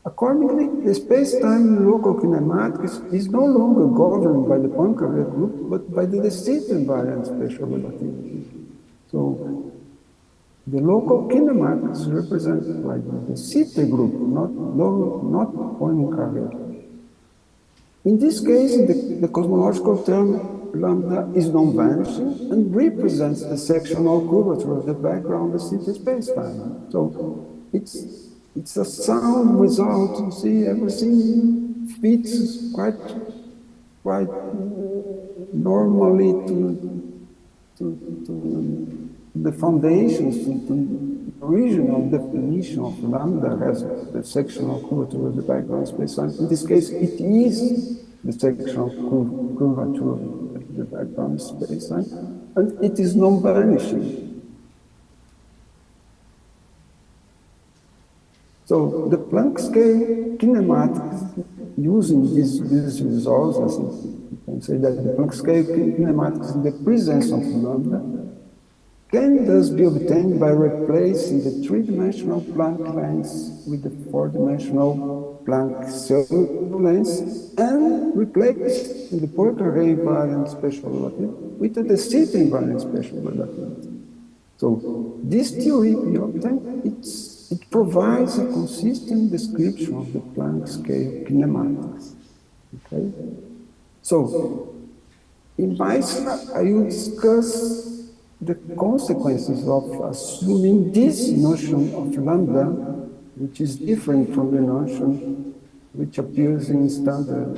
Accordingly, the space-time local kinematics is no longer governed by the Poincare group, but by the de Sitter invariant special relativity. So the local kinematics represented by the de Sitter group, not Poincare. In this case, the cosmological term lambda is non-vanishing and represents the sectional curvature of the background de Sitter space-time. So it's a sound result. You see, everything fits quite normally to the foundations, to the original definition of lambda as the sectional curvature of the background space-time. In this case, it is the sectional curvature of the background space-time, and it is non-vanishing. So the Planck scale kinematics, using these results, as you can say that the Planck scale kinematics in the presence of lambda can thus be obtained by replacing the three-dimensional Planck length with the four-dimensional Planck cellular length, and replacing the Poincare invariant special relativity with the de Sitter invariant special relativity. So this theory we obtain, it provides a consistent description of the Planck scale kinematics. Okay? So, in my slide, I will discuss the consequences of assuming this notion of lambda, which is different from the notion which appears in standard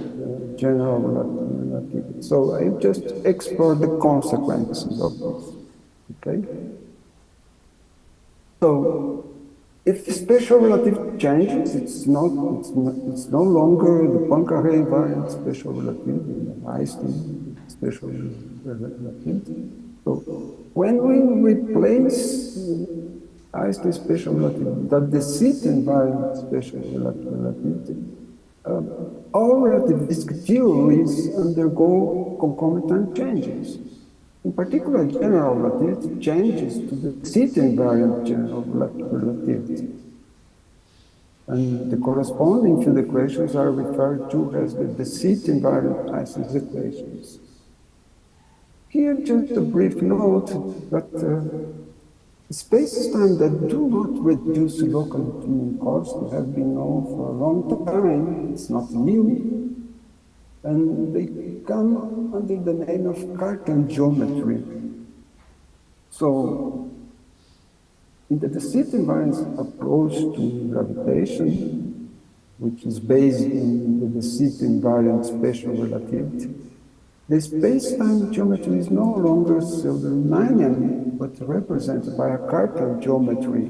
general relativity. So I just explore the consequences of this. Okay? So, if special relativity changes, it's no longer the Poincare invariant special relativity, the Einstein special relativity. So when we replace Einstein special relativity, that the Sitter invariant special relativity, all relativistic theories undergo concomitant changes. In particular, general relativity changes to the Sitter invariant general relativity. And the corresponding field equations are referred to as the de Sitter invariant Isons equations. Here, just a brief note that spaces-time that do not reduce locally to Minkowski have been known for a long time. It's not new. And they come under the name of Cartan geometry. So, in the de Sitter invariance approach to gravitation, which is based in the de Sitter invariant spatial relativity, the space-time geometry is no longer Silbermanian, but represented by a Cartan geometry.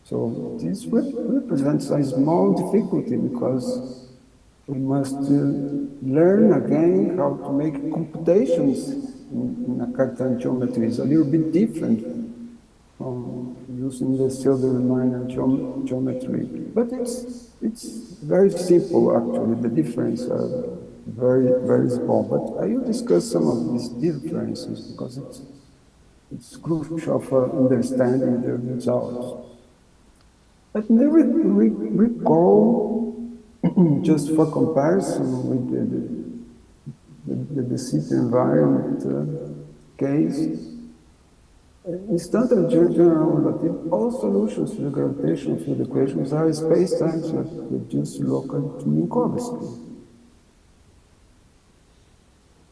So this represents a small difficulty because we must learn again how to make computations in a Cartan geometry. It's a little bit different from using the Silbermanian geometry. But it's very simple, actually. The difference are very small. But I will discuss some of these differences because it's crucial for understanding the results. But never recall, just for comparison with the de Sitter invariant case, in standard general relativity, all solutions to the gravitational field equations are spacetimes that reduce locally to Minkowski.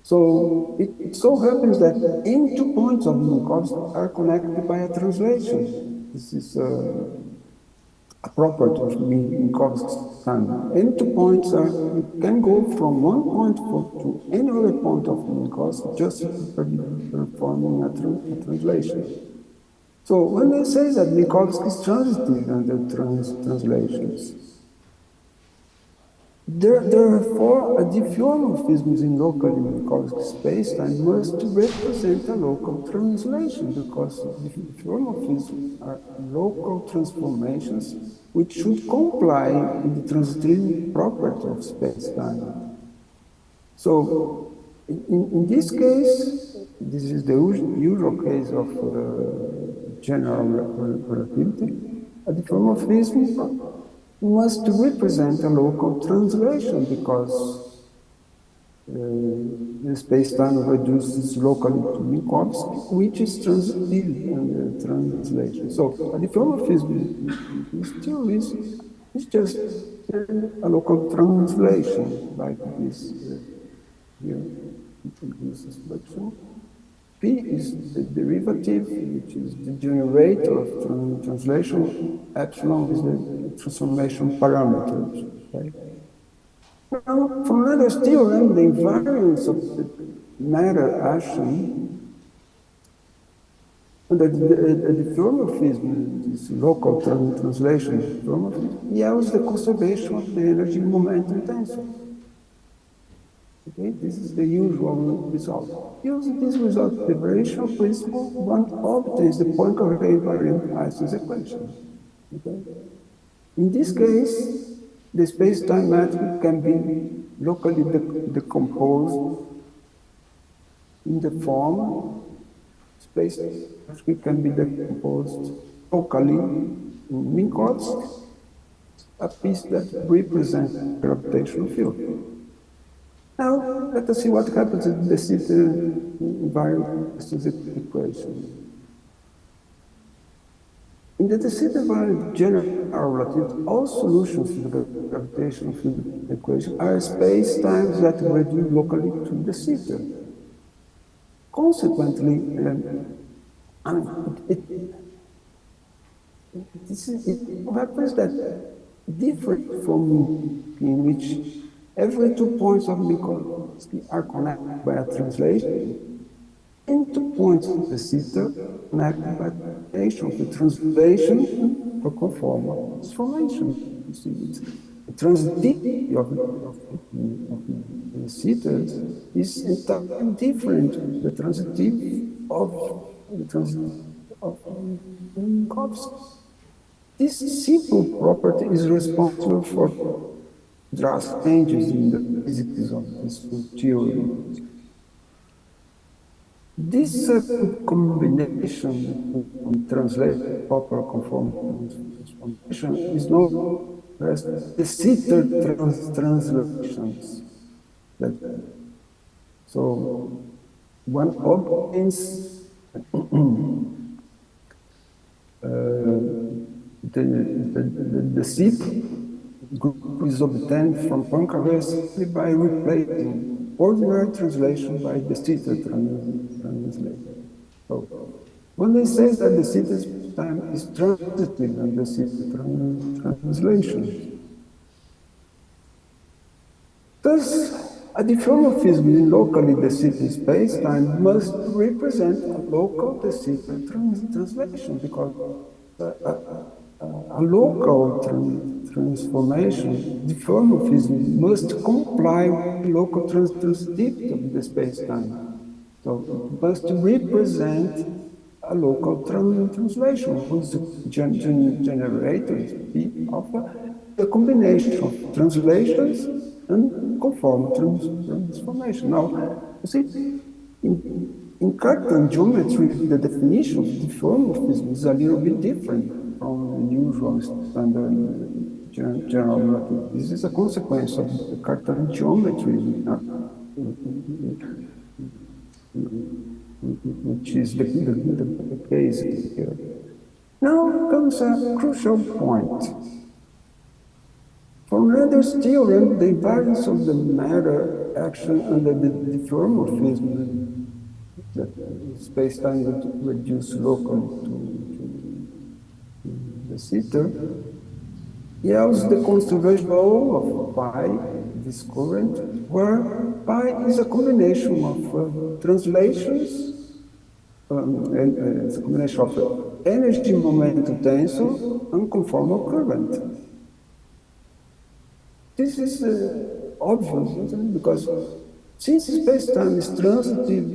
So it so happens that any 2 points of Minkowski are connected by a translation. This is a property of Minkowski's time. Any 2 points can go from one point to any other point of Minkowski just performing a translation. So when they say that Minkowski is transitive under translations, therefore, a diffeomorphism in locally Minkowski spacetime must represent a local translation, because diffeomorphisms are local transformations which should comply with the transitive property of spacetime. So, in this case, this is the usual case of general relativity, a diffeomorphism must represent a local translation because the space-time reduces locally to Minkowski, which is transitive in the translation. So a diffeomorphism still is just a local translation, like this here in this expression. P is the derivative, which is the generator of translation. Epsilon is the transformation parameter. Okay? Now, from Lander's theorem, the invariance of the matter action under the diffeomorphism, this local translation diffeomorphism, yields the conservation of the energy momentum tensor. Okay, this is the usual result. Using this result, the variational principle, one obtains the Poincare invariant Isons equation. Okay? In this case, the space-time matrix can be locally decomposed in the form space matrix can be decomposed locally in Minkowski, a piece that represents gravitational field. Now, let us see what happens in the de Sitter invariant equation. In the de Sitter invariant general relativity, all solutions to the gravitational field equation are space-times that reduce locally to de Sitter. Consequently, it happens that different from in which every 2 points of Minkowski are connected by a translation, and 2 points of de Sitter connected by the translation for conformal transformation. You see, the transitivity of de Sitter is entirely different. The transitivity of Minkowski. This simple property is responsible for drastic changes in the physics of this theory. This combination between translate proper conformal transformation is known as the sitter translations. So one obtains the SIP group is obtained from Poincaré simply by replacing ordinary translation by the sitter translation. So when they say that the sitter time is transitive and the sitter translation, thus a diffeomorphism in locally de Sitter space-time must represent a local de Sitter translation, because a local transformation, diffeomorphism, must comply with local transitivity of the space-time. So it must represent a local translation whose generator is P of a combination of translations and conformal transformation. Now, you see, in Cartan geometry, the definition of diffeomorphism is a little bit different from the usual standard general relativity. This is a consequence of the Cartan geometry, which is the case here. Now comes a crucial point. For Mendel's theorem, the invariance of the matter action under the diffeomorphism, that space-time would reduce locally to the sitter, yields the conservation of pi, this current, where pi is a combination of translations, and it's a combination of energy momentum tensor and conformal current. This is obvious, because since space-time is transitive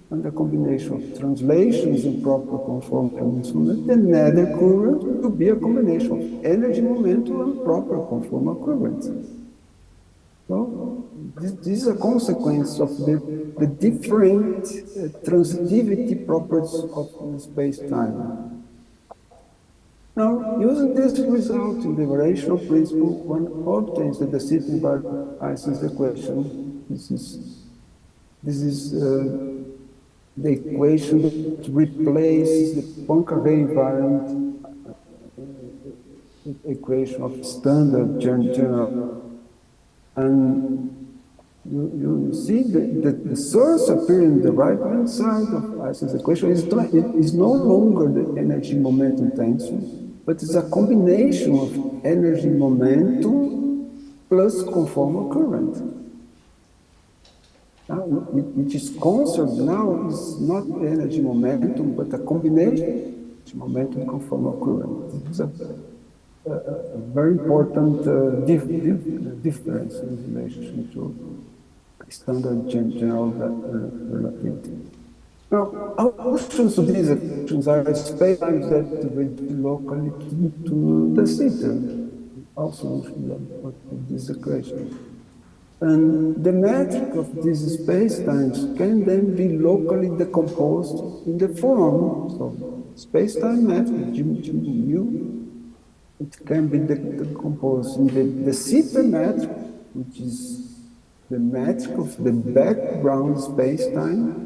and a combination of translations and proper conformal instrument, the nether current will be a combination of energy momentum and proper conformal current. So this is a consequence of the different transitivity properties of space-time. Now, using this result in the variational principle, one obtains the de Sitter invariant Ison's equation. This is the equation that replaces the Poincaré invariant equation of standard general. And you see the source appearing on the right-hand side of Ison's equation is no longer the energy momentum tensor, but it's a combination of energy momentum plus conformal current. Now, which is conserved now is not energy momentum, but a combination of energy momentum and conformal current. It's a very important difference in relation to standard general relativity. Now, solutions to these equations are space-times that reduce locally to the sitter, all solutions of this equation. And the metric of these space-times can then be locally decomposed in the form of space-time metric, G mu. It can be decomposed in the de Sitter metric, which is the metric of the background space-time,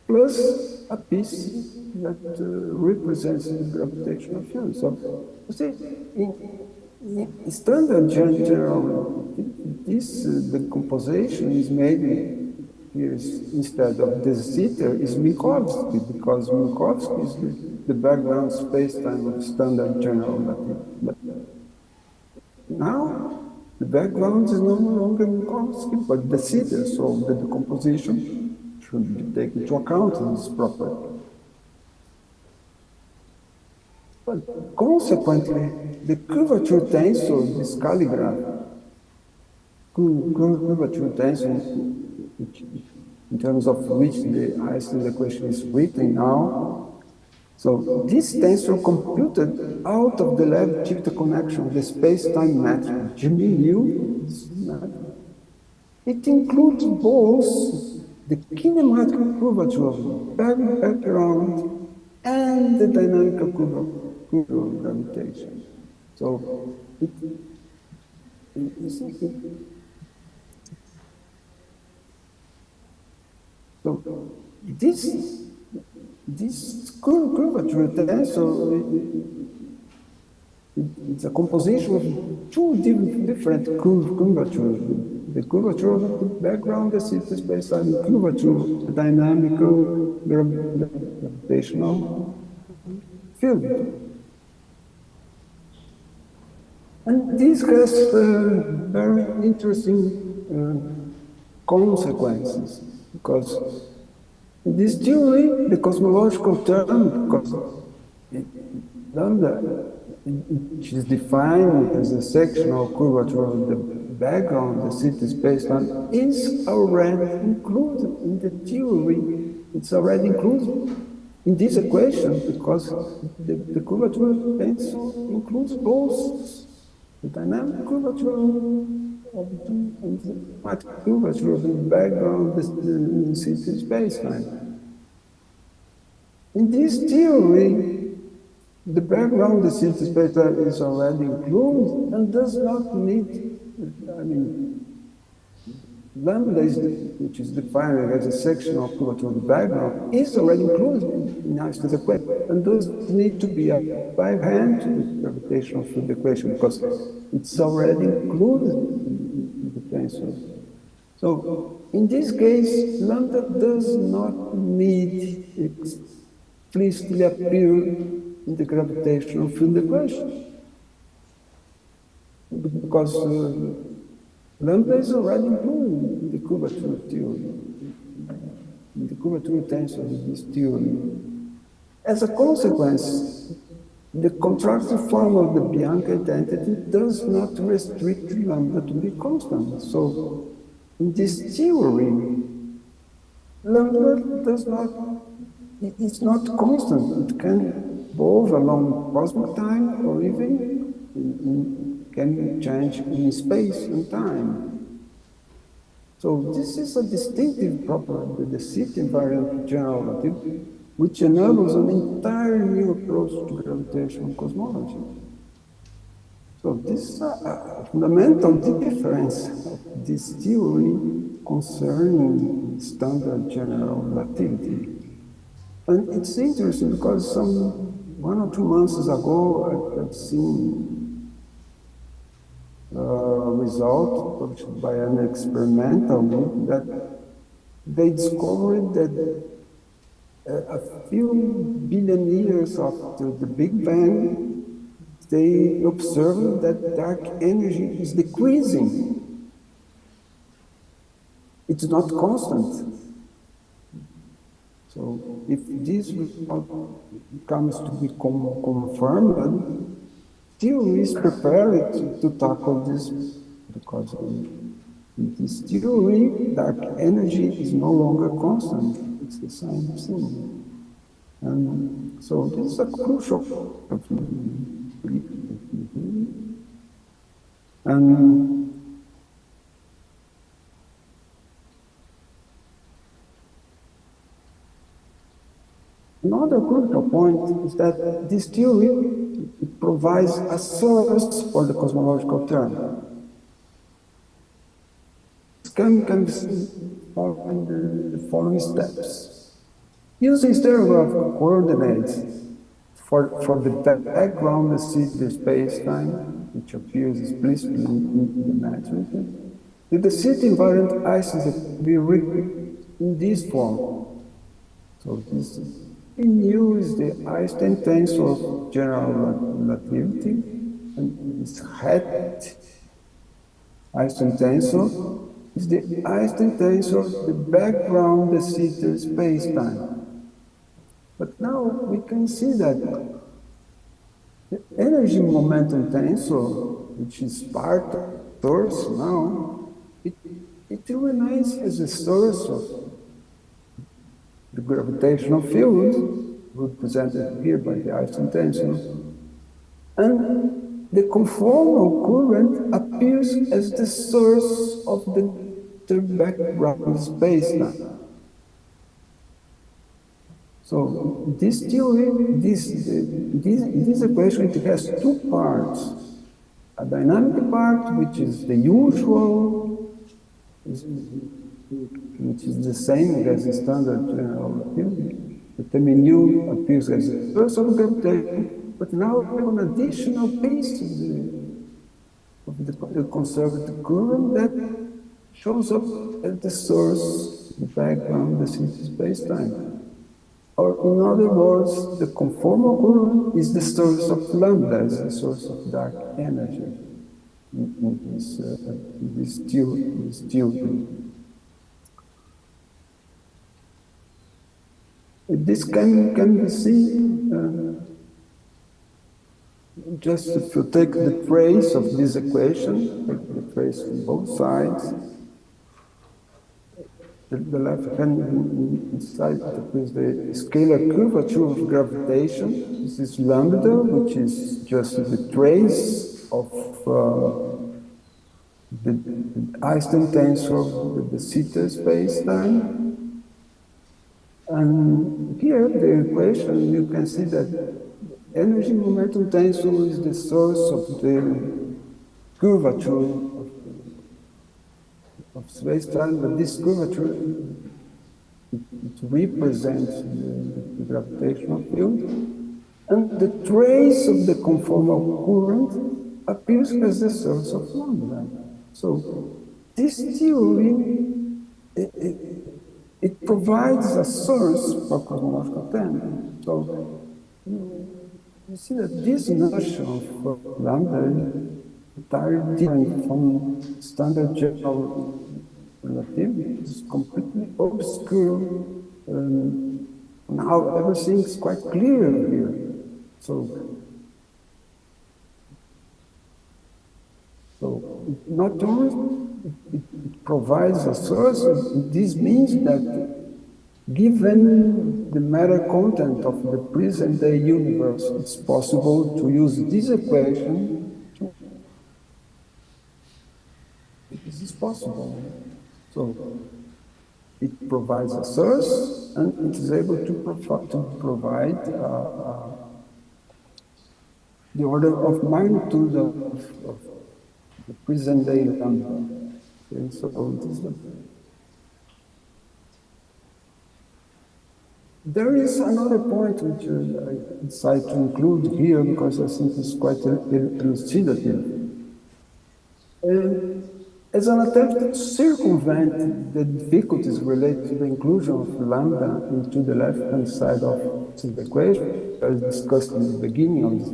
plus a piece that represents the gravitational field. So, you see, in standard general, this decomposition is made here instead of the Sitter is Minkowski, because Minkowski is the background space-time of standard general relativity. But now, the background is no longer Minkowski, but the Sitter, so the decomposition should be taken into account in this property. But consequently, the curvature tensor, this calligraph, curvature tensor, in terms of which the Ison's equation is written now. So this tensor computed out of the left-shifter connection of the space-time metric, G mu, it includes both the kinematic curvature of the background and the dynamical curvature of gravitation. So this curvature tensor, it's a composition of two different curvatures. The curvature of the background, the city space, and the curvature of the dynamical gravitational field. And this has very interesting consequences, because in this theory, the cosmological term, because lambda, which is defined as a sectional curvature of the background, the city space-time, is already included in the theory. It's already included in this equation, because the curvature tensor includes both the dynamic curvature of the mathematical curvature of the background, the city space-time. In this theory, the background, the city space-time is already included and does not need, lambda, which is defined as a sectional curvature of the background, is already included in Einstein's equation and does need to be applied to the gravitational field equation, because it's already included in the tensor. So, in this case, lambda does not need explicitly appear in the gravitational field equation, because lambda is already included in the curvature theory, in the curvature tensor of this theory. As a consequence, the contractive form of the Bianchi identity does not restrict lambda to be constant. So, in this theory, lambda does not, it's not constant. It can evolve along cosmic time, or even can change in space and time. So this is a distinctive property, the city invariant general relativity, which enables an entirely new approach to gravitational cosmology. So this is a fundamental difference of this theory concerning standard general relativity. And it's interesting because 1 or 2 months ago, I've seen a result published by an experimental group that they discovered that a few billion years after the Big Bang, they observed that dark energy is decreasing. It's not constant. So if this comes to be confirmed, theory is prepared to tackle this, because in this theory, dark energy is no longer constant. It's the same thing. And so this is a crucial. And another crucial point is that this theory provides a source for the cosmological term. This can be found in the following steps. Using stereographic coordinates for the background, the city space-time, which appears explicitly in the matrix, the city invariant isotope will be written in this form. So this is, we use the Einstein tensor of general relativity, and this hat Einstein tensor is the Einstein tensor of the background, the city space-time. But now we can see that the energy momentum tensor, which is part of the source now, it remains as a source of the gravitational field, represented here by the Einstein tensor. And the conformal current appears as the source of the background space-time. So this theory, this equation, it has two parts. A dynamic part, which is the usual, which is the same as the standard general relativity. The mu appears as a source of gravitation, but now we have an additional piece of the conservative current that shows up at the source, the background, the space-time. Or in other words, the conformal current is the source of lambda, is the source of dark energy in this theory. This can be seen just if you take the trace of this equation, take the trace from both sides. The left-hand side is the scalar curvature of gravitation. This is lambda, which is just the trace of the Einstein tensor with the theta space-time. And here, the equation, you can see that energy momentum tensor is the source of the curvature of space-time, but this curvature, it represents the gravitational field, and the trace of the conformal current appears as the source of lambda. So this theory, it provides a source for cosmological time. So you see that this notion of lambda is entirely different from standard general relativity. It's completely obscure. Now everything is quite clear here. So not only it provides a source, this means that given the matter content of the present-day universe, it's possible to use this equation. This is possible. So it provides a source, and it is able to provide the order of magnitude of the present-day lambda. Okay, so this is there is another point which I decided to include here because I think it's quite elucidative. As an attempt to circumvent the difficulties related to the inclusion of lambda into the left-hand side of the equation, as discussed in the beginning of this,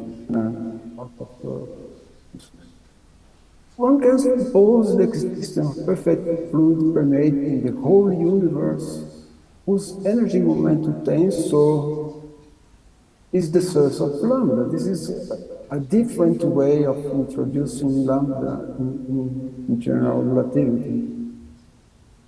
one can suppose the existence of perfect fluid permeating the whole universe, whose energy momentum tensor is the source of lambda. This is a different way of introducing lambda in general relativity.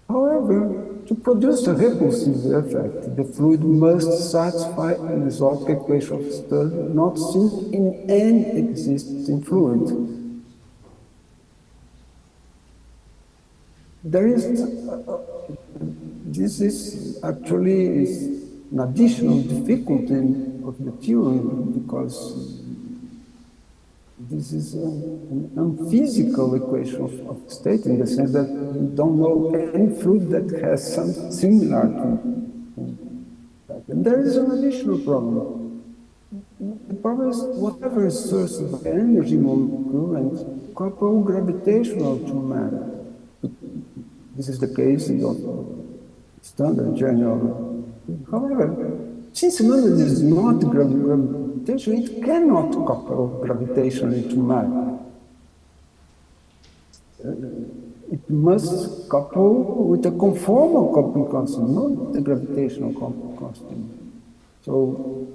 However, to produce a repulsive effect, the fluid must satisfy an exotic equation of Stern not seen in any existing fluid. There is this is actually an additional difficulty of the theory because this is an unphysical equation of state in the sense that we don't know any fluid that has something similar to that. And there is an additional problem. The problem is whatever source of energy moment current couple gravitational to matter. This is the case of standard general. However, since lambda is not gravitation, it cannot couple gravitationally to matter. It must couple with a conformal coupling constant, not the gravitational coupling constant. So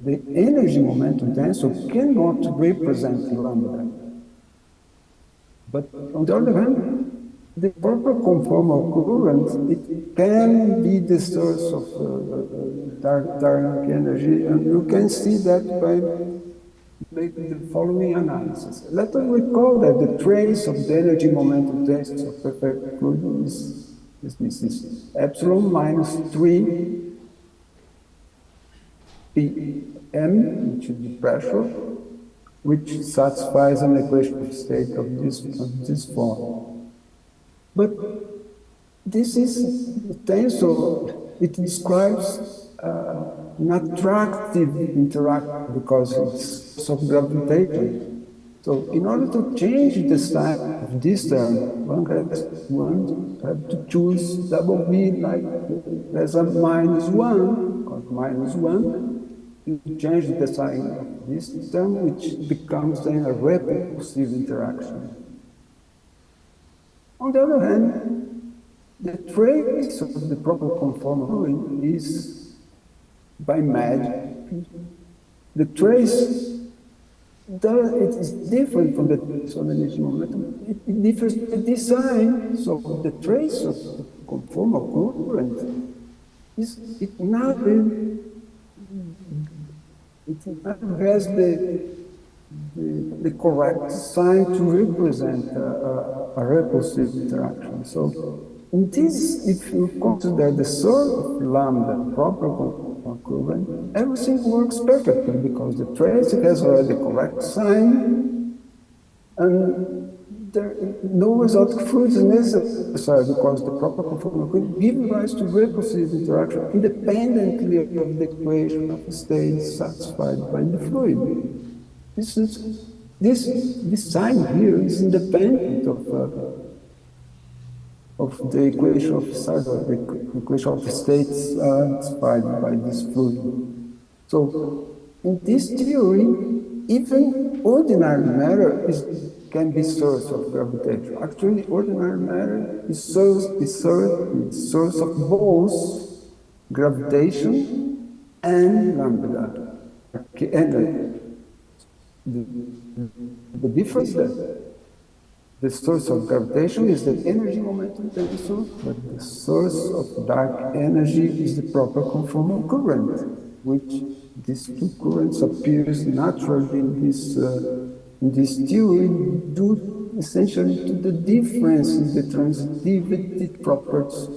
the energy momentum tensor cannot represent lambda. But on the other hand, the proper conformal current, it can be the source of dark energy, and you can see that by making the following analysis. Let us recall that the trace of the energy momentum tensor of perfect fluid is This is epsilon minus 3 Pm, which is the pressure, which satisfies an equation of state of this form. But this is the tensor, it describes an attractive interaction because it's of gravitation. So in order to change the sign of this term, one has to choose double V like as a -1, or -1, to change the sign of this term, which becomes then a repulsive interaction. On the other hand, the trace of the proper conformal is by magic. The trace it is different from the trace of the energy momentum. It differs by design. So the trace of the conformal current is it now has the correct sign to represent a repulsive interaction. So in this, if you consider the source of lambda proper conformal current, everything works perfectly because the trace has already the correct sign, and no result fluid is necessary because the proper conformal current gives rise to repulsive interaction independently of the equation of state satisfied by the fluid. This sign here is independent of the equation of the equation of states satisfied by this fluid. So in this theory, even ordinary matter can be source of gravitation. Actually, ordinary matter is source of both gravitation and lambda. Okay, and the difference that the source of gravitation is the energy momentum tensor, but the source of dark energy is the proper conformal current, which these two currents appears naturally in this theory due essentially to the difference in the transitivity properties of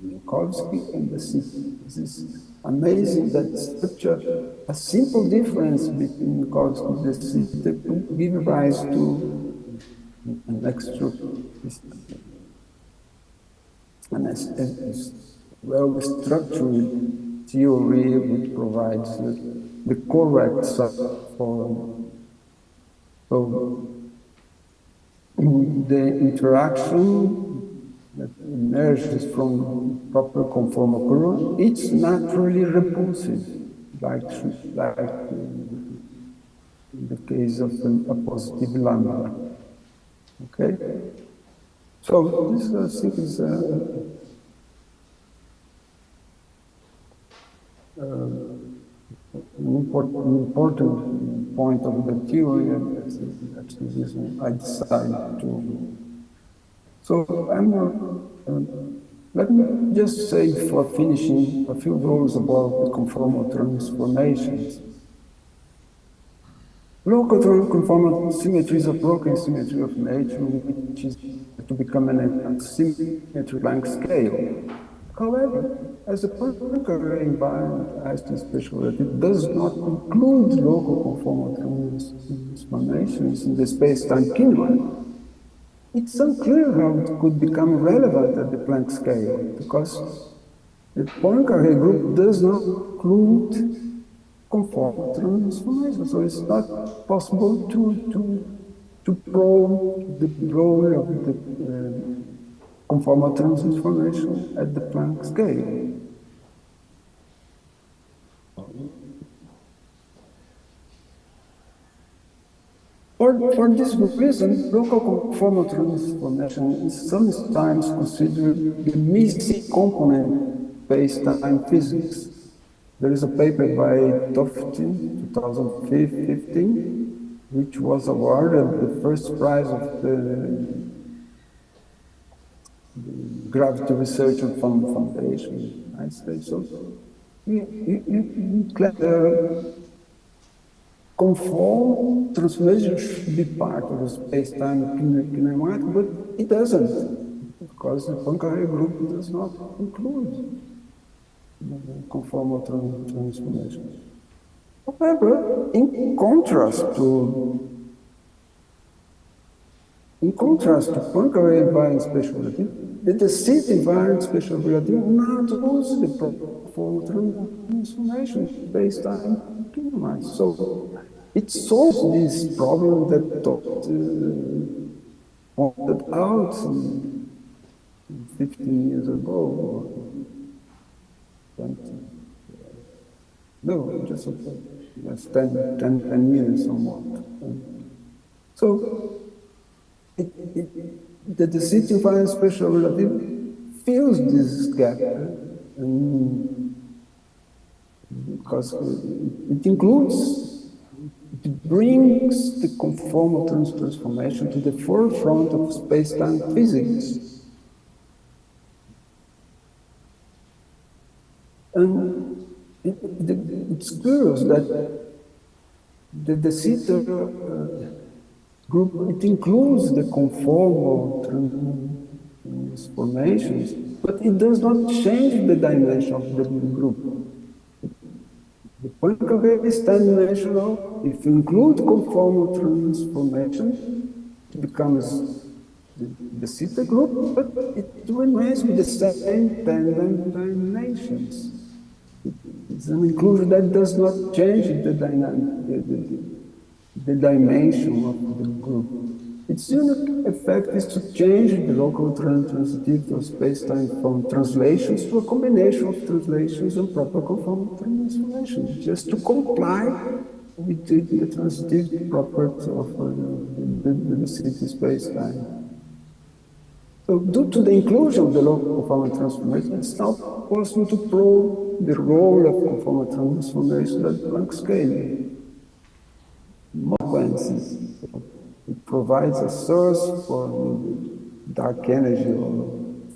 Minkowski and the C. This is amazing that such a simple difference between Minkowski and the C that could give rise to an extra well-structured theory which provides the correct form. So the interaction that emerges from proper conformal current, it's naturally repulsive, like in the case of a positive lambda. Okay, so this I think is an important point of the theory, and that's the reason I decided to. So let me just say for finishing a few words about the conformal transformations. Local conformal symmetry is a broken symmetry of nature, which is to become an symmetry blank scale. However, as a Poincare environment Einstein special relativity does not include local conformal transformations in the space-time kinema, it's unclear how it could become relevant at the Planck scale, because the Poincare group does not include conformal transformation, so it's not possible to probe the role of the conformal transformation at the Planck scale. For this reason, local conformal transformation is sometimes considered the missing component of space-time physics. There is a paper by Toftin, 2015, which was awarded the first prize of the Gravity Research and Foundation in the United States. So conformal transformation should be part of the space-time kinematic, but it doesn't. because the Poincaré group does not include the conformal transformation. However, in contrast to Poincaré invariant spatial relativity, the de Sitter invariant spatial relativity not use the conformal transformation based on kinematics. So it solves this problem that pointed out 15 years ago, or 20. No, just yes, 10 years somewhat. So the de Sitter invariant spatial relativity fills this gap, because it includes, it brings the conformal transformation to the forefront of space-time physics. And it's curious that the de Sitter group, it includes the conformal transformations, but it does not change the dimension of the group. The Poincaré is ten-dimensional. If you include conformal transformation, it becomes the de Sitter group, but it remains with the same 10 dimensions. It's an inclusion that does not change the dimension of the group. Its unique effect is to change the local transitivity of space-time from translations to a combination of translations and proper conformal transformations, just to comply with the transitivity property of the city space-time. So due to the inclusion of the local conformal transformation, it's now possible to probe the role of conformal transformation at Planck scale. It provides a source for dark energy, or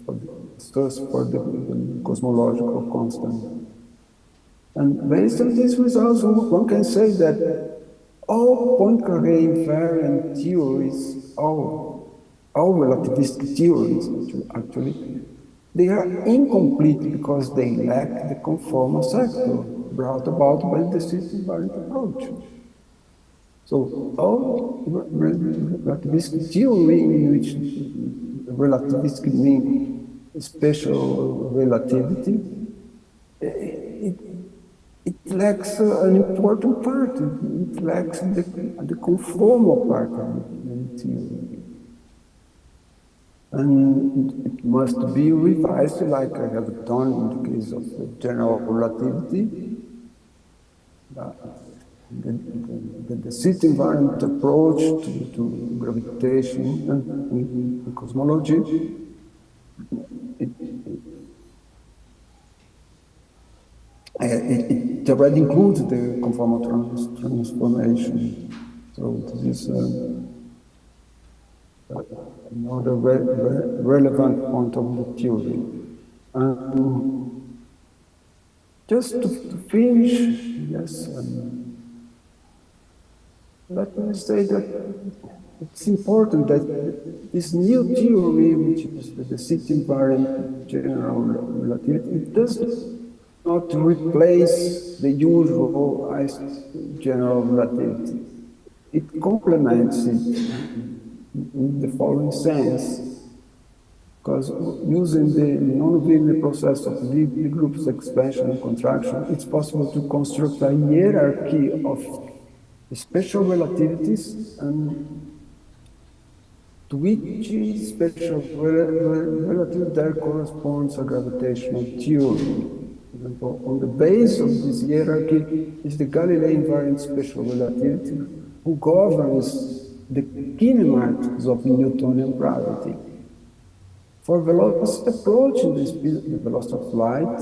for the source for the cosmological constant. And based on these results, one can say that all Poincaré invariant theories, all relativistic theories, actually, they are incomplete because they lack the conformal sector brought about by the de Sitter invariant approach. So all relativistic theory, in which relativistic means special relativity, it lacks an important part. It lacks the conformal part of the theory. And it must be revised, like I have done in the case of the general relativity. The de Sitter invariant approach to gravitation and cosmology, it already includes the conformal transformation. So this is another relevant point of the theory. Just to finish, yes, let me say that it's important that this new theory, which is the de Sitter invariant general relativity, it does not replace the usual general relativity. It complements it in the following sense, because using the non-linear process of the group's expansion and contraction, it's possible to construct a hierarchy of special relativities, and to which special relative there corresponds a gravitational theory. For example, on the base of this hierarchy is the Galilean invariant special relativity, who governs the kinematics of Newtonian gravity. For velocity approaching the speed of the velocity of light,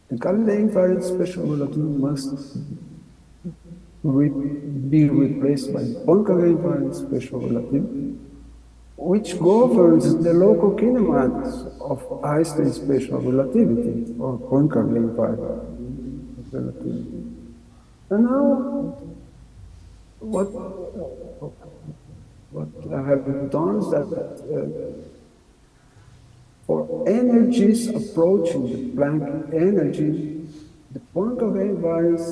the Galilean invariant special relativity must be replaced by the Poincaré invariant special relativity, which governs the local kinematics of Einstein's special relativity, or Poincaré invariant relativity. And now, what I have done is that for energies approaching the Planck energy, the Poincare invariance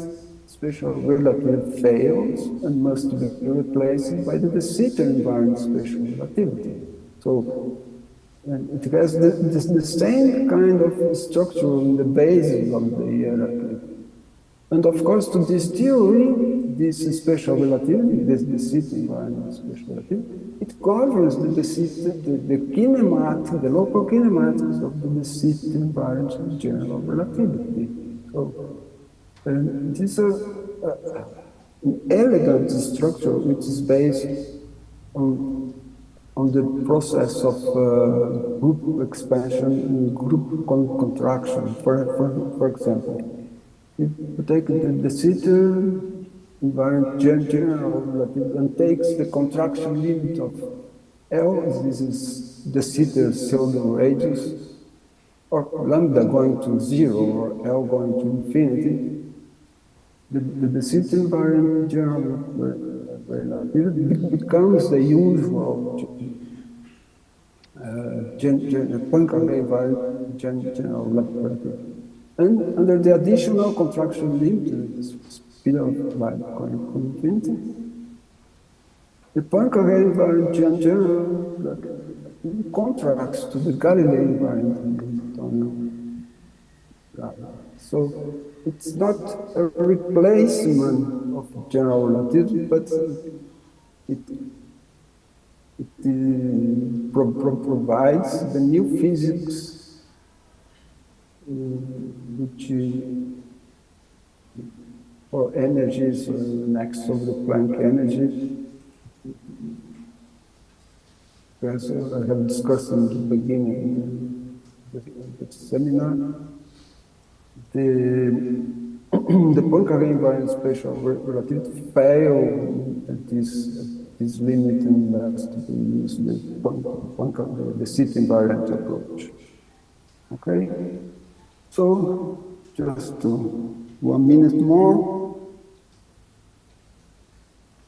special relativity fails and must be replaced by the de Sitter invariant special relativity. So and it has the same kind of structure in the basis of the hierarchy. And of course, to this theory, this special relativity, this de Sitter invariant special relativity, it governs the kinematic, the local kinematics of the de Sitter invariant general relativity. So, and this is an elegant structure which is based on the process of group expansion and group contraction. For example, if you take the de Sitter invariant general relativity and takes the contraction limit of L, this is de Sitter cylinder radius, or lambda going to 0 or L going to infinity, the de Sitter invariant general relativity becomes the usual Poincare invariant general relativity. And under the additional contraction limit, the speed of light going to infinity, the Poincare invariant general relativity contracts to the Galilei invariant Hamiltonian. So it's not a replacement of general relativity, but it provides the new physics which for energies next to the Planck energy. As I have discussed in the beginning of the seminar, the Poincare invariant special relativity fail at this limit and has to be used the Sitter invariant approach. Okay, so just 1 minute more.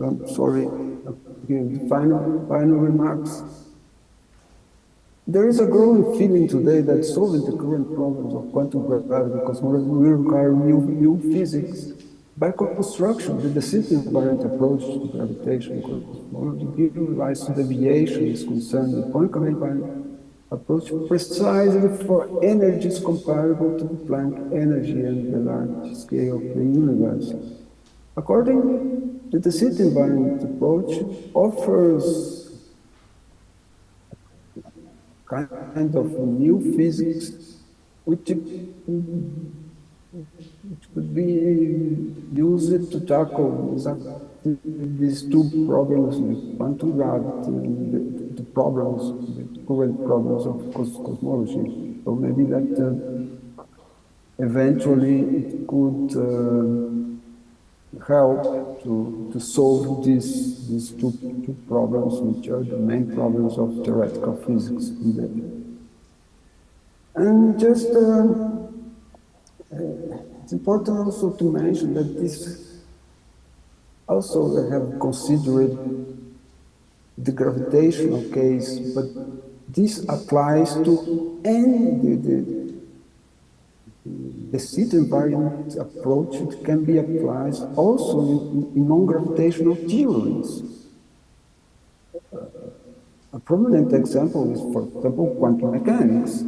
I'm sorry, give final remarks. There is a growing feeling today that solving the current problems of quantum gravity and cosmology will require new physics. By construction, the de Sitter invariant approach to gravitation and cosmology gives rise to deviations concerning the Poincare invariant approach precisely for energies comparable to the Planck energy and the large scale of the universe. According to the de Sitter invariant approach, offers kind of new physics which could be used to tackle these two problems, quantum gravity and the current problems of cosmology. So maybe that eventually it could help to solve these two problems, which are the main problems of theoretical physics today. And just it's important also to mention that this also have considered the gravitational case, but this applies to any the Sitter invariant approach. It can be applied also in non-gravitational theories. A prominent example is, for example, quantum mechanics.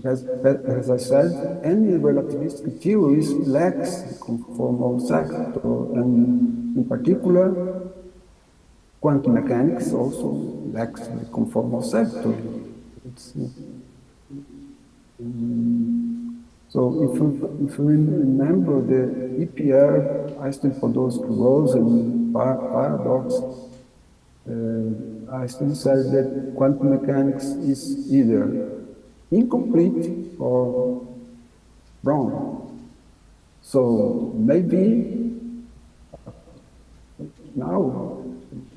As I said, any relativistic theories lacks the conformal sector, and in particular, quantum mechanics also lacks the conformal sector. So if you remember the EPR, Einstein-Podolsky-Rosen paradox, Einstein said that quantum mechanics is either incomplete or wrong. So maybe now,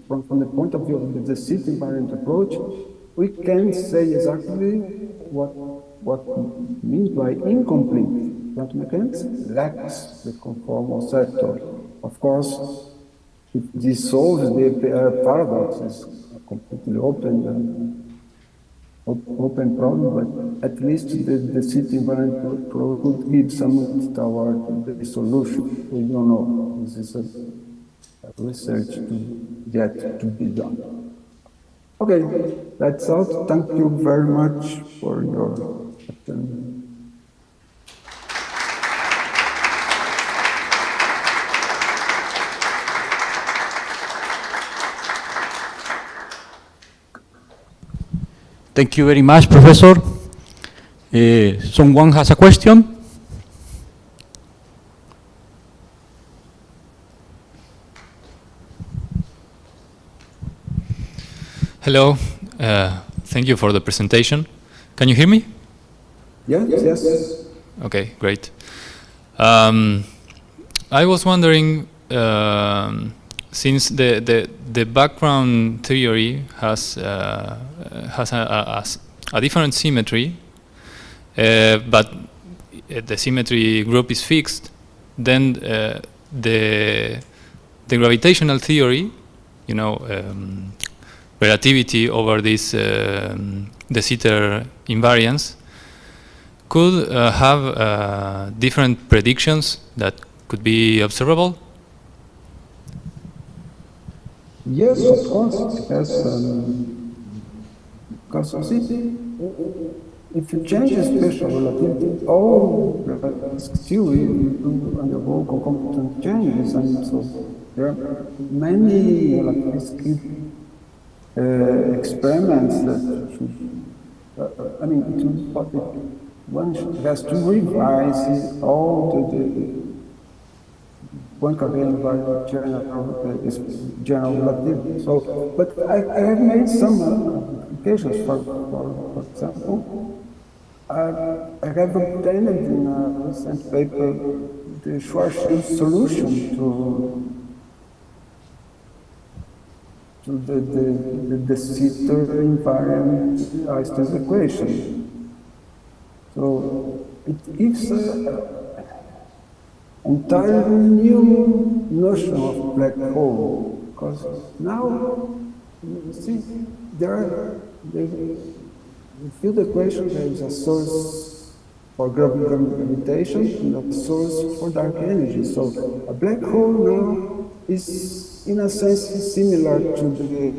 from the point of view of the de Sitter invariant approach, we can say exactly what means by incomplete. Quantum mechanics lacks the conformal sector. Of course, if this solves the paradox, is completely open, open problem, but at least the city environment could give some toward the solution. We don't know. This is a research yet to be done. Okay, that's all. Thank you very much for your attention. Thank you very much, Professor. Someone has a question? Hello. Thank you for the presentation. Can you hear me? Yes. Okay, great. I was wondering, since the background theory has a different symmetry, but the symmetry group is fixed, then the gravitational theory, you know, relativity over this de Sitter invariance could have different predictions that could be observable? Yes, of course, because see, if you change the special relativity, all theory will undergo concomitant changes, and so there are many relativistic experiments that should, I mean, one has to revise all the Poincare environment general relativity. So, but I have made some applications. For example, I have obtained in a recent paper the Schwarzschild solution to the de Sitter invariant Einstein's equation. So it gives entirely new notion of black hole, because now you see the field equation, there is a source for gravitation and a source for dark energy. So a black hole now is in a sense similar to the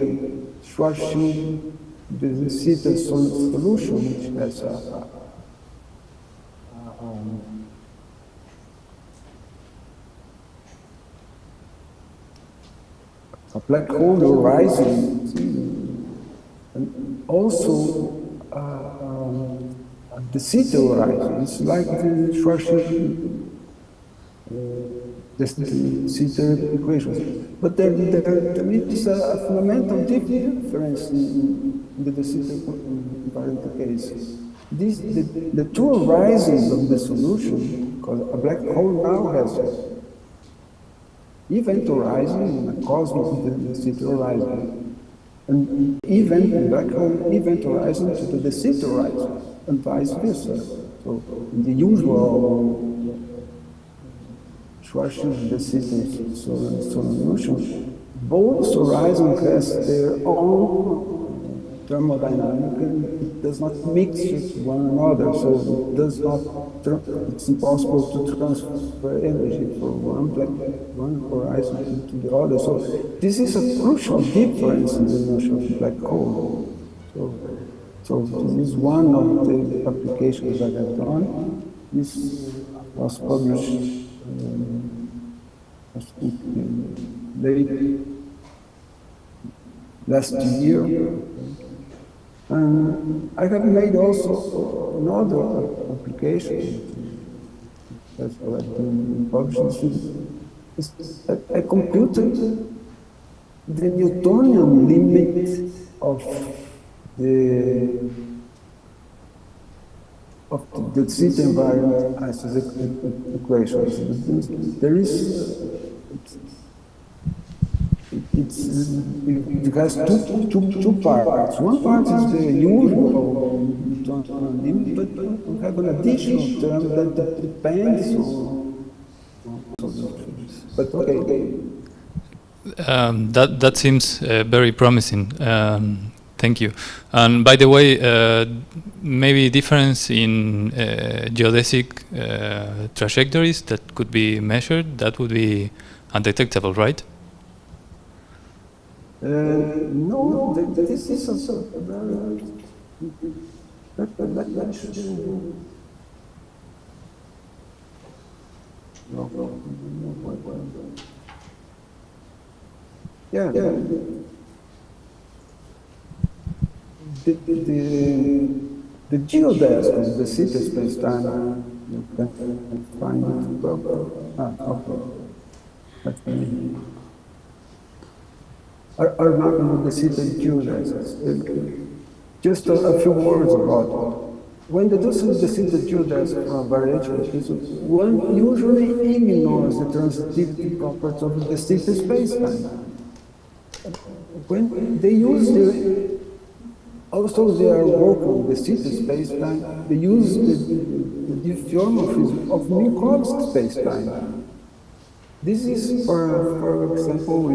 Schwarzschild de Sitter solution, which has a black hole horizon, and also the Sitter horizon. It's like the Schwarzschild, the Sitter equations. But there is a fundamental difference in the de Sitter invariant case. The two horizons of the solution, because a black hole now has event horizon and a cosmic de Sitter horizon, and black hole event horizon to the de Sitter horizon, and vice versa. So in the usual Schwarzschild de Sitter solution, both horizons has their own thermodynamic, and it does not mix with one another, so it does not. It's impossible to transfer energy from one horizon to the other. So this is a crucial difference in the notion of black hole. So this is one of the applications that I've done. This was published late last year. And I have made also another application that's been published. I computed the Newtonian limit of the de Sitter invariant Einstein's equations. There is it has two parts. One part is the usual Newtonian limit, but we have an additional term that depends on solutions. But okay. That seems very promising. Thank you. And by the way, maybe difference in geodesic trajectories that could be measured, that would be undetectable, right? No, this is also very... That shouldn't do. No. Yeah. The geodesic, the city space-time, you can find it. Okay. That's me. Are not going to see the geodesics. Just a few words about it. When they do the city geodesic variation, one usually ignores the transitivity properties of the city space-time. When they use also they are working with the city space-time, they use the diffeomorphism of Minkowski space-time. This is, for example,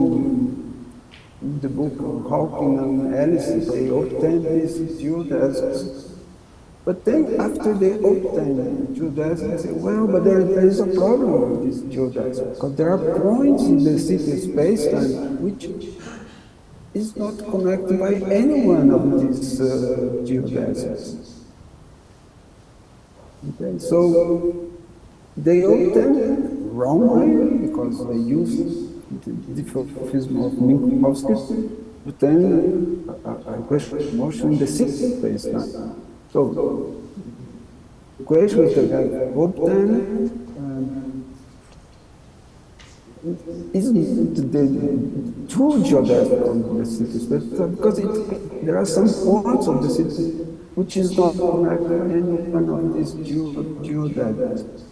in the book of Hawking and Ellis, they obtained these geodesics. But then after they obtain geodesics, they say, well, but there is a problem with this geodesic, because there are points in the city space-time which is not connected by any one of these geodesics. Okay, so they obtained wrongly because they used the diffeomorphism of Minkowski, but then a question motion in the city space-time. So the equations that I obtained isn't the true geodesic of the city space, because there are some points of the city which is not connected to any one of these geodesics.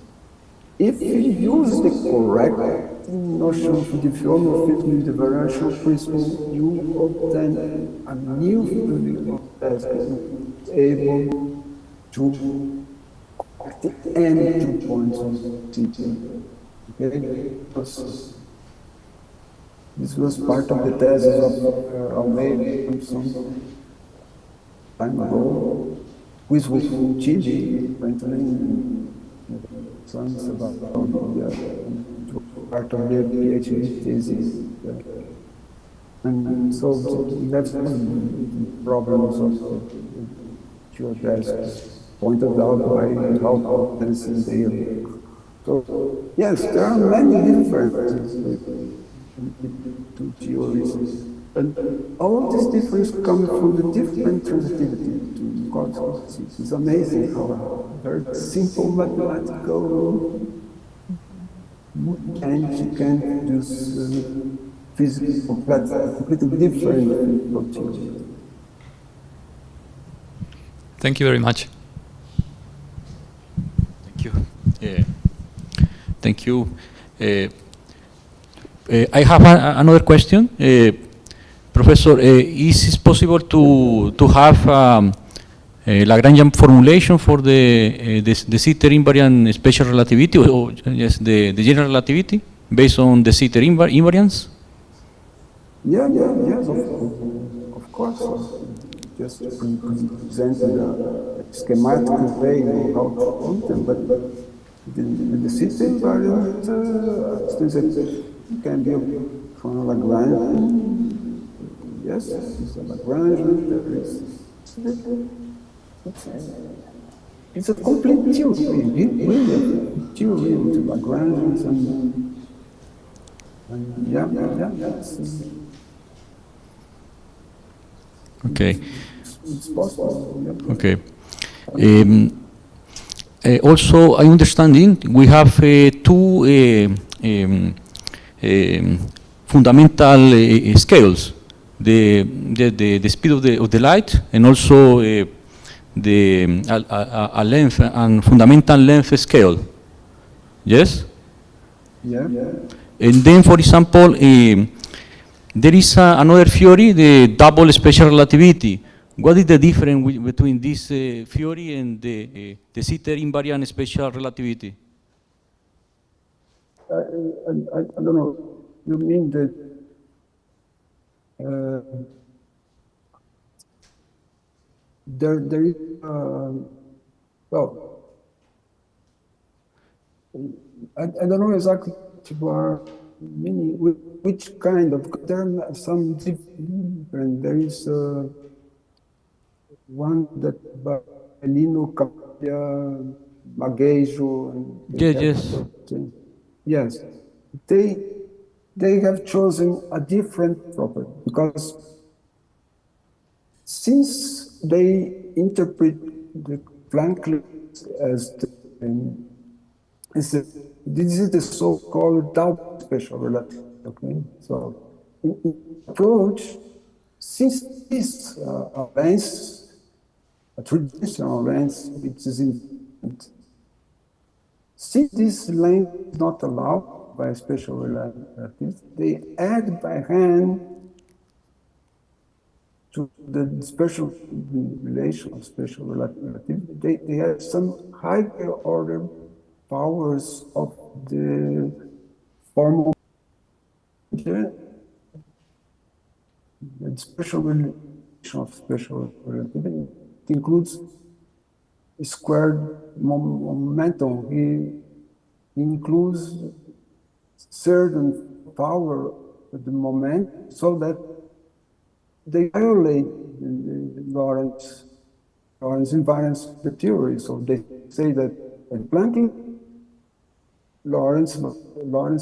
If you use the correct notion of diffeomorphism in the variational principle, you obtain a new field of geodesic able to connect any 2 points of city. Okay? This was part of the thesis of Almeida some time ago, with Chile, eventually songs about part of their PhD thesis. And so that's the problems of geodesics pointed out by Hawkins and Dale. So, yes, there are many differences to theories. And all these differences come from the different transitivity to cosmology. It's amazing how very simple mathematical mechanics you can produce physics completely different from theory. Thank you very much. Thank you. Thank you. I have another question. Professor, is it possible to have Lagrangian formulation for the Sitter invariant special relativity, or yes, the general relativity based on the Sitter invariance? Yes, of course. Just presented a schematic way of how to put them, but the Sitter invariant can be from Lagrangian. Yes, it's a Lagrangian. It's a complete theory, really a theory into Lagrangians and Okay. It's possible. Yeah. Okay. Also, I understanding we have two fundamental scales: the speed of the light, and also a length and fundamental length scale. Yes. Yeah. And then, for example, there is another theory, the double special relativity. What is the difference between this theory and the Sitter invariant special relativity? I don't know. You mean that there is, well, I don't know exactly what you are meaning, which kind of, there are some different, there is one that by Lino Capia, Magejo, and Yes. yes, they have chosen a different property because since they interpret the Planck as this is the so-called double special relativity. Okay, so in approach, since this length, a three-dimensional length, which is infinite, since this length is not allowed by special relativities, they add by hand to the special relation of special relativity. They have some higher order powers of the formal the special relation of special relativity. It includes squared momentum. He includes certain power of the moment so that they violate the Lorentz invariance of the theory. So they say that at Planck, Lorentz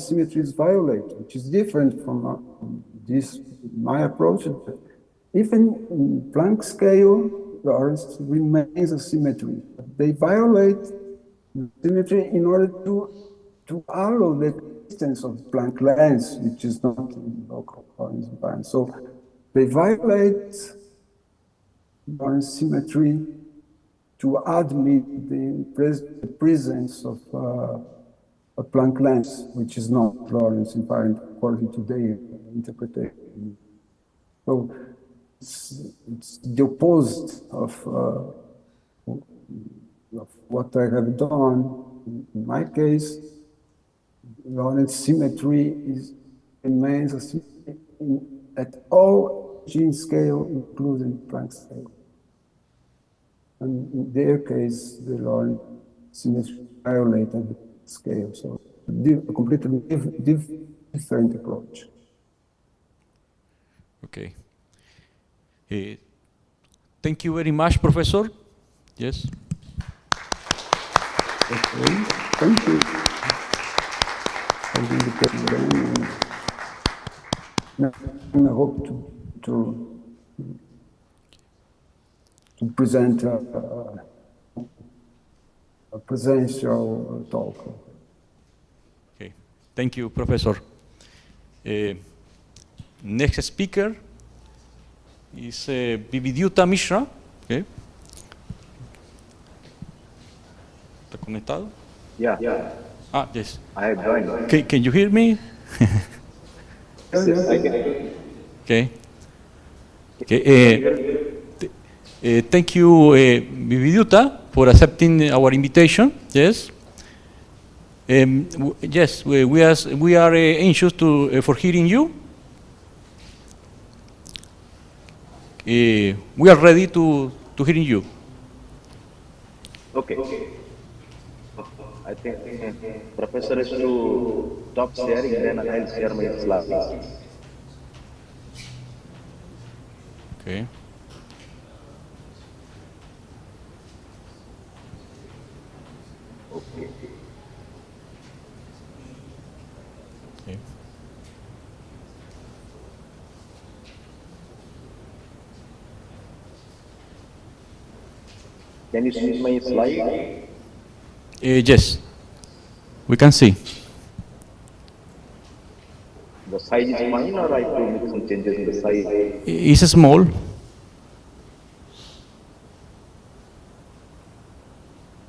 symmetry is violated, which is different from this my approach. Even in Planck scale, Lorentz remains a symmetry. They violate the symmetry in order to allow the existence of Planck length, which is not in local Lorentz invariance. So they violate Lorentz symmetry to admit the presence of a Planck length, which is not Lorentz invariant according to their interpretation. So it's the opposite of what I have done. In my case, Lorentz symmetry remains a symmetry at all gene scale, including Planck scale. And in their case, the Lorentz symmetry violated the scale. So a completely different approach. Okay. Thank you very much, Professor. Yes. Okay. Thank you. I hope to present a presential talk. Okay. Thank you, Professor. Next speaker is Vividyuta Mishra. Okay. ¿Está conectado? Yeah. Ah, yes. I have joined. Can you hear me? Yes, I can. Okay. Okay. Thank you, Vividyuta, for accepting our invitation. Yes. Yes, we are anxious for hearing you. We are ready to hearing you. Okay. I think Professor is to stop sharing, then I'll share my slides. Okay. Okay. Okay. Can you see my slide? Yes, we can see. The size is fine, or I have to make some changes in the size? It's small.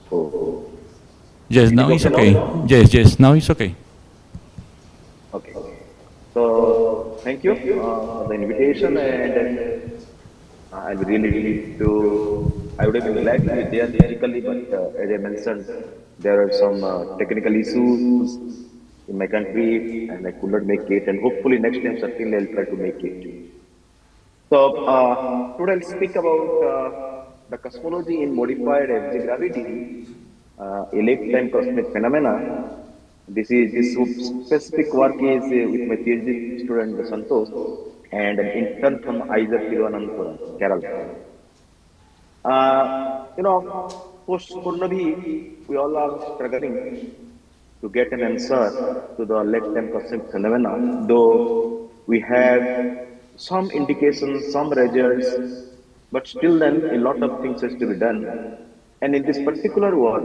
Oh. Yes, now it's okay. Yes, now it's okay. Okay. So, thank you for the invitation, and I'll be really I would have been glad to be there physically, but as I mentioned, there are some technical issues in my country, and I could not make it, and hopefully next time certainly I'll try to make it. So, today I'll speak about the cosmology in modified FG gravity, a late-time cosmic phenomena. This specific work is with my PhD student Santosh and an intern from Aiza Thiruvananthapuram, Kerala. Post Purnavi, we all are struggling to get an answer to the late-time cosmic phenomena, though we have some indications, some results, but still then a lot of things has to be done. And in this particular work,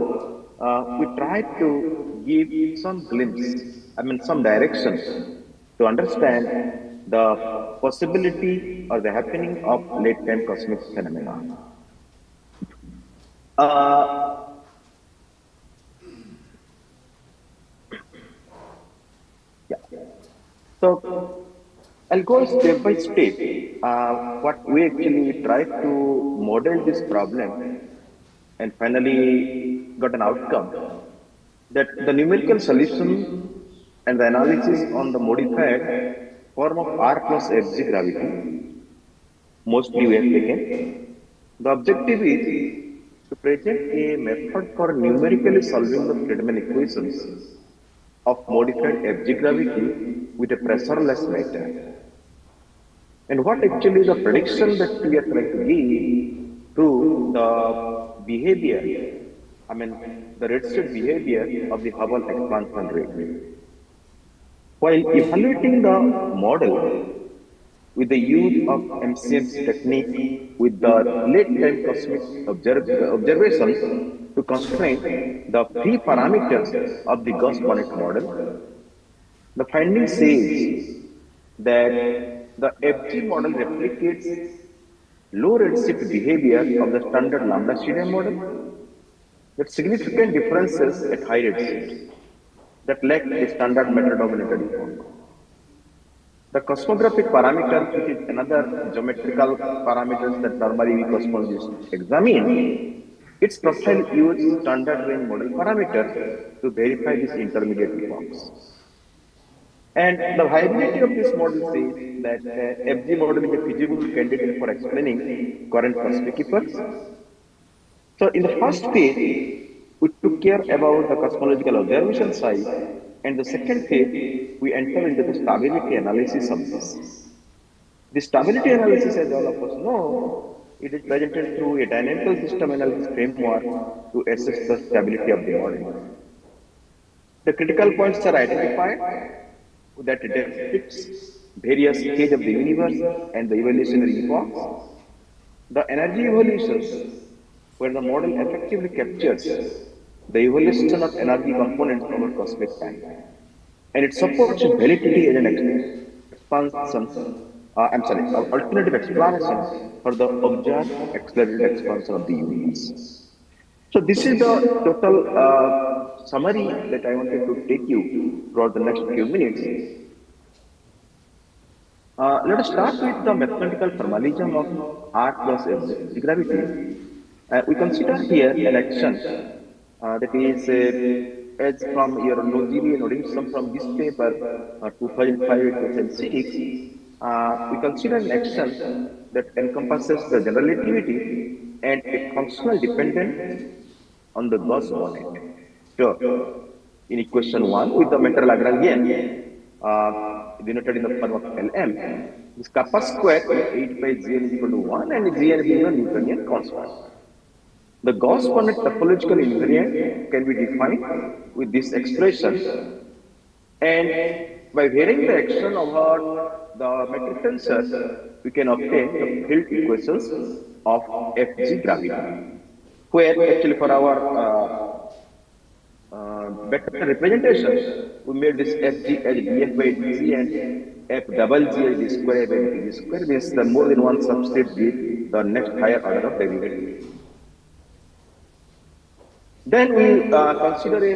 we try to give some glimpse, some direction to understand the possibility or the happening of late-time cosmic phenomena. Yeah. So I'll go step by step. What we actually tried to model this problem and finally got an outcome that the numerical solution and the analysis on the modified form of R plus Fg gravity, mostly we have taken. The objective is to present a method for numerically solving the Friedmann equations of modified Fg gravity with a pressureless matter. And what actually the prediction that we are trying to give to the behavior, the redshift behavior of the Hubble expansion rate. While evaluating the model with the use of MCM's technique with the late-time cosmic observation to constrain the free parameters of the Gauss-Bonnet model, the finding says that the FG model replicates low redshift behavior of the standard lambda CDM model, with significant differences at high redshift that lack a standard matter-dominated epoch. The cosmographic parameter, which is another geometrical parameters that normally we cosmologists examine, its profile uses standard range model parameters to verify these intermediate epochs. And the viability of this model says that FG model is a feasible candidate for explaining current cosmic epochs. So in the first phase, we took care about the cosmological observation side, and the second phase, we enter into the stability analysis of this. The stability analysis, as all of us know, it is presented through a dynamical system analysis framework to assess the stability of the model. The critical points are identified that depicts various stages of the universe and the evolutionary epochs. The energy evolutions, where the model effectively captures the evolution of energy components over cosmic time. And it supports validity as an alternative explanation for the observed accelerated expansion of the universe. So this is the total summary that I wanted to take you throughout the next few minutes. Let us start with the mathematical formalism of R plus Fg gravity. We consider here an action that is, as from your Noziri and Odinson from this paper, 2005-2006, we consider an action that encompasses the general relativity and a functional dependence on the Gauss-Bonnet. So, in equation 1, with the matter Lagrangian, denoted in the form of Lm, this kappa square is 8 by Gn is equal to 1 and Gn being a Newtonian constant. The Gauss-Bonnet topological invariant can be defined with this expression, and by varying the action over the metric tensor, we can obtain the field equations of Fg gravity, where actually for our better representation, we made this Fg as df by dz and f double g as d square by dt square. Means the more than one subscript give the next higher order of derivative. Then we consider a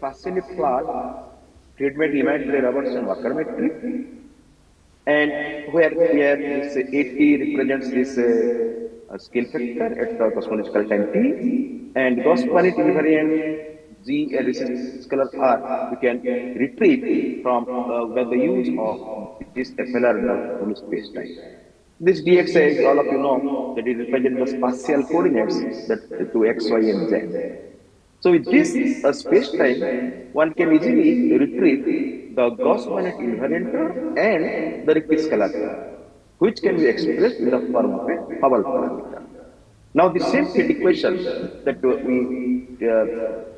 partially flat Friedmann elementary Robertson Walker metric, and where this 80 represents this scale factor at the cosmological time t, and Gauss-Bonnet invariant G and this is scalar R we can retrieve from by the use of this FLR space time. This dx, as all of you know, that it represents the spatial coordinates that to x, y, and z. So with this space-time, one can easily retrieve the Gauss-Bonnet invariant term and the Ricci scalar term, which can be expressed in the form of a Hubble parameter. Now, the same field equation that we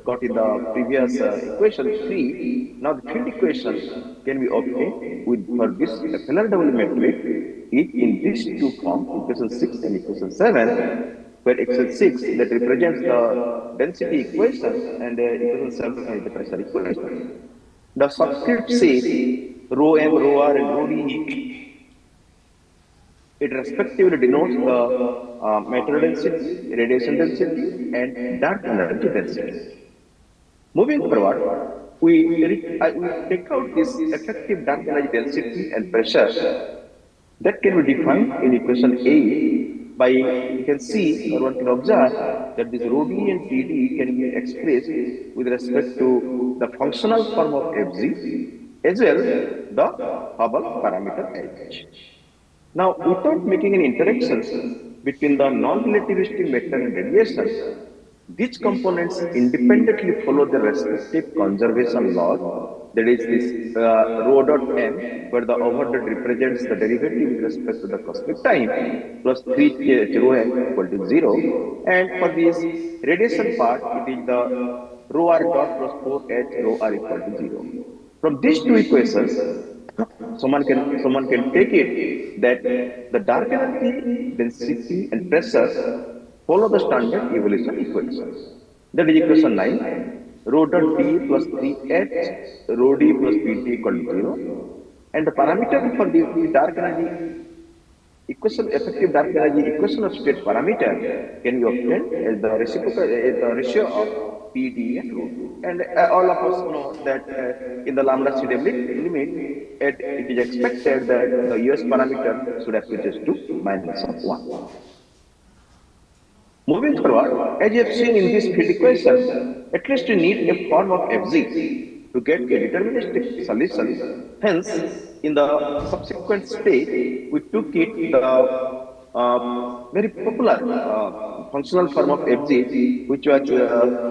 got in the previous equation 3, now the field equation can be obtained with for this FLRW metric in these two forms, equation 6 and equation 7, where equation 6 that represents the density equation and equation 7 is the pressure equation. The subscript says rho m, rho r, and rho d. It respectively denotes the matter density, radiation density, and dark energy density. Moving forward, we take out this effective dark energy density and pressure that can be defined in equation 8 by, you can see, or one can observe that this rho d and Td can be expressed with respect to the functional form of Fg as well the Hubble parameter H. Now, without making any interactions between the non-relativistic matter and radiation, these components independently follow their respective conservation laws. That is this rho dot m, where the overdot represents the derivative with respect to the cosmic time, plus 3 rho m equal to 0. And for this radiation part, it is the rho r dot plus 4h rho r equal to 0. From these two equations, someone can take it that the dark energy density and pressure follow the standard evolution equations. That is equation 9, rho dot d plus 3h rho d plus pt equal to 0. And the parameter for the dark energy equation, effective dark energy equation of state parameter can be obtained as the reciprocal, the ratio of PD and rho. And all of us know that in the lambda CW limit, it is expected that the US parameter should approaches to minus of 1. Moving forward, as you have seen in this field equation, at least you need a form of Fg to get a deterministic solution. Hence, in the subsequent stage, we took it the very popular functional form of Fg, which was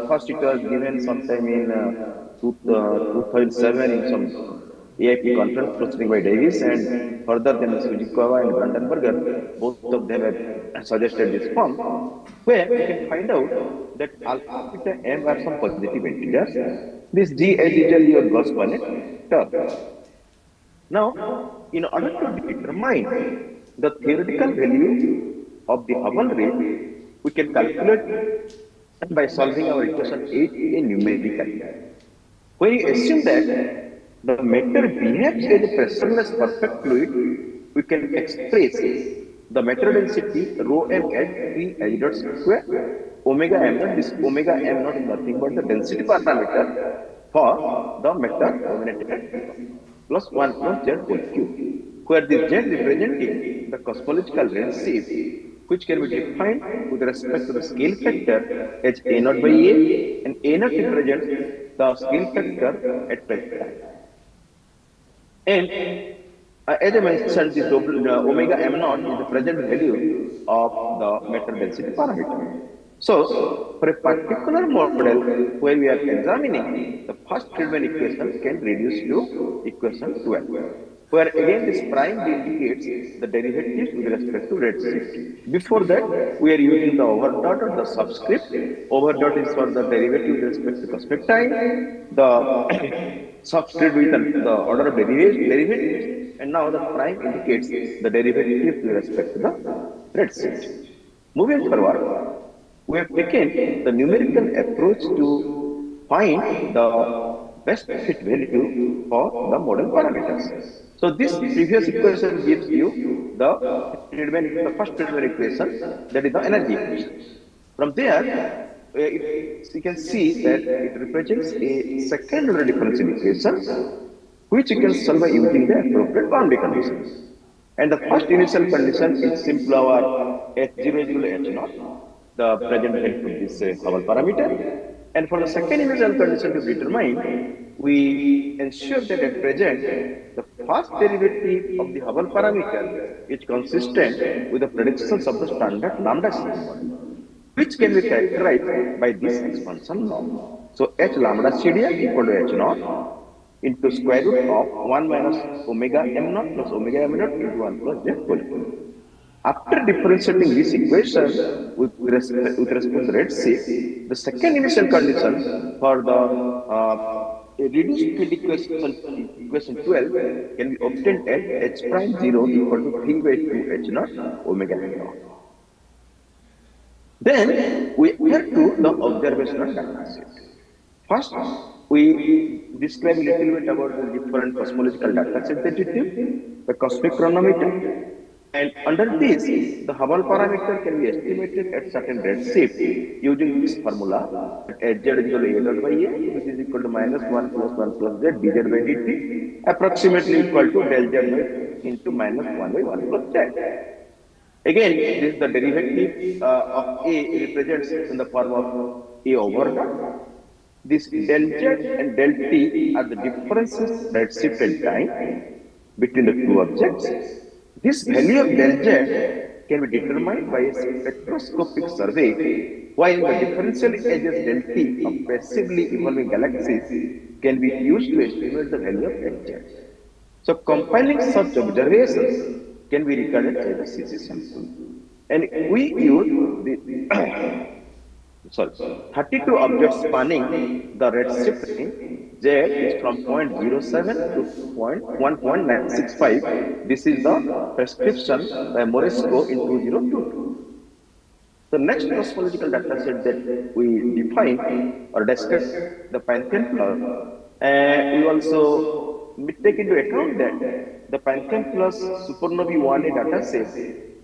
first it was given sometime in 2007 in some AIP conference hosted by Davis, and further than Sujikawa and Brandenberger, both of them have suggested this form, where we can find out that alpha, beta, m are some positive integers. This g is usually your Gauss-Bonnet term. Now, in order to determine the theoretical value of the Hubble ray, we can calculate by solving our equation 8a numerically. When you assume that the matter behaves as a pressureless perfect fluid, we can express the matter density rho m at 3 h dot square omega m naught. This omega m naught is nothing but the density parameter for the matter dominated plus 1 plus z whole cube, where this z representing the cosmological redshift, which can be defined with respect to the scale factor as a naught by a, and a naught represents the scale factor at present time. And as I mentioned, this omega m naught is the present value of the matter density parameter. So, for a particular model where we are examining, the first Friedmann equation can reduce to equation 12, where again this prime indicates the derivatives with respect to redshift. Before that, we are using the overdot or the subscript. Overdot is for the derivative with respect to cosmic time, the subscript with the order of derivatives, and now the prime indicates the derivative with respect to the redshift. Moving forward, we have taken the numerical approach to find the best fit value for the model parameters. So this previous equation gives you the first Friedmann equation, that is the energy equation. From there, you can see that it represents a second order differential equation, which you can solve by using the appropriate boundary conditions. And the first initial condition is simply our H0 is equal to H0, the present value of this Hubble parameter. And for the second initial condition to be determined, we ensure that at present the first derivative of the Hubble parameter is consistent with the predictions of the standard lambda CD model, which can be characterized by this expansion law. So H lambda CDM equal to H naught into square root of 1 minus omega m naught plus omega m naught into 1 plus z whole cube. After differentiating this equation with respect to the redshift, the second initial condition for the reduced field equation 12 can be obtained at h prime 0 equal to 3 by 2 h naught omega m naught. Then we adhere to the observational data set. First, we describe a little bit about the different cosmological data set that we took, the cosmic chronometer, and under this, the Hubble parameter can be estimated at certain redshift using this formula, Hz is equal to a dot by a, which is equal to minus 1 plus z dz by dt, approximately equal to del z by into minus 1 by 1 plus z. Again, this is the derivative of A represents in the form of A over dot. This del Z and del T are the differences redshift and time between the two objects. This value of del Z can be determined by a spectroscopic survey, while the differential edges del T of passively evolving galaxies can be used to estimate the value of Hz. So compiling such observations can be regarded as a CC sample. And we use the 32 objects spanning the redshift range. Z is from 0.07 to 1.965. This is the prescription by Moresco in 2022. The next cosmological data set that we define or describe the Pantheon plus, and we also take into account that the Pantheon plus supernovae 1A data set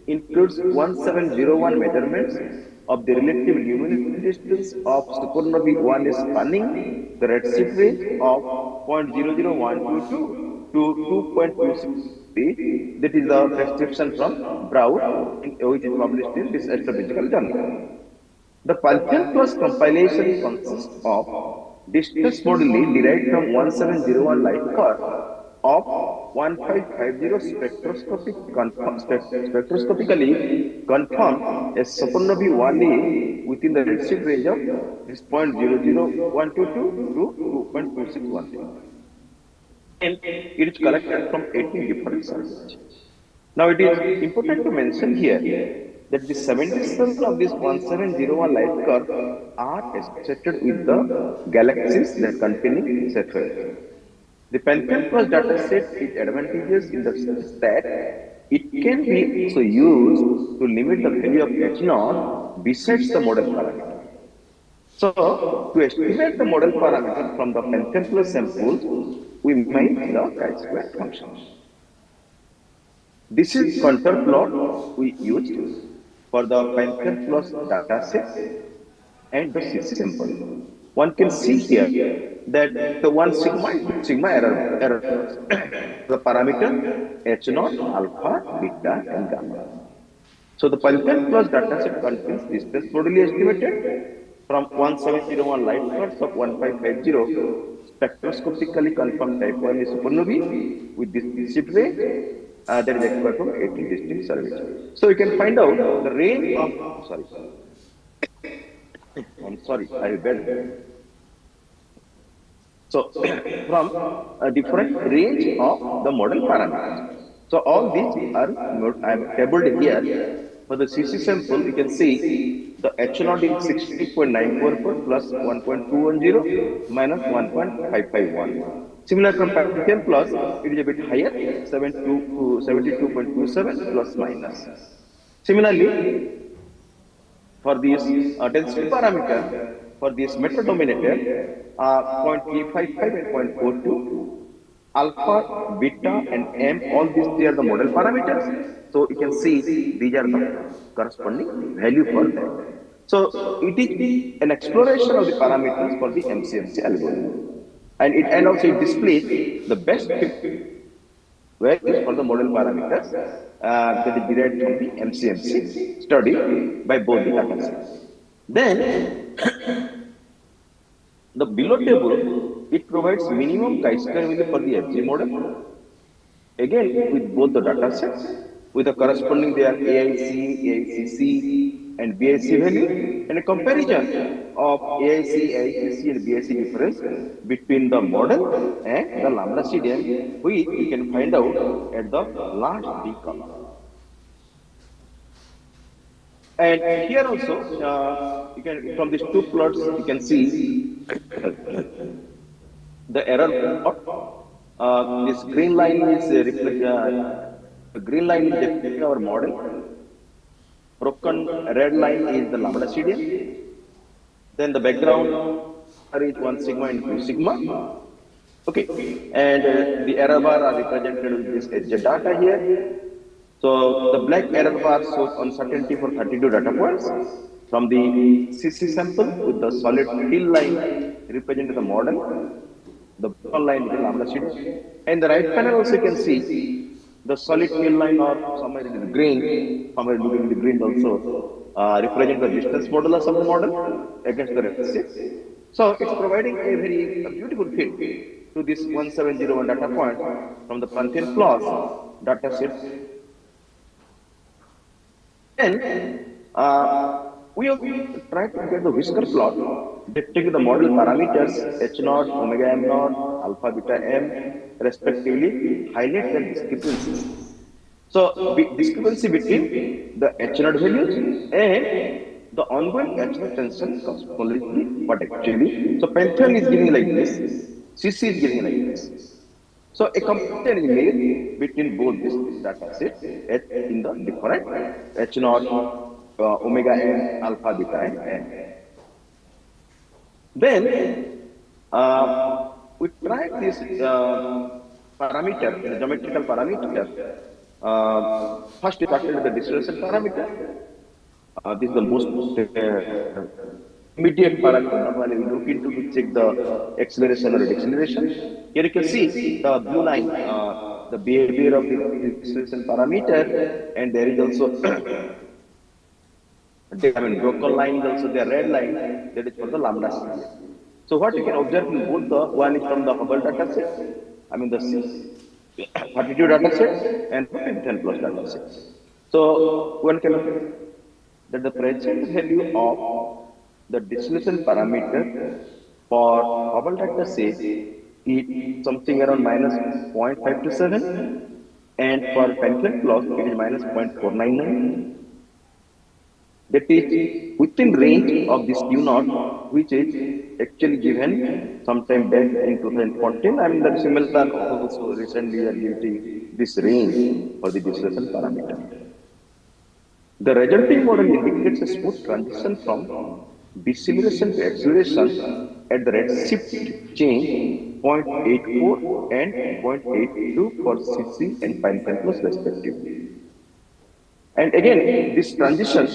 includes 1701 measurements of the relative luminosity distance of supernovae 1A spanning the redshift range of 0.00122 to 2.263. That is the prescription from Brown, which is published in this astrophysical journal. The Pantheon plus compilation consists of distance moduli derived from 1701 light curve of 1550 spectroscopically confirm a supernovae 1A within the redshift range of this 0.00122 to 2.2613. And it is collected from 18 different sources. Now it is important to mention here that the 77 of this 1701 light curve are associated with the galaxies that containing Cepheid. The Pantheon plus data set is advantageous in the sense that it can be also used to limit the value of H0 besides the model parameter. So, to estimate the model parameter from the Pantheon plus samples, we make the chi-square function. This is contour plot we used for the Pantheon plus data set and the CC sample. One can see here that the one sigma error the parameter H0, alpha, beta, and gamma. So the Pantheon plus dataset contains distance moduli estimated from 1701 light curves of 1550 spectroscopically confirmed type 1 supernovae with this shift range that is acquired from 18 distinct surveys. So you can find out the range of I have bad. So from a different range of the model parameters. So all these are I have tabled here. For the CC sample, you can see the H0 is 60.944 plus 1.210 minus 1.551. Similar from Pantheon plus, it is a bit higher, 72.27 plus minus. Similarly, for this density parameter, for this metro-dominator, 0.355 and 0.42, alpha, beta, and m, all these three are the model parameters. So you can see these are the corresponding value for that. So it is an exploration of the parameters for the MCMC algorithm. And also it displays the best fit values for the model parameters that is derived from the MCMC study by both the datasets. Then the below table, it provides minimum chi-square value for the FG model Again, with both the data sets, with the corresponding their AIC, AICC, and BIC value, and a comparison of AIC, AICC, and BIC difference between the model and the lambda CDM, which we can find out at the last D column. And here also, you can from these two plots, you can see the error plot. This green line is green line is depicting our model. Broken red line is the lambda CDM. Then the background is 1 sigma and 2 sigma. Okay, and the error bar are represented with this HZ data here. So the black error bar shows uncertainty for 32 data points from the CC sample with the solid fill line representing the model. The brown line is the lambda CDM. And the right panel also you can see the solid fill line or somewhere in the green, somewhere looking in the green also represent the distance modulus of the model against the reference. So it's providing a very beautiful fit to this 1701 data point from the Pantheon class data set. Then we have tried to get the whisker plot depicting the model parameters H0, omega m0, alpha, beta m, respectively, highlight their discrepancies. So, discrepancy between the H0 values and the ongoing H0 tension cosmologically, but actually, so Pantheon is giving like this, CC is giving like this. So, a comparison is made between both these data sets in the different H0, omega m, alpha, beta, and then we tried this parameter, the geometrical parameter. First, we started with the distillation parameter. This is the most immediate parameter. Normally, we look into to check the acceleration or deceleration. Here you can see the blue line, the behavior of the distillation parameter, and there is also broken line is also the red line, that is for the lambda CDM. So what you can observe in both the one is from the Hubble data set, the 32 data set and 10 plus data set. So one can observe that the present value of the distillation parameter for Hubble data set is something around minus 0.527, and for Pantheon plus it is minus 0.499. That is within range of this U0, which is actually given sometime back in 2014. The similar also recently are giving this range for the distillation parameter. The resulting model indicates a smooth transition from deceleration to acceleration at the redshift change 0.84 and 0.82 for CC and Pantheon plus respectively. And again, this transition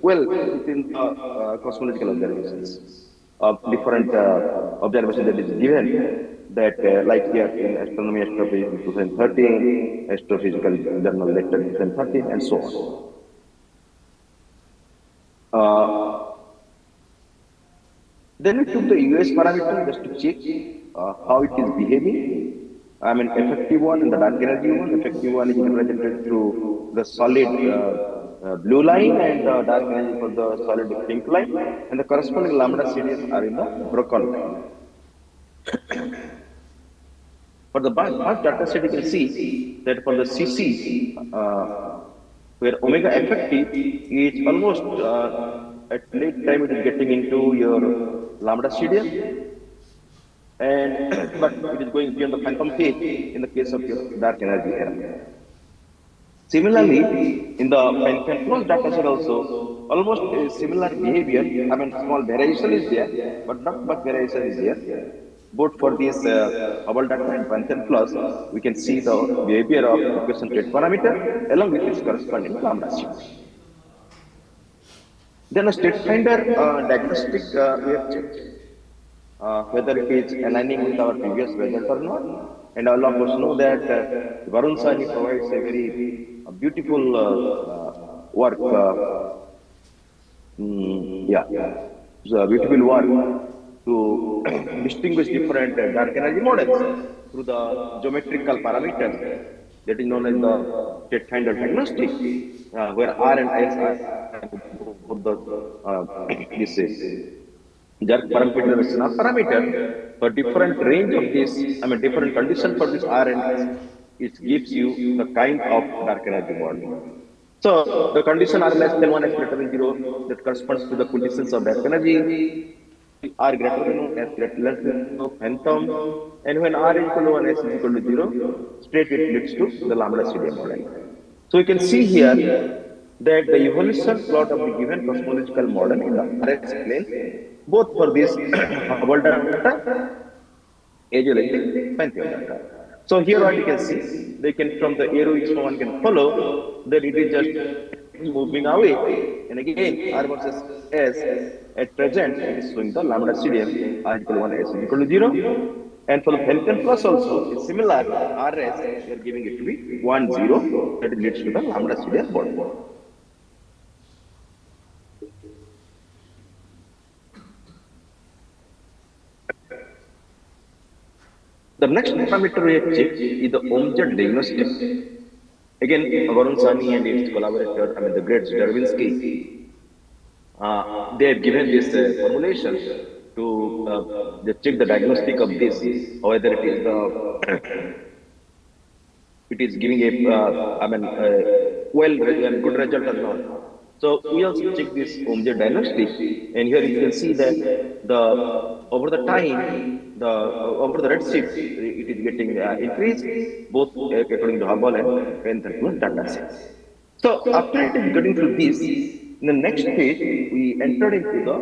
well within cosmological observations of different observations that is given that like here in Astronomy Astrophysics in 2013, Astrophysical Journal Letter 2013, and so on. Then we took the US parameter just to check how it is behaving. Effective one and the dark energy one. Effective one is represented through the solid blue line, and the dark energy for the solid pink line, and the corresponding lambda CDM are in the broken line. For the first data set, you can see that for the CC, where omega effective is almost at late time it is getting into your lambda CDM, and but it is going beyond the phantom phase in the case of your dark energy era. Similarly, in the Pantheon plus data set also, almost a similar behavior. Small variation is there, but not much variation is there. Both for this Hubble data and Pantheon plus, we can see the behavior of equation rate parameter along with its corresponding lambda CDM. Then a state finder diagnostic we have checked whether it is aligning with our previous result or not. And all of us know that Varun Sani provides a very beautiful work. It's a beautiful work to distinguish different dark energy models through the geometrical parameters that is known as the state finder diagnostic, where R and S are both the this jerk parameter and snap parameter for different range of this, different condition for this R and S, it gives you the kind of dark energy model. So the condition R less than 1, S greater than 0, that corresponds to the conditions of dark energy. R greater than 1, S greater less than 0, phantom, and when R is equal to 1, S is equal to 0, straight it leads to the lambda CDM model. So you can see here that the evolution plot of the given cosmological model in the RS plane, both for this Hubble data as well as the Pantheon data. So here what you can see, they can from the arrow each one can follow that it is just moving away, and again R versus S at present it is showing the lambda CDM R equal to 1, S is equal to 0, and for the Pantheon plus also is similar. RS we are giving it to be 1, 0, that leads to the lambda CDM model. The next parameter we have checked is the Omjet diagnostic. Again, Varun Sani and his collaborator, the great Dervinsky, they have given this formulation to check the diagnostic of this, whether it is it is giving a good result or not. So we also check this Omjet diagnostic, and here you can see that over the time, over the redshift, it is getting increased, both according to Hubble and Pantheon data sets. So after it is getting through this, in the next phase, we entered into the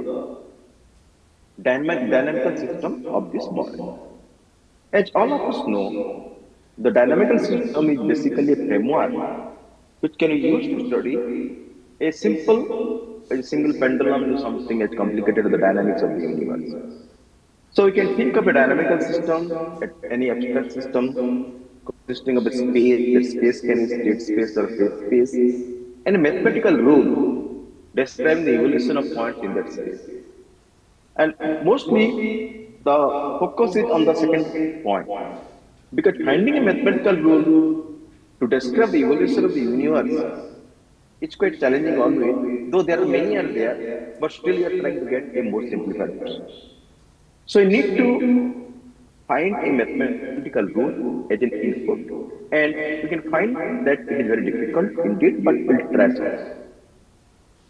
dynamical system of this model. As all of us know, the dynamical system is basically a framework which can be used to study a single pendulum to something as complicated as the dynamics of the universe. So we can think of a dynamical system, any abstract system consisting of a space, the space can be state space or phase space, and a mathematical rule describing the evolution of points in that space. And mostly the focus is on the second point, because finding a mathematical rule to describe the evolution of the universe, it's quite challenging always, though there are many are there, but still we are trying to get a more simplified version. So you need to find a mathematical rule as an input, and you can find that it is very difficult indeed, but we'll try.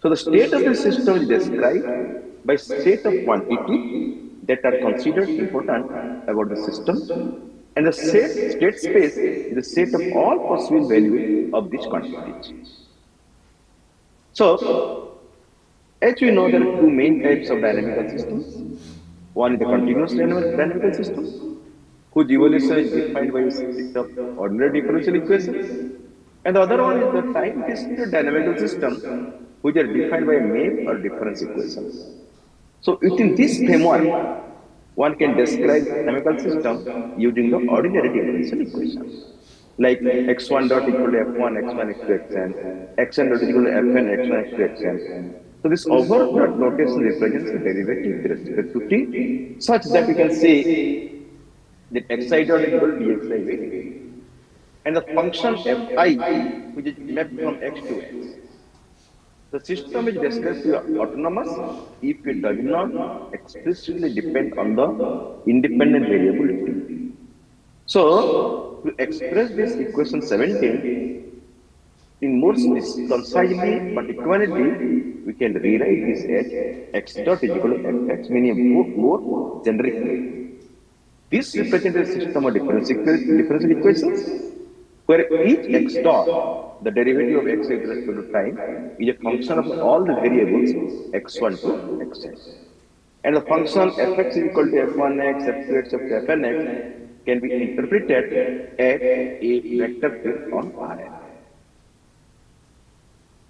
So the state of the system is described by set of quantities that are considered important about the system, and the state space is the set of all possible values of these quantities. So, as we know, there are two main types of dynamical systems. One is the continuous dynamical system, whose evolution is defined by a set of ordinary differential equations. And the other one is the time-discrete dynamical system, which are defined by a map or difference equations. So within this framework, one can describe dynamical system using the ordinary differential equations, like x1 dot equal to f1 x1 x2 xn, xn dot equal to fn x1 x2 xn. So this over notation represents the derivative with respect to t, such that we can say that xi dot equal to dxi with t, and the function fi, which is mapped from x to x. The system is described to be autonomous if it does not explicitly depend on the independent variable t. So, to express this equation 17 in more concisely but equivalently, we can rewrite this as x dot is equal to fx, meaning a more generic way. This represents a system of differential equations where each x dot, the derivative of x with respect to time, is a function of all the variables x1 to xn. And the function fx is equal to f1x, f2x, fnx can be interpreted as a vector field on Rn.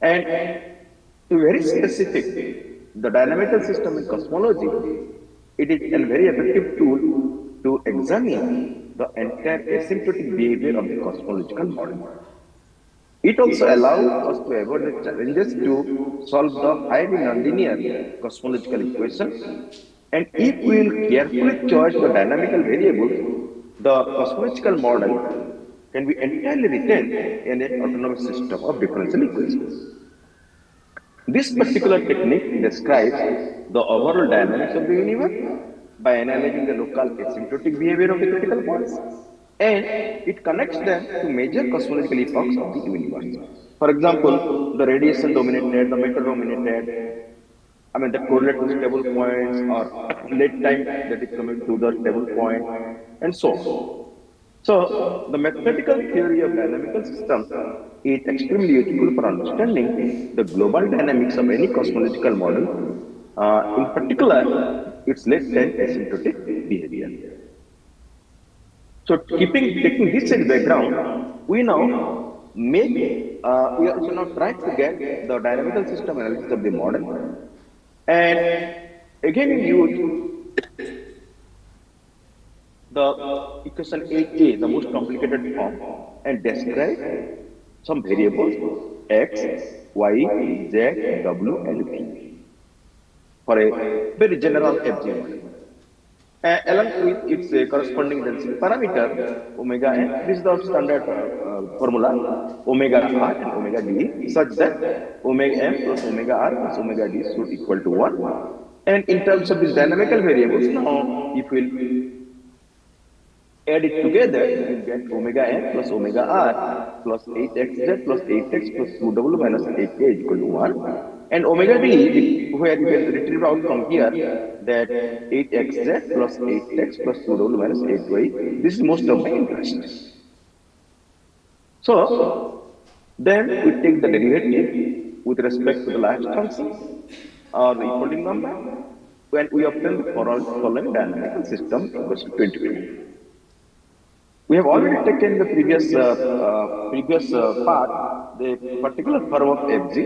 And to be very specific, the dynamical system in cosmology, it is a very effective tool to examine the entire asymptotic behavior of the cosmological model. It also allows us to avoid the challenges to solve the highly nonlinear cosmological equation. And if we will carefully choose the dynamical variables, the cosmological model can be entirely retained in an autonomous system of differential equations. This particular technique describes the overall dynamics of the universe by analyzing the local asymptotic behavior of the critical points, and it connects them to major cosmological epochs of the universe. For example, the radiation dominated, the matter dominated, that correlate to stable points or late time that is coming to the stable point, and so on. So, the mathematical theory of dynamical systems is extremely useful for understanding the global dynamics of any cosmological model, in particular, its latent asymptotic behavior. So, taking this as background, we now we also now try to get the dynamical system analysis of the model, and again we use the equation 8a, the most complicated form, and describe some variables x, y, z, w, and v for a very general FG model. Along with its corresponding density parameter, omega n, this is the standard formula, omega r and omega d, such that omega m plus omega r plus omega d should equal to 1. And in terms of these dynamical variables, now if we'll add it together, you will get omega n plus omega r plus 8xz plus 8x plus 2w minus 8k is equal to 1. And omega d, where you can retrieve out from here that 8xz plus 8x plus 2w minus 8y, this is most of my interest. So, then we take the derivative with respect to the last function or the equaling number, when we obtain the following dynamical system equals to 22. We have already taken the previous part, the particular form of Fg.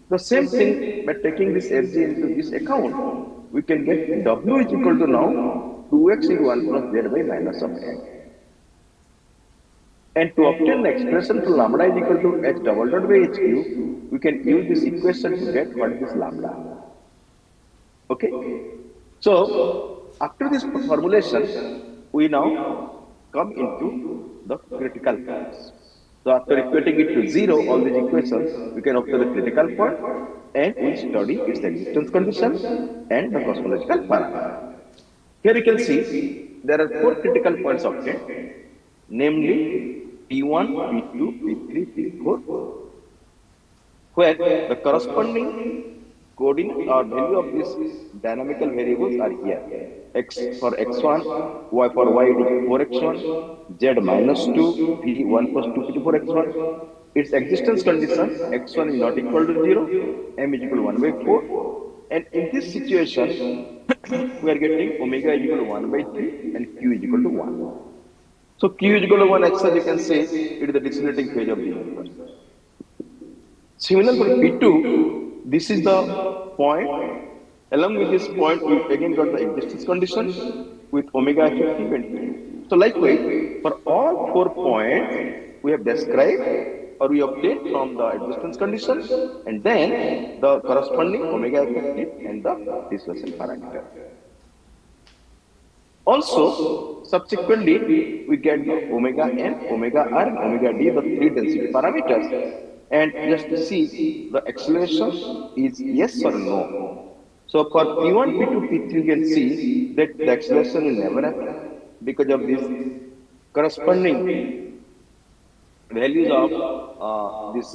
The same thing, by taking this Fg into this account, we can get W is equal to now 2x into 1 plus z by minus of n. And to obtain the expression for lambda is equal to h double dot by h cube, we can use this equation to get what is this lambda. Okay? So, after this formulation, we now come into the critical points. So after equating it to 0, all these equations, we can obtain the critical point, and we study its existence condition and the cosmological parameter. Here you can see there are 4 critical points obtained, namely P1, P2, P3, P4, where the corresponding coordinate or value of these dynamical variables are here. X for x1, y for y it is 4x1, z minus 2, v 1 plus 2 to 4x1. Its existence condition, x1 is not equal to 0, m is equal to 1 by 4. And in this situation, we are getting omega is equal to 1 by 3 and q is equal to 1. So q is equal to 1, as you can say, it is the decelerating phase of the universe. Similarly for P2, this is the point. Along with this point, we again got the existence condition with omega effective and Q. So likewise, for all 4 points, we have described or we obtained from the existence condition and then the corresponding omega effective and the dispersion parameter. Also, subsequently, we get the omega n, omega r, and omega d, the 3 density parameters. And just to see the acceleration is yes or no. So for P1, P2, P3, you can see that the acceleration will never happen because of these corresponding values of these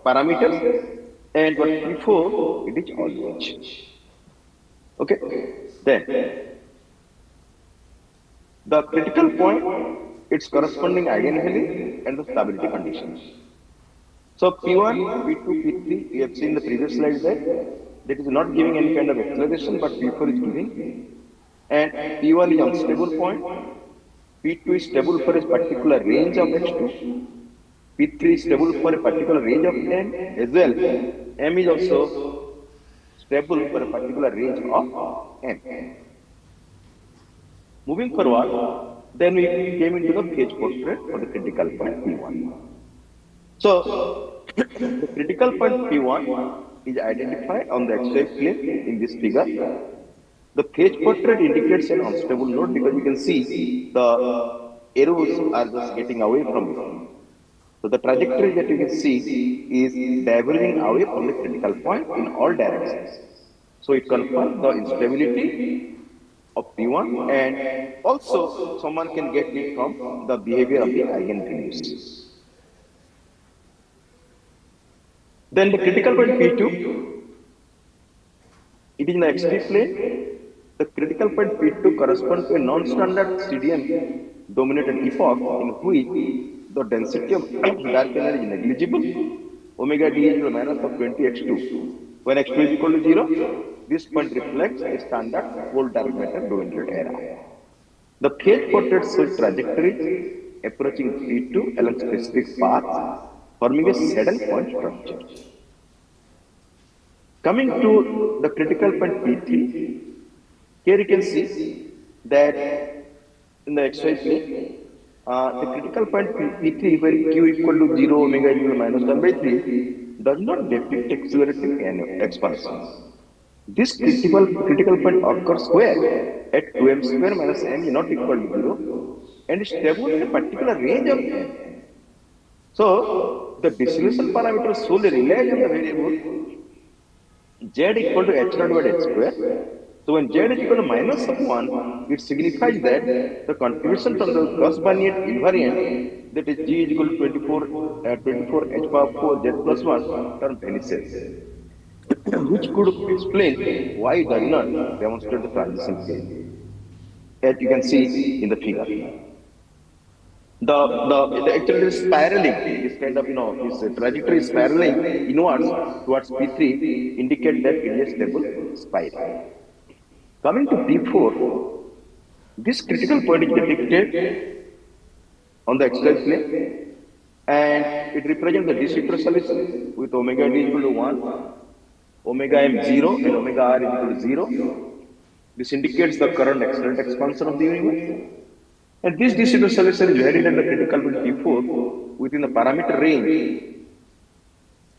parameters. And for P4, it is always. Okay. Then the critical point, its corresponding eigenvalue and the stability conditions. So P1, P2, P3, we have seen the previous slide that is not giving any kind of acceleration, but P4 is giving. And P1 is unstable point, P2 is stable for a particular range of x2, P3 is stable for a particular range of n as well, M is also stable for a particular range of n. Moving forward, then we came into the phase portrait for the critical point P1. So, the critical point P1 is identified on the XY plane in this figure. The phase portrait indicates an unstable node because you can see the arrows are just getting away from it. So the trajectory that you can see is diverging away from the critical point in all directions. So it confirms the instability of P1, and also someone can get it from the behavior of the eigenvalues. Then the critical point P2, it is in the XY plane. The critical point P2 corresponds to a non-standard CDM dominated epoch in which the density of dark energy is negligible. Omega d is equal to minus of 20x2. When x2 is equal to 0, this point reflects a standard whole dark matter dominated era. The phase portrait shows trajectories approaching P2 along specific paths, forming a saddle point structure. Coming to the critical point P3, here you can see that in the XY plane, the critical point P3, where Q equal to 0, omega equal to minus 1 by 3, does not depict accelerating expansion. This critical point occurs where at 2m square minus m is not equal to 0 and is stable in a particular range of m. So the dissolution parameter solely relies on the variable z equal to h naught by h square. So when z is equal to minus of 1, it signifies that the contribution from the Gauss-Bonnet invariant, that is g is equal to 24 h power 4 z plus 1 term vanishes, which could explain why it does not demonstrate the transition phase, as you can see in the figure. The actually spiraling, this kind of, this trajectory is spiraling inwards towards P3, indicate that it is a stable spiral. Coming to P4, this critical point is depicted on the XY plane, and it represents the de Sitter solution with omega d equal to 1, omega m 0, and omega r is equal to 0. This indicates the current accelerated expansion of the universe. And this de Sitter solution is varied at the critical point P4 within the parameter range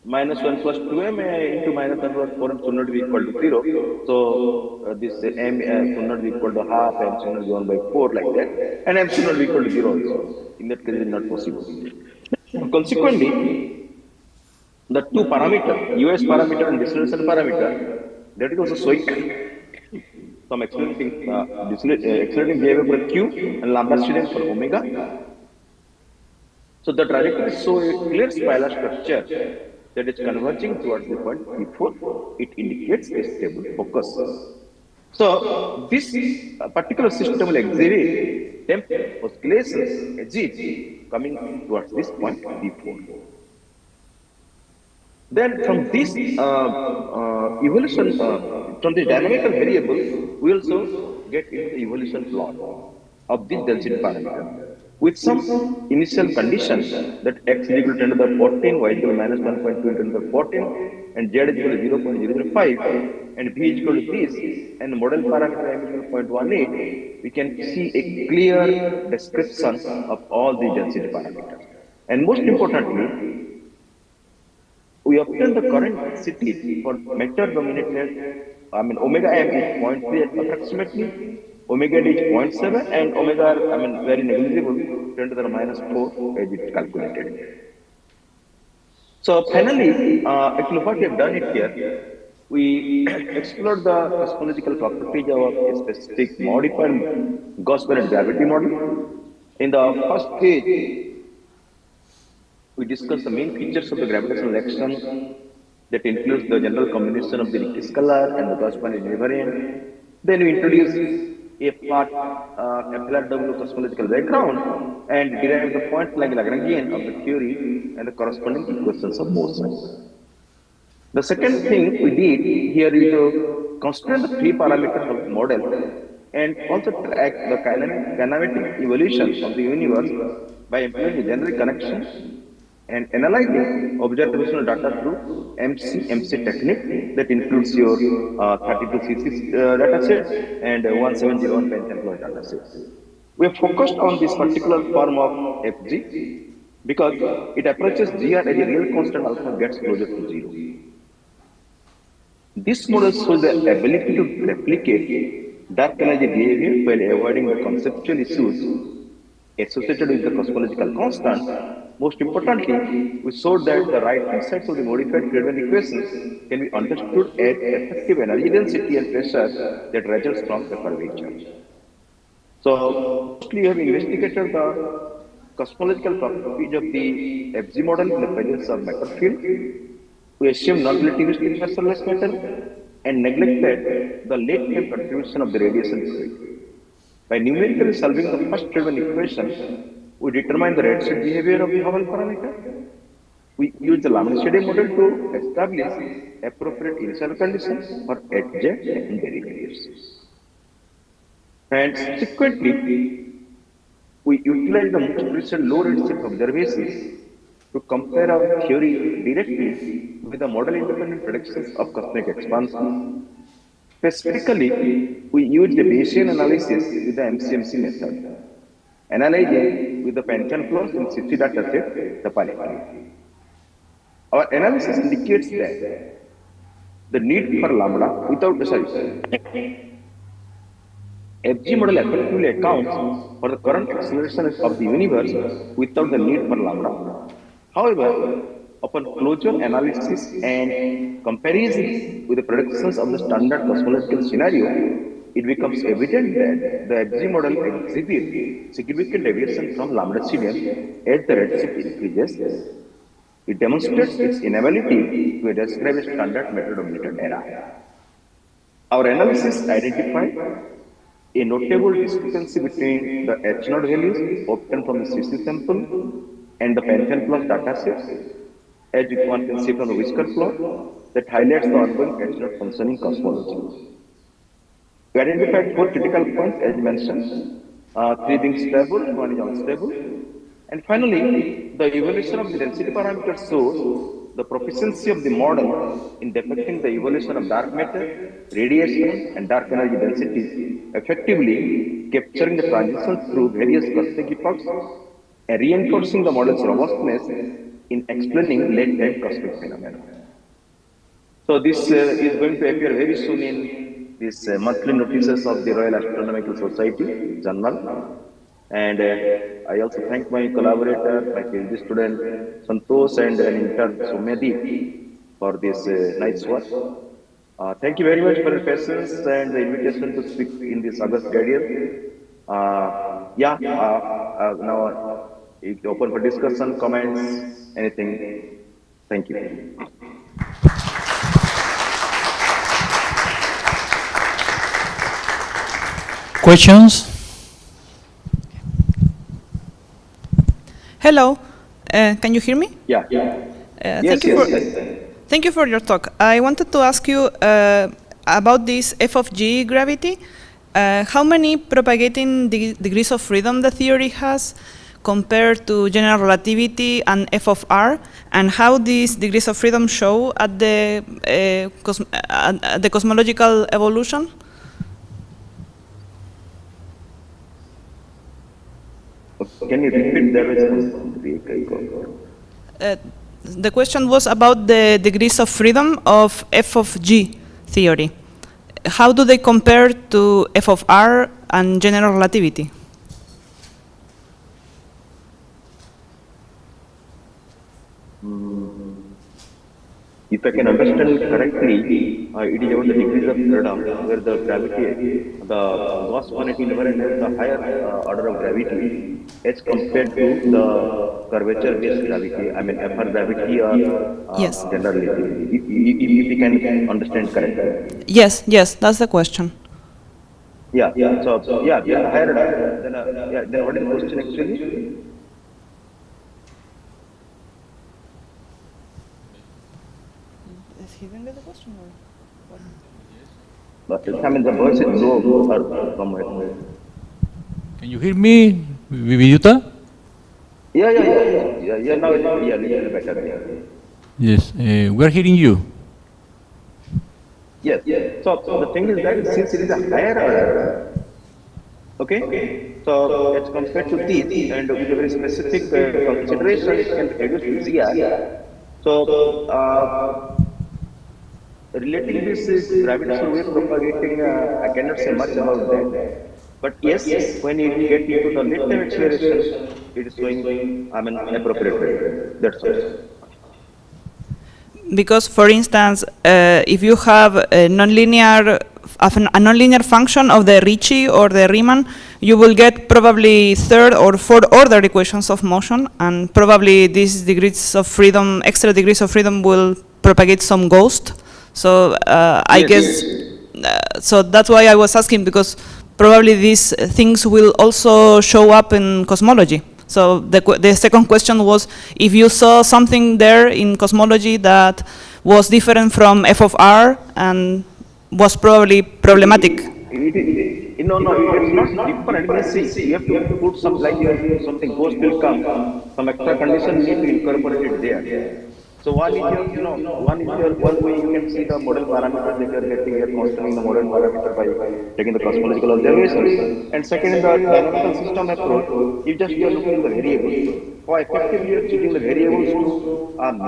minus 1 plus 2m into minus 1 plus 4m should not be equal to 0. So this m should not be equal to half, m should not be 1 by 4 like that, and m should not be equal to 0 also. In that case, it is not possible. Consequently, the two parameters, US parameter and dissolution parameter, that is also showing some accelerating behavior for Q and lambda student for omega. So the trajectory shows a clear spiral structure that is converging towards the point P4. It indicates a stable focus. So this particular system will exhibit temp oscillations as it coming towards this point P4. Then from this evolution, from the dynamical variable, we also get into the evolution plot of this density parameter with some initial conditions that x is equal to 10 to the 14, y is equal to minus 1.2 into 10 to the 14, and z is equal to 0.005, and b is equal to this, and the model parameter m is equal to 0.18, we can see a clear description of all the density parameters. And most importantly, we obtain the current density for matter dominated, omega m is 0.3 approximately, omega d is 0.7, and omega r, very negligible, 10 to the minus 4 as it is calculated. So finally, actually what we have done it here, we explored the cosmological properties of a specific modified Gauss-Bonnet gravity model. In the first phase, we discussed the main features of the gravitational action that includes the general combination of the Ricci scalar and the Gauss-Bonnet invariant. Then we introduced a part FLRW cosmological background and derived the point-like Lagrangian of the theory and the corresponding equations of motion. The second thing we did here is to constrain the three parameters of the model and also track the kinematic evolution of the universe by employing a generic connection and analyzing observational data through MC technique that includes your 32cc dataset and 1701 Pentanploid dataset. We have focused on this particular form of FG because it approaches GR as a real constant alpha gets closer to 0. This model shows the ability to replicate dark energy behavior while avoiding the conceptual issues associated with the cosmological constant. Most importantly, we showed that the right-hand sides of the modified Friedmann equations can be understood as effective energy density and pressure that results from the curvature. So, mostly we have investigated the cosmological properties of the FG model in the presence of matter field. We assume non-relativistic massless matter and neglected the late-time contribution of the radiation field. By numerically solving the first Friedmann equation, we determine the redshift behavior of the Hubble parameter. We use the Lambda-Shade model to establish appropriate initial conditions for Hz and derivatives. And subsequently, we utilize the most recent low redshift observations to compare our theory directly with the model-independent predictions of cosmic expansion. Specifically, we use the Bayesian analysis with the MCMC method, analyzing with the Pantheon clause in CC dataset, the palette. Our analysis indicates that the need for lambda without FG model effectively accounts for the current acceleration of the universe without the need for lambda. However, upon closure analysis and comparison with the predictions of the standard cosmological scenario, it becomes evident that the FG model exhibits significant deviation from lambda CDM as the redshift increases. It demonstrates its inability to describe a standard method-dominated era. Our analysis identified a notable discrepancy between the H0 values obtained from the CC sample and the Pantheon plus datasets, as one can see from the whisker plot, that highlights the ongoing H0 function in cosmology. We identified 4 critical points as mentioned, 3 being stable and 1 is unstable. And finally, the evolution of the density parameter shows the proficiency of the model in depicting the evolution of dark matter, radiation, and dark energy densities, effectively capturing the transition through various cosmic epochs and reinforcing the model's robustness in explaining late-time cosmic phenomena. So this is going to appear very soon in these monthly notices of the Royal Astronomical Society journal. And I also thank my collaborator, my PhD student Santosh, and an intern Soumyadi for this nice work. Thank you very much for your patience and the invitation to speak in this August Guardian. Now it's open for discussion, comments, anything. Thank you. Questions? Hello, can you hear me? Yeah. Thank you for your talk. I wanted to ask you about this f of g gravity. How many propagating degrees of freedom the theory has compared to general relativity and f of r, and how these degrees of freedom show at the cosmological evolution? Can you repeat the response? The question was about the degrees of freedom of f of g theory. How do they compare to f of r and general relativity? If I can understand correctly, it is about the degrees of freedom where the gravity, the Gauss 180 level has the higher order of gravity as compared to the curvature-based gravity, I mean FR gravity or yes. general relativity. If you can understand correctly. Yes, that's the question. Yeah. So the higher order, then what is the question actually? He didn't get the question, or what? I mean, the voice is low or somewhere. Can you hear me, Viviyuta? Yeah. Now it's a little better. Yes, we're hearing you. Yes. So the thing is that since it is a higher order, okay. So as compared to this, and with a very specific consideration, it can reduce to ZR. So relating this gravitational wave propagating, I cannot say much about that. But yes, when you get into the late-time acceleration, it is showing, I mean, appropriate rate. That's all. Because, for instance, if you have a nonlinear function of the Ricci or the Riemann, you will get probably third or fourth order equations of motion, and probably these degrees of freedom, extra degrees of freedom, will propagate some ghost. So I guess, so that's why I was asking, because probably these things will also show up in cosmology. So the second question was, if you saw something there in cosmology that was different from f of r and was probably problematic. No, it's not different. See, you have to put some, like something ghost will come, some extra condition need to incorporate it there. So one is one way you can see the model parameters that you are getting here constantly in the model parameter by taking the cosmological observations. And second, in the dynamical system approach, you are looking at the variables. How effectively you are choosing the variables to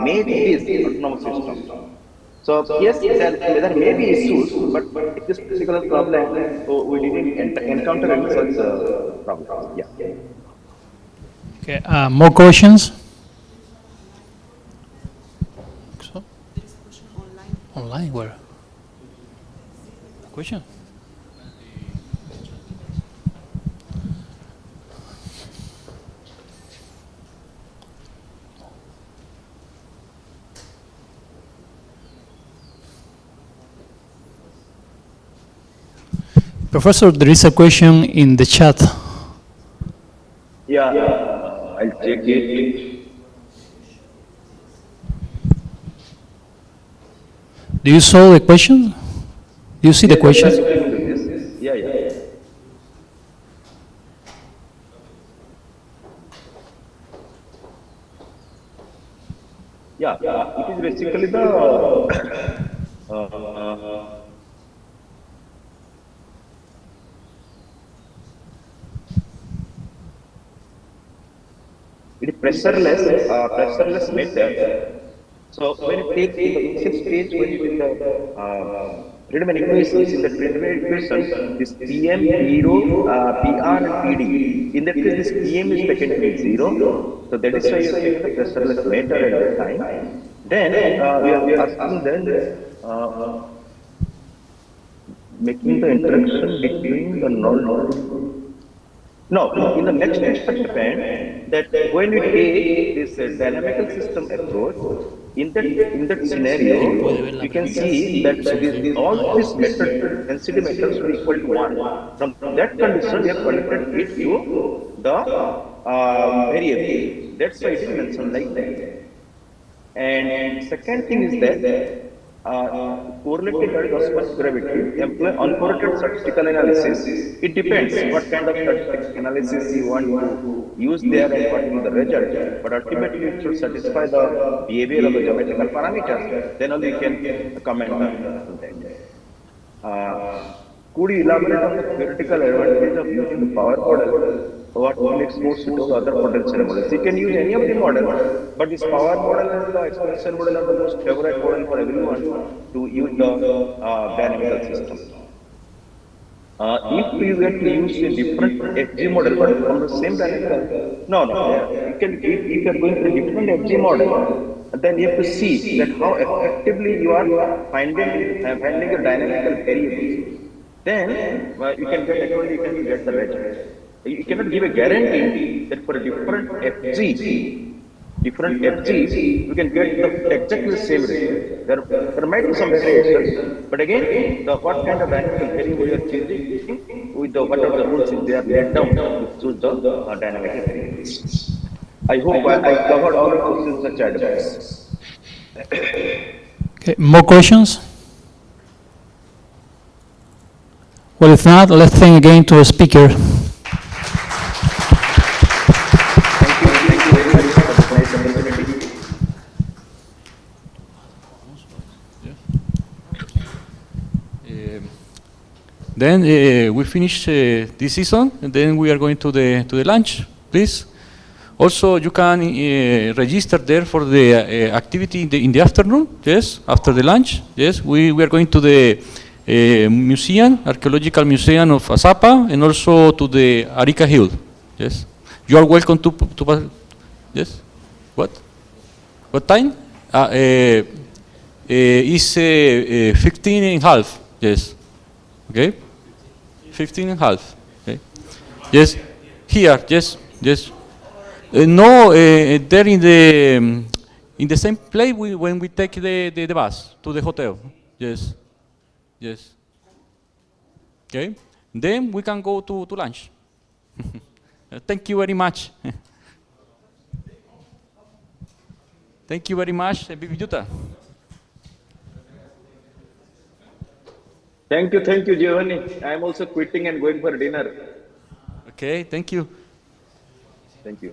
make this autonomous system. So yes, there may be issues, but in this particular problem, we didn't encounter any such problems. Yeah. Okay. More questions? So? Online where? A question? Professor, there is a question in the chat. Yeah, I'll check it. Do you saw the question? Do you see the question? Yeah. Yeah, it is basically the it is pressureless method. So when you take in the initial stage, when you do the Friedman equations, in the Friedman equation, this PM, P-rho, PR and PD, in that case this PM is taken to be 0. So that is why you are taking the pressureless method at that time. Then we are asking then making the interaction between the null. No, in the next experiment, that when we take this dynamical system approach, in that scenario, you can see that all these methods, density methods, are equal to 1. From that condition, we have connected it to the variable. That's why it is mentioned like that. And second thing is that correlated cosmological gravity employ uncorrelated statistical analysis. It depends what kind of statistical analysis you want to use there and what will be the result. But ultimately, it should satisfy the behavior of the geometrical parameters. Then only you can comment on that. Could you elaborate on the theoretical advantage of using the power model? What will expose to the other potential models? You can use any of the models, but this power model and the exponential model are the most favorite model for everyone to use the dynamical system. If you get to use a different FG model, but from the same dynamical, no, you can, if you are going to a different FG model, then you have to see that how effectively you are finding the dynamical variables. Then you can get the result. You cannot give a guarantee that for a different FG, you can get exactly the same result. There might be some variations, but again, what kind of dynamical variable you are choosing with whatever the rules they are laid down to choose the dynamical variables. I hope I covered all the questions that chat box. Okay, more questions? Well, if not, let's thank again to the speaker. Thank you very much for this nice opportunity. Then we finish this season, and then we are going to the lunch, please. Also, you can register there for the activity in the afternoon. Yes, after the lunch. Yes, we are going to the museum, archaeological museum of Azapa, and also to the Arica Hill. Yes, you are welcome to yes. What time? Is 15 and a half. Yes. Okay. 15 and a half. Okay. Yes. Here. Yes. Yes. No. There in the same place when we take the bus to the hotel. Yes. Yes. Okay. Then we can go to lunch. Thank you very much. Thank you very much, Bibijuta. Thank you, Giovanni. I am also quitting and going for dinner. Okay, thank you. Thank you.